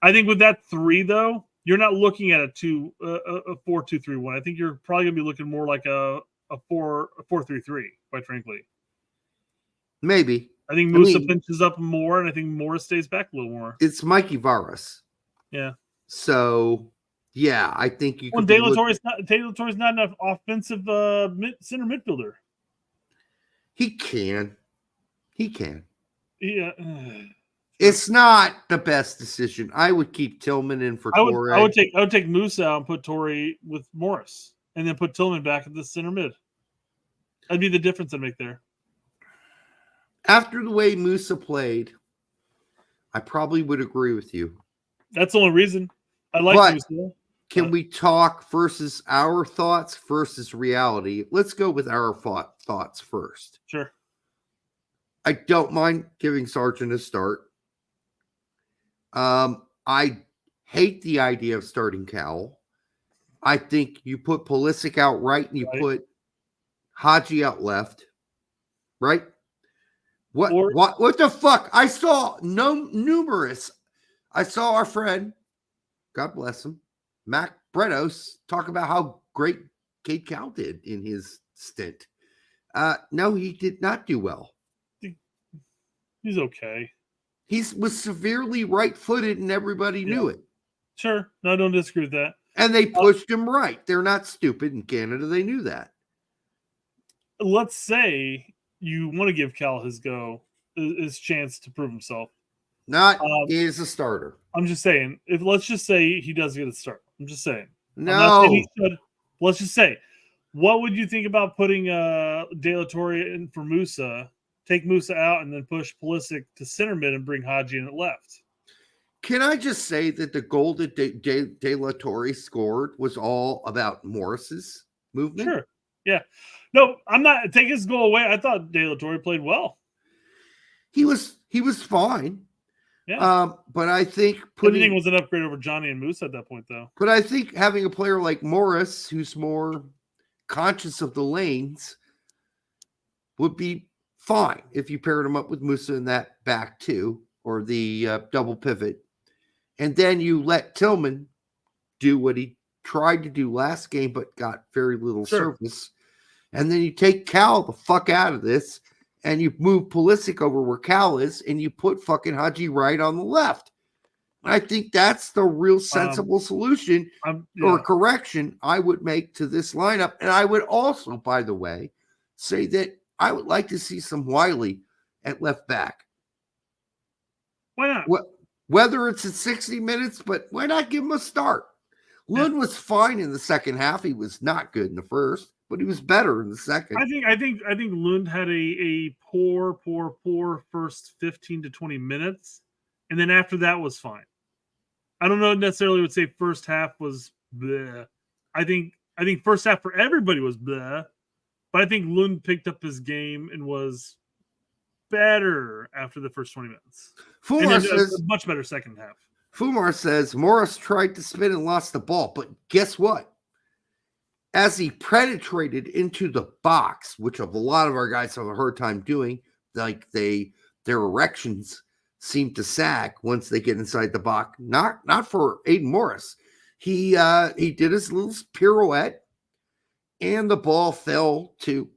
I think with that 3 though, you're not looking at a 4-2-3-1. I think you're probably gonna be looking more like a 4-3-3. Quite frankly, Maybe. I think Musa pinches up more, and I think Morris stays back a little more. It's Mikey Varas. Yeah. So, yeah, I think you. Well, De La Torre's not an offensive center midfielder. He can. Yeah. It's not the best decision. I would keep Tillman in for Torre. I would take Musa out and put Torre with Morris, and then put Tillman back at the center mid. That'd be the difference I'd make there. After the way Musa played, I probably would agree with you. That's the only reason I like Musa. Can we talk versus our thoughts versus reality? Let's go with our thoughts first. Sure. I don't mind giving Sargent a start. I hate the idea of starting Cowell. I think you put Pulisic out right and you put Haji out left. Right? What the fuck? I saw numerous. I saw our friend, God bless him, Mac Bretos, talk about how great Kate Cowell did in his stint. No, he did not do well. He's okay. He was severely right-footed, and everybody knew it. Sure. No, I don't disagree with that. And they pushed him right. They're not stupid in Canada. They knew that. Let's say you want to give Cal his chance to prove himself. Not as a starter. I'm just saying. Let's just say he does get a start. I'm just saying. No. Let's just say. What would you think about putting De La Torre in for Musa? Take Musa out and then push Pulisic to center mid and bring Haji in at left. Can I just say that the goal that De La Torre scored was all about Morris's movement? Sure. Yeah. No, I'm not taking his goal away. I thought De La Torre played well. He was fine. Yeah. But I think everything was an upgrade over Johnny and Musa at that point, though. But I think having a player like Morris, who's more conscious of the lanes, would be fine if you paired him up with Musa in that back two or the double pivot. And then you let Tillman do what he tried to do last game but got very little service. And then you take Cal the fuck out of this and you move Pulisic over where Cal is and you put fucking Haji right on the left. I think that's the real sensible solution or correction I would make to this lineup. And I would also, by the way, say that I would like to see some Wiley at left back. Why not? Whether it's at 60 minutes, but why not give him a start? Lund was fine in the second half. He was not good in the first, but he was better in the second. I think Lund had a poor first 15 to 20 minutes, and then after that was fine. I don't know necessarily would say first half was bleh. I think first half for everybody was bleh, but I think Lund picked up his game and was better after the first 20 minutes. Fumar says a much better second half. Fumar says Morris tried to spin and lost the ball, but guess what? As he penetrated into the box, which a lot of our guys have a hard time doing, like their erections seem to sag once they get inside the box. Not for Aiden Morris. He did his little pirouette, and the ball fell to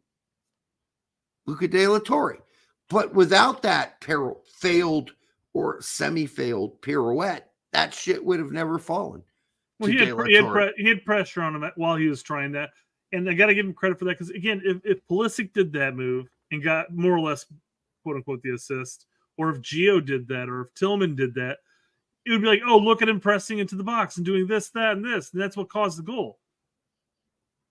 Luca De La Torre. But without that failed or semi-failed pirouette, that shit would have never fallen. Well, he had pressure on him while he was trying that. And I got to give him credit for that because, again, if Pulisic did that move and got more or less, quote-unquote, the assist, or if Gio did that, or if Tillman did that, it would be like, oh, look at him pressing into the box and doing this, that, and this. And that's what caused the goal.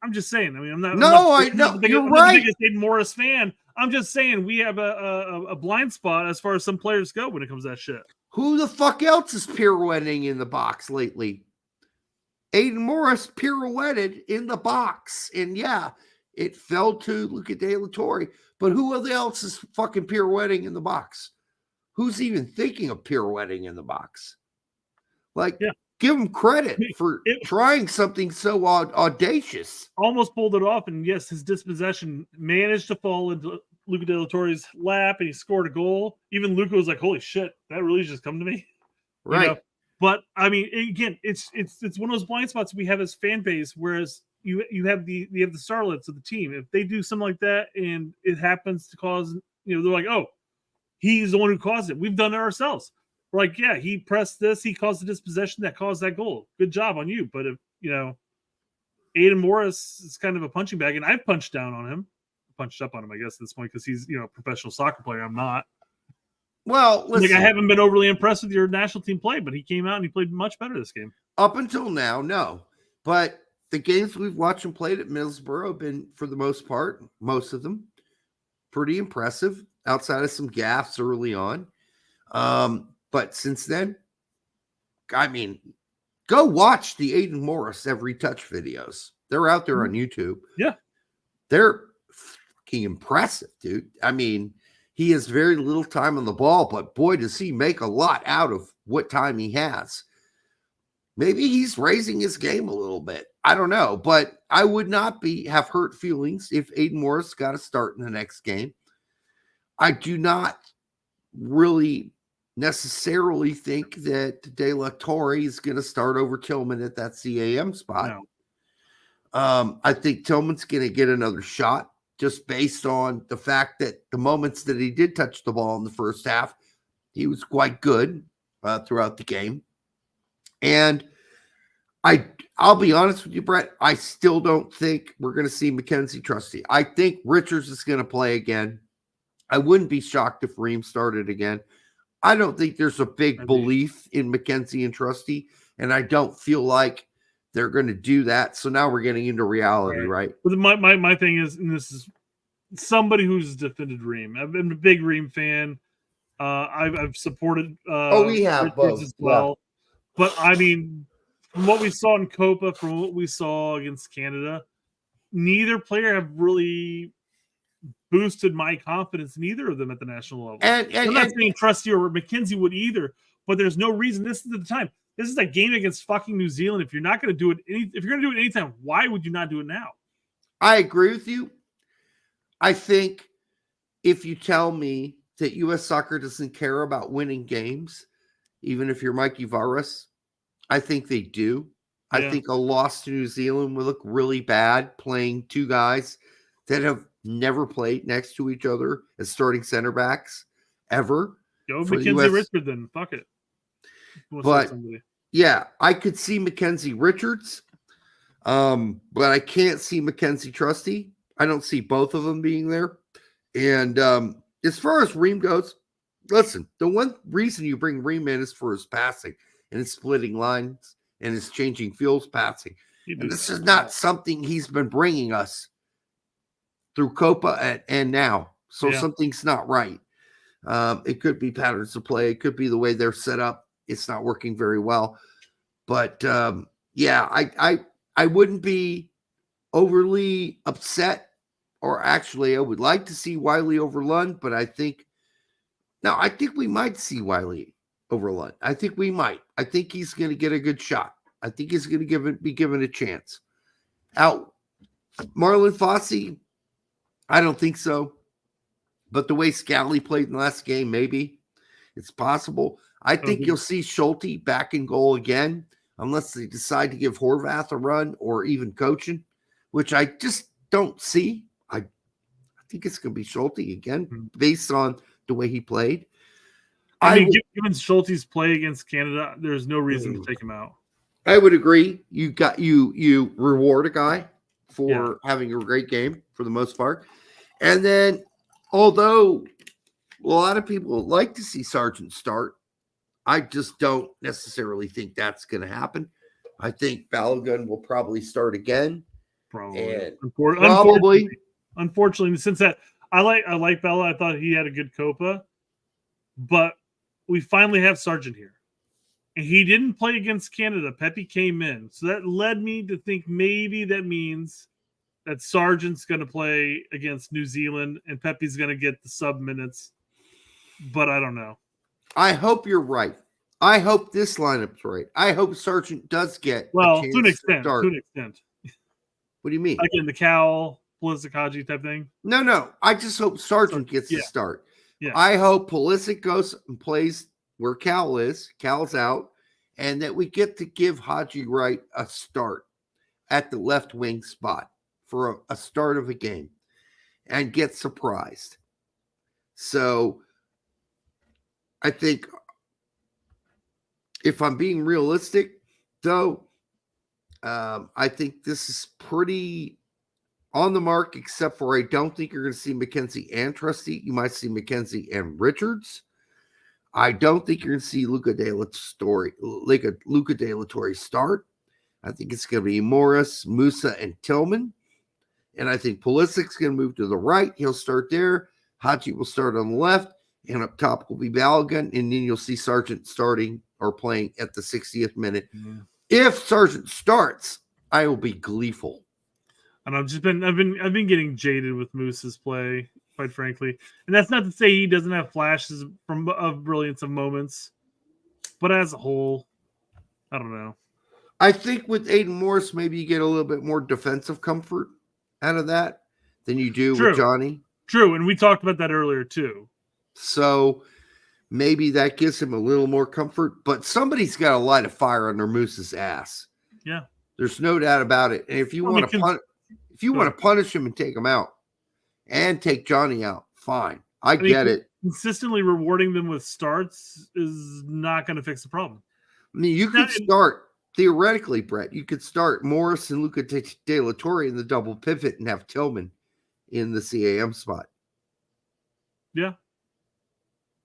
I'm just saying. I mean, I'm not the biggest Aiden Morris fan. I'm just saying we have a blind spot as far as some players go when it comes to that shit. Who the fuck else is pirouetting in the box lately? Aiden Morris pirouetted in the box. And yeah, it fell to Luca De La Torre. But who else is fucking pirouetting in the box? Who's even thinking of pirouetting in the box? Give him credit for trying something so audacious. Almost pulled it off, and yes, his dispossession managed to fall into Luca De La Torre's lap, and he scored a goal. Even Luca was like, holy shit, that really just come to me? Right. You know? But I mean, again, it's one of those blind spots we have as fan base. Whereas you have the starlets of the team. If they do something like that and it happens to cause, they're like, oh, he's the one who caused it. We've done it ourselves. We're like, yeah, he pressed this, he caused the dispossession that caused that goal. Good job on you. But if Aiden Morris is kind of a punching bag, and I've punched down on him, punched up on him, I guess, at this point, because he's a professional soccer player. I'm not. Well, listen, I haven't been overly impressed with your national team play, but he came out and he played much better this game. Up until now, no. But the games we've watched him played at Middlesbrough have been, for the most part, most of them, pretty impressive, outside of some gaffes early on. But since then, I mean, go watch the Aiden Morris Every Touch videos. They're out there on YouTube. Yeah. They're fucking impressive, dude. I mean, he has very little time on the ball, but boy, does he make a lot out of what time he has. Maybe he's raising his game a little bit. I don't know, but I would not have hurt feelings if Aiden Morris got a start in the next game. I do not really necessarily think that De La Torre is going to start over Tillman at that CAM spot. No. I think Tillman's going to get another shot just based on the fact that the moments that he did touch the ball in the first half, he was quite good throughout the game. And I'll be honest with you, Brett, I still don't think we're going to see Mackenzie Trusty. I think Richards is going to play again. I wouldn't be shocked if Ream started again. I don't think there's a big belief in Mackenzie and Trusty, and I don't feel like they're going to do that. So now we're getting into reality, right? But my thing is, and this is somebody who's defended Ream. I've been a big Ream fan. I've supported we have Richards both as well. Yeah. But I mean, from what we saw in Copa, from what we saw against Canada, neither player have really boosted my confidence in either of them at the national level. And I'm not saying Trusty or McKenzie would either, but there's no reason. This is the time. This is a game against fucking New Zealand. If you're not going to do it, if you're going to do it anytime, why would you not do it now? I agree with you. I think if you tell me that U.S. soccer doesn't care about winning games, even if you're Mikey Varas, I think they do. Yeah. I think a loss to New Zealand would look really bad playing two guys that have never played next to each other as starting center backs ever. Go Mackenzie Richards then. Fuck it. But yeah, I could see Mackenzie Richards, but I can't see Mackenzie Trusty. I don't see both of them being there. And as far as Ream goes, listen, the one reason you bring Ream in is for his passing and his splitting lines and his changing fields passing. And this is not something he's been bringing us through Copa and now. So something's not right. It could be patterns of play. It could be the way they're set up. It's not working very well. But I wouldn't be overly upset, or actually I would like to see Wiley over Lund, but I think we might see Wiley over Lund. I think we might. I think he's going to get a good shot. I think he's going to be given a chance. Out Marlon Fossey, I don't think so. But the way Scally played in the last game, maybe it's possible. I think you'll see Schulte back in goal again, unless they decide to give Horvath a run or even coaching, which I just don't see. I think it's going to be Schulte again, based on the way he played. I mean, given Schulte's play against Canada, there's no reason to take him out. I would agree. You reward a guy for having a great game for the most part. And then, although a lot of people would like to see Sargent start, I just don't necessarily think that's going to happen. I think Balogun will probably start again. Probably. Unfortunately, since that I like Bella. I thought he had a good Copa, but we finally have Sargent here. And he didn't play against Canada. Pepe came in. So that led me to think maybe that means that Sargent's going to play against New Zealand and Pepe's going to get the sub minutes. But I don't know. I hope you're right. I hope this lineup's right. I hope Sargent does get to an extent. Start. To an extent. What do you mean? Like in the Cal, Pulisic, Haji type thing? No. I just hope Sargent gets to start. Yeah. I hope Pulisic goes and plays where Cal is. Cal's out. and that we get to give Haji Wright a start at the left wing spot for a start of a game and get surprised. So I think if I'm being realistic, though, I think this is pretty on the mark, except for I don't think you're going to see McKenzie and Trusty. You might see McKenzie and Richards. I don't think you're going to see Luca De La Torre start. I think it's going to be Morris, Musa, and Tillman. And I think Pulisic's going to move to the right. He'll start there. Haji will start on the left. And up top will be Balogun. And then you'll see Sargent starting or playing at the 60th minute. Mm-hmm. If Sargent starts, I will be gleeful. And I've been getting jaded with Moose's play, quite frankly. And that's not to say he doesn't have flashes of brilliance of moments, but as a whole, I don't know. I think with Aiden Morris, maybe you get a little bit more defensive comfort out of that than you do with Johnny. True, and we talked about that earlier too. So maybe that gives him a little more comfort, but somebody's got to light a fire under Moose's ass. Yeah. There's no doubt about it. And if you want to punish him and take him out and take Johnny out, fine. I get it. Consistently rewarding them with starts is not going to fix the problem. I mean, you could start theoretically, Brett. You could start Morris and Luca De La Torre in the double pivot and have Tillman in the CAM spot. Yeah.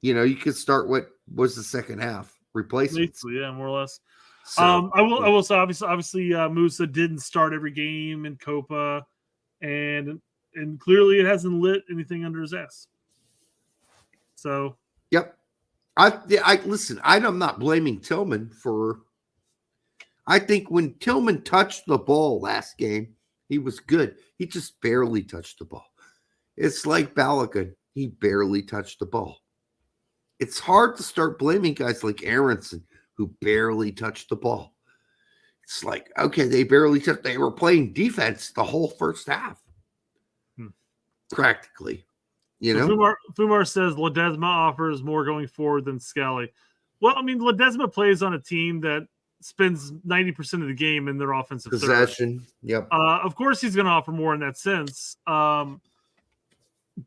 You know, you could start what was the second half replacements. Yeah, more or less. So, I will say obviously Musa didn't start every game in Copa, and clearly it hasn't lit anything under his ass. So yep. I listen, I'm not blaming Tillman for. I think when Tillman touched the ball last game, he was good. He just barely touched the ball. It's like Balogun. He barely touched the ball. It's hard to start blaming guys like Aronson who barely touched the ball. It's like, okay, they were playing defense the whole first half. Practically. You know? Fumar says Ledesma offers more going forward than Scally. Well, I mean, Ledesma plays on a team that spends 90% of the game in their offensive possession. Third. Yep. Of course, he's going to offer more in that sense.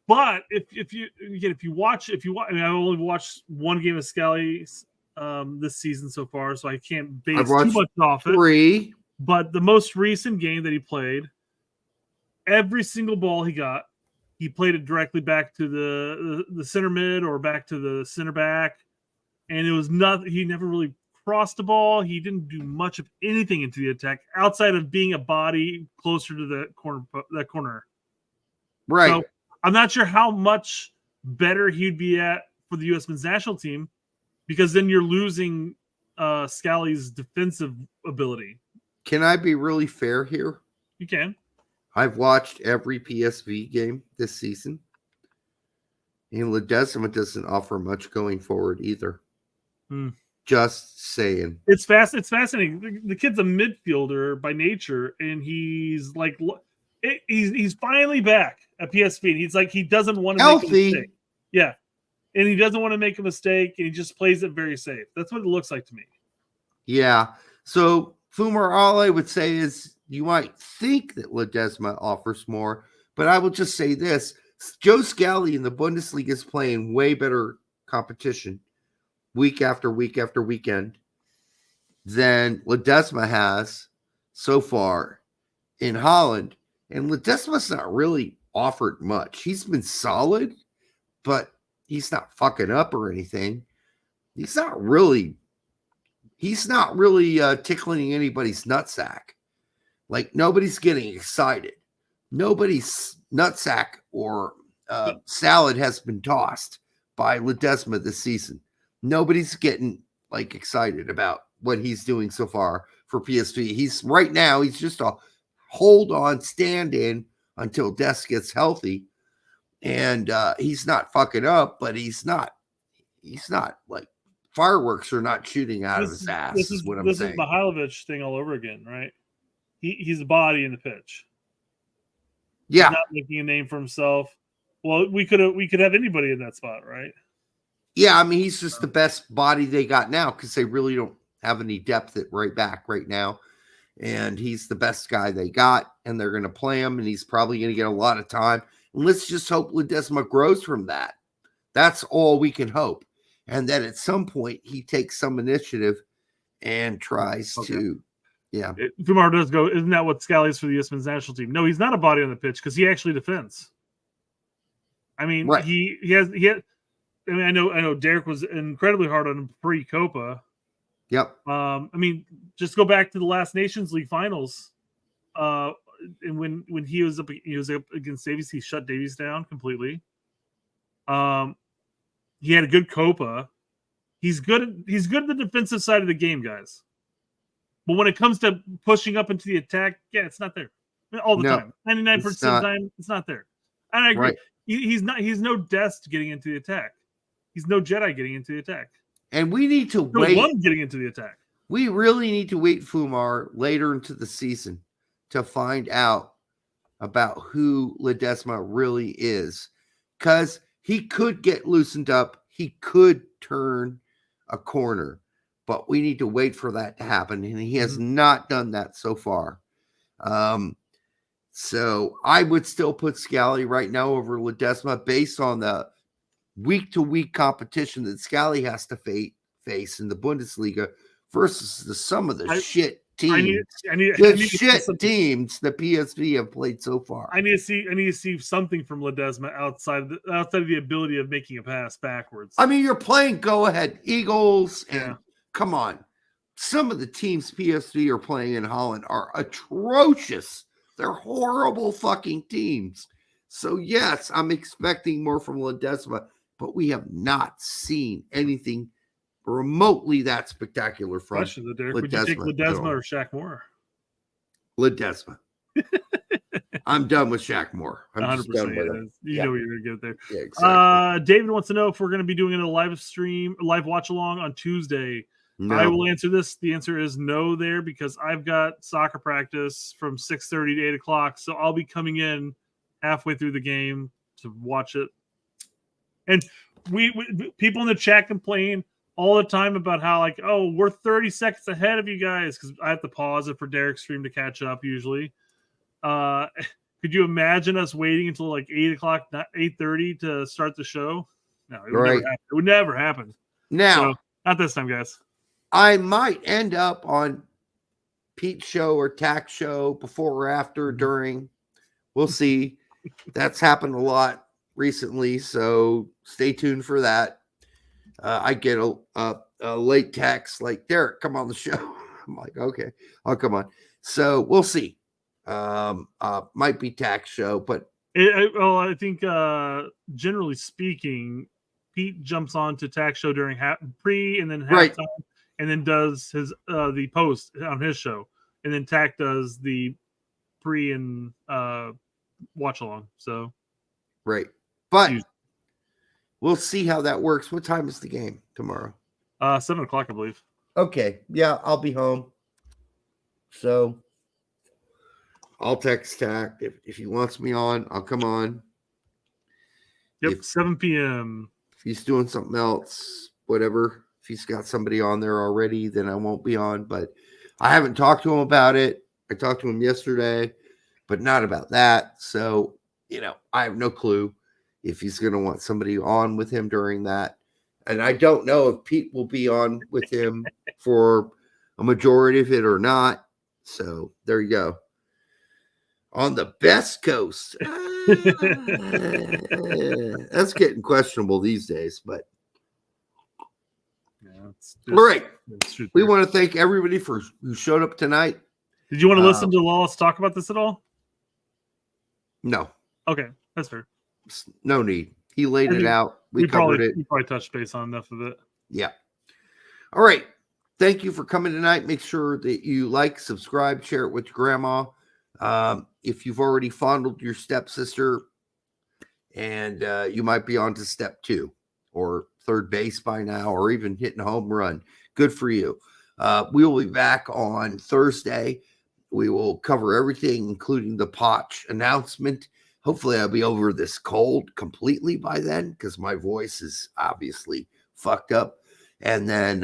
But if you watch, I mean, I only watched one game of Scally this season so far, so I can't base too much off it. But the most recent game that he played, every single ball he got, he played it directly back to the center mid or back to the center back, and it was nothing. He never really crossed the ball. He didn't do much of anything into the attack outside of being a body closer to the corner. Right. So I'm not sure how much better he'd be at for the U.S. men's national team, because then you're losing Scally's defensive ability. Can I be really fair here? You can. I've watched every PSV game this season, and Ledesma doesn't offer much going forward either. Just saying. It's fascinating. The kid's a midfielder by nature, and he's like, he's finally back at PSV. And he's like, he doesn't want to make a mistake. Yeah, and he doesn't want to make a mistake, and he just plays it very safe. That's what it looks like to me. Yeah. So Fumar, all I would say is, you might think that Ledesma offers more, but I will just say this. Joe Scally in the Bundesliga is playing way better competition week after week after weekend than Ledesma has so far in Holland. And Ledesma's not really offered much. He's been solid, but he's not fucking up or anything. He's not really tickling anybody's nutsack. Like, nobody's getting excited. Nobody's nutsack or salad has been tossed by Ledesma this season. Nobody's getting excited about what he's doing so far for PSV. He's just a hold on, stand in until Des gets healthy. And he's not fucking up, but he's not like fireworks are not shooting out of his ass. This is what I'm saying. This is Mihailovic thing all over again, right? He's a body in the pitch. Yeah, he's not making a name for himself. Well, we could have anybody in that spot, right? Yeah, I mean, he's just the best body they got now because they really don't have any depth at right back right now. And he's the best guy they got, and they're going to play him, and he's probably going to get a lot of time. And let's just hope Ledesma grows from that. That's all we can hope. And then at some point, he takes some initiative and tries to, Kumar does go, isn't that what Scally is for the USMNT national team? No, he's not a body on the pitch because he actually defends. I mean, he has. I mean, I know Derek was incredibly hard on him pre-Copa. Yep. I mean, just go back to the last Nations League finals. And when he was up against Davies, he shut Davies down completely. He had a good Copa. He's good at the defensive side of the game, guys. But when it comes to pushing up into the attack, it's not there all the time. 99% of the time, it's not there. And I agree. Right. He's no Dest getting into the attack. He's no Jedi getting into the attack. And we need to wait. One getting into the attack. We really need to wait, Fumar, later into the season to find out about who Ledesma really is. Because he could get loosened up. He could turn a corner. But we need to wait for that to happen. And he has not done that so far. So I would still put Scally right now over Ledesma based on the week-to-week competition that Scally has to face in the Bundesliga versus some of the shit teams. Teams the PSV have played so far. I need to see something from Ledesma outside of the ability of making a pass backwards. I mean, you're playing go-ahead Eagles, and come on, some of the teams PSV are playing in Holland are atrocious. They're horrible fucking teams. So yes, I'm expecting more from Ledesma, but we have not seen anything remotely that spectacular from Ledesma. Would you take Ledesma or Shaq Moore? Ledesma. I'm done with Shaq Moore. I'm 100%. just done with him. You know you're going to get there. Yeah, exactly. David wants to know if we're going to be doing a live watch along on Tuesday. No. I will answer this. The answer is no there because I've got soccer practice from 6:30 to 8 o'clock. So I'll be coming in halfway through the game to watch it. And we people in the chat complain all the time about how we're 30 seconds ahead of you guys because I have to pause it for Derek's stream to catch up usually. Could you imagine us waiting until 8 o'clock, 8:30 to start the show? No, it would never happen. Now, not this time, guys. I might end up on Pete's show or Tack's show before or after, during. We'll see. That's happened a lot recently, so stay tuned for that. I get a late text like, Derek, come on the show. I'm like, okay, I'll come on. So we'll see. Might be Tack's show, but I think generally speaking, Pete jumps on to Tack's show during pre and then halftime. And then does his the post on his show, and then Tack does the pre and watch along. So, but we'll see how that works. What time is the game tomorrow? 7 o'clock, I believe. Okay, yeah, I'll be home. So I'll text Tack if he wants me on. I'll come on. Yep, 7 p.m. If he's doing something else, whatever. If he's got somebody on there already, then I won't be on. But I haven't talked to him about it. I talked to him yesterday, but not about that. So, I have no clue if he's going to want somebody on with him during that. And I don't know if Pete will be on with him for a majority of it or not. So there you go. On the best coast. That's getting questionable these days, but. All right. We want to thank everybody who showed up tonight. Did you want to listen to Lawless talk about this at all? No. Okay, that's fair. No need. He laid it out. We covered it. We probably touched base on enough of it. Yeah. All right. Thank you for coming tonight. Make sure that you like, subscribe, share it with your grandma. If you've already fondled your stepsister, and you might be on to step 2 or third base by now, or even hitting a home run. Good for you. We will be back on Thursday. We will cover everything, including the Poch announcement. Hopefully I'll be over this cold completely by then, because my voice is obviously fucked up. And then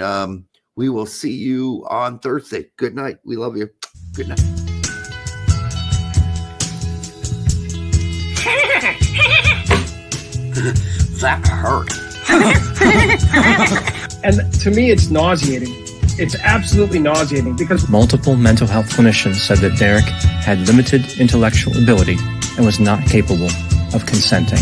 We will see you on Thursday. Good night. We love you. Good night. That hurt. And to me, it's nauseating. It's absolutely nauseating because Multiple mental health clinicians said that Derek had limited intellectual ability and was not capable of consenting.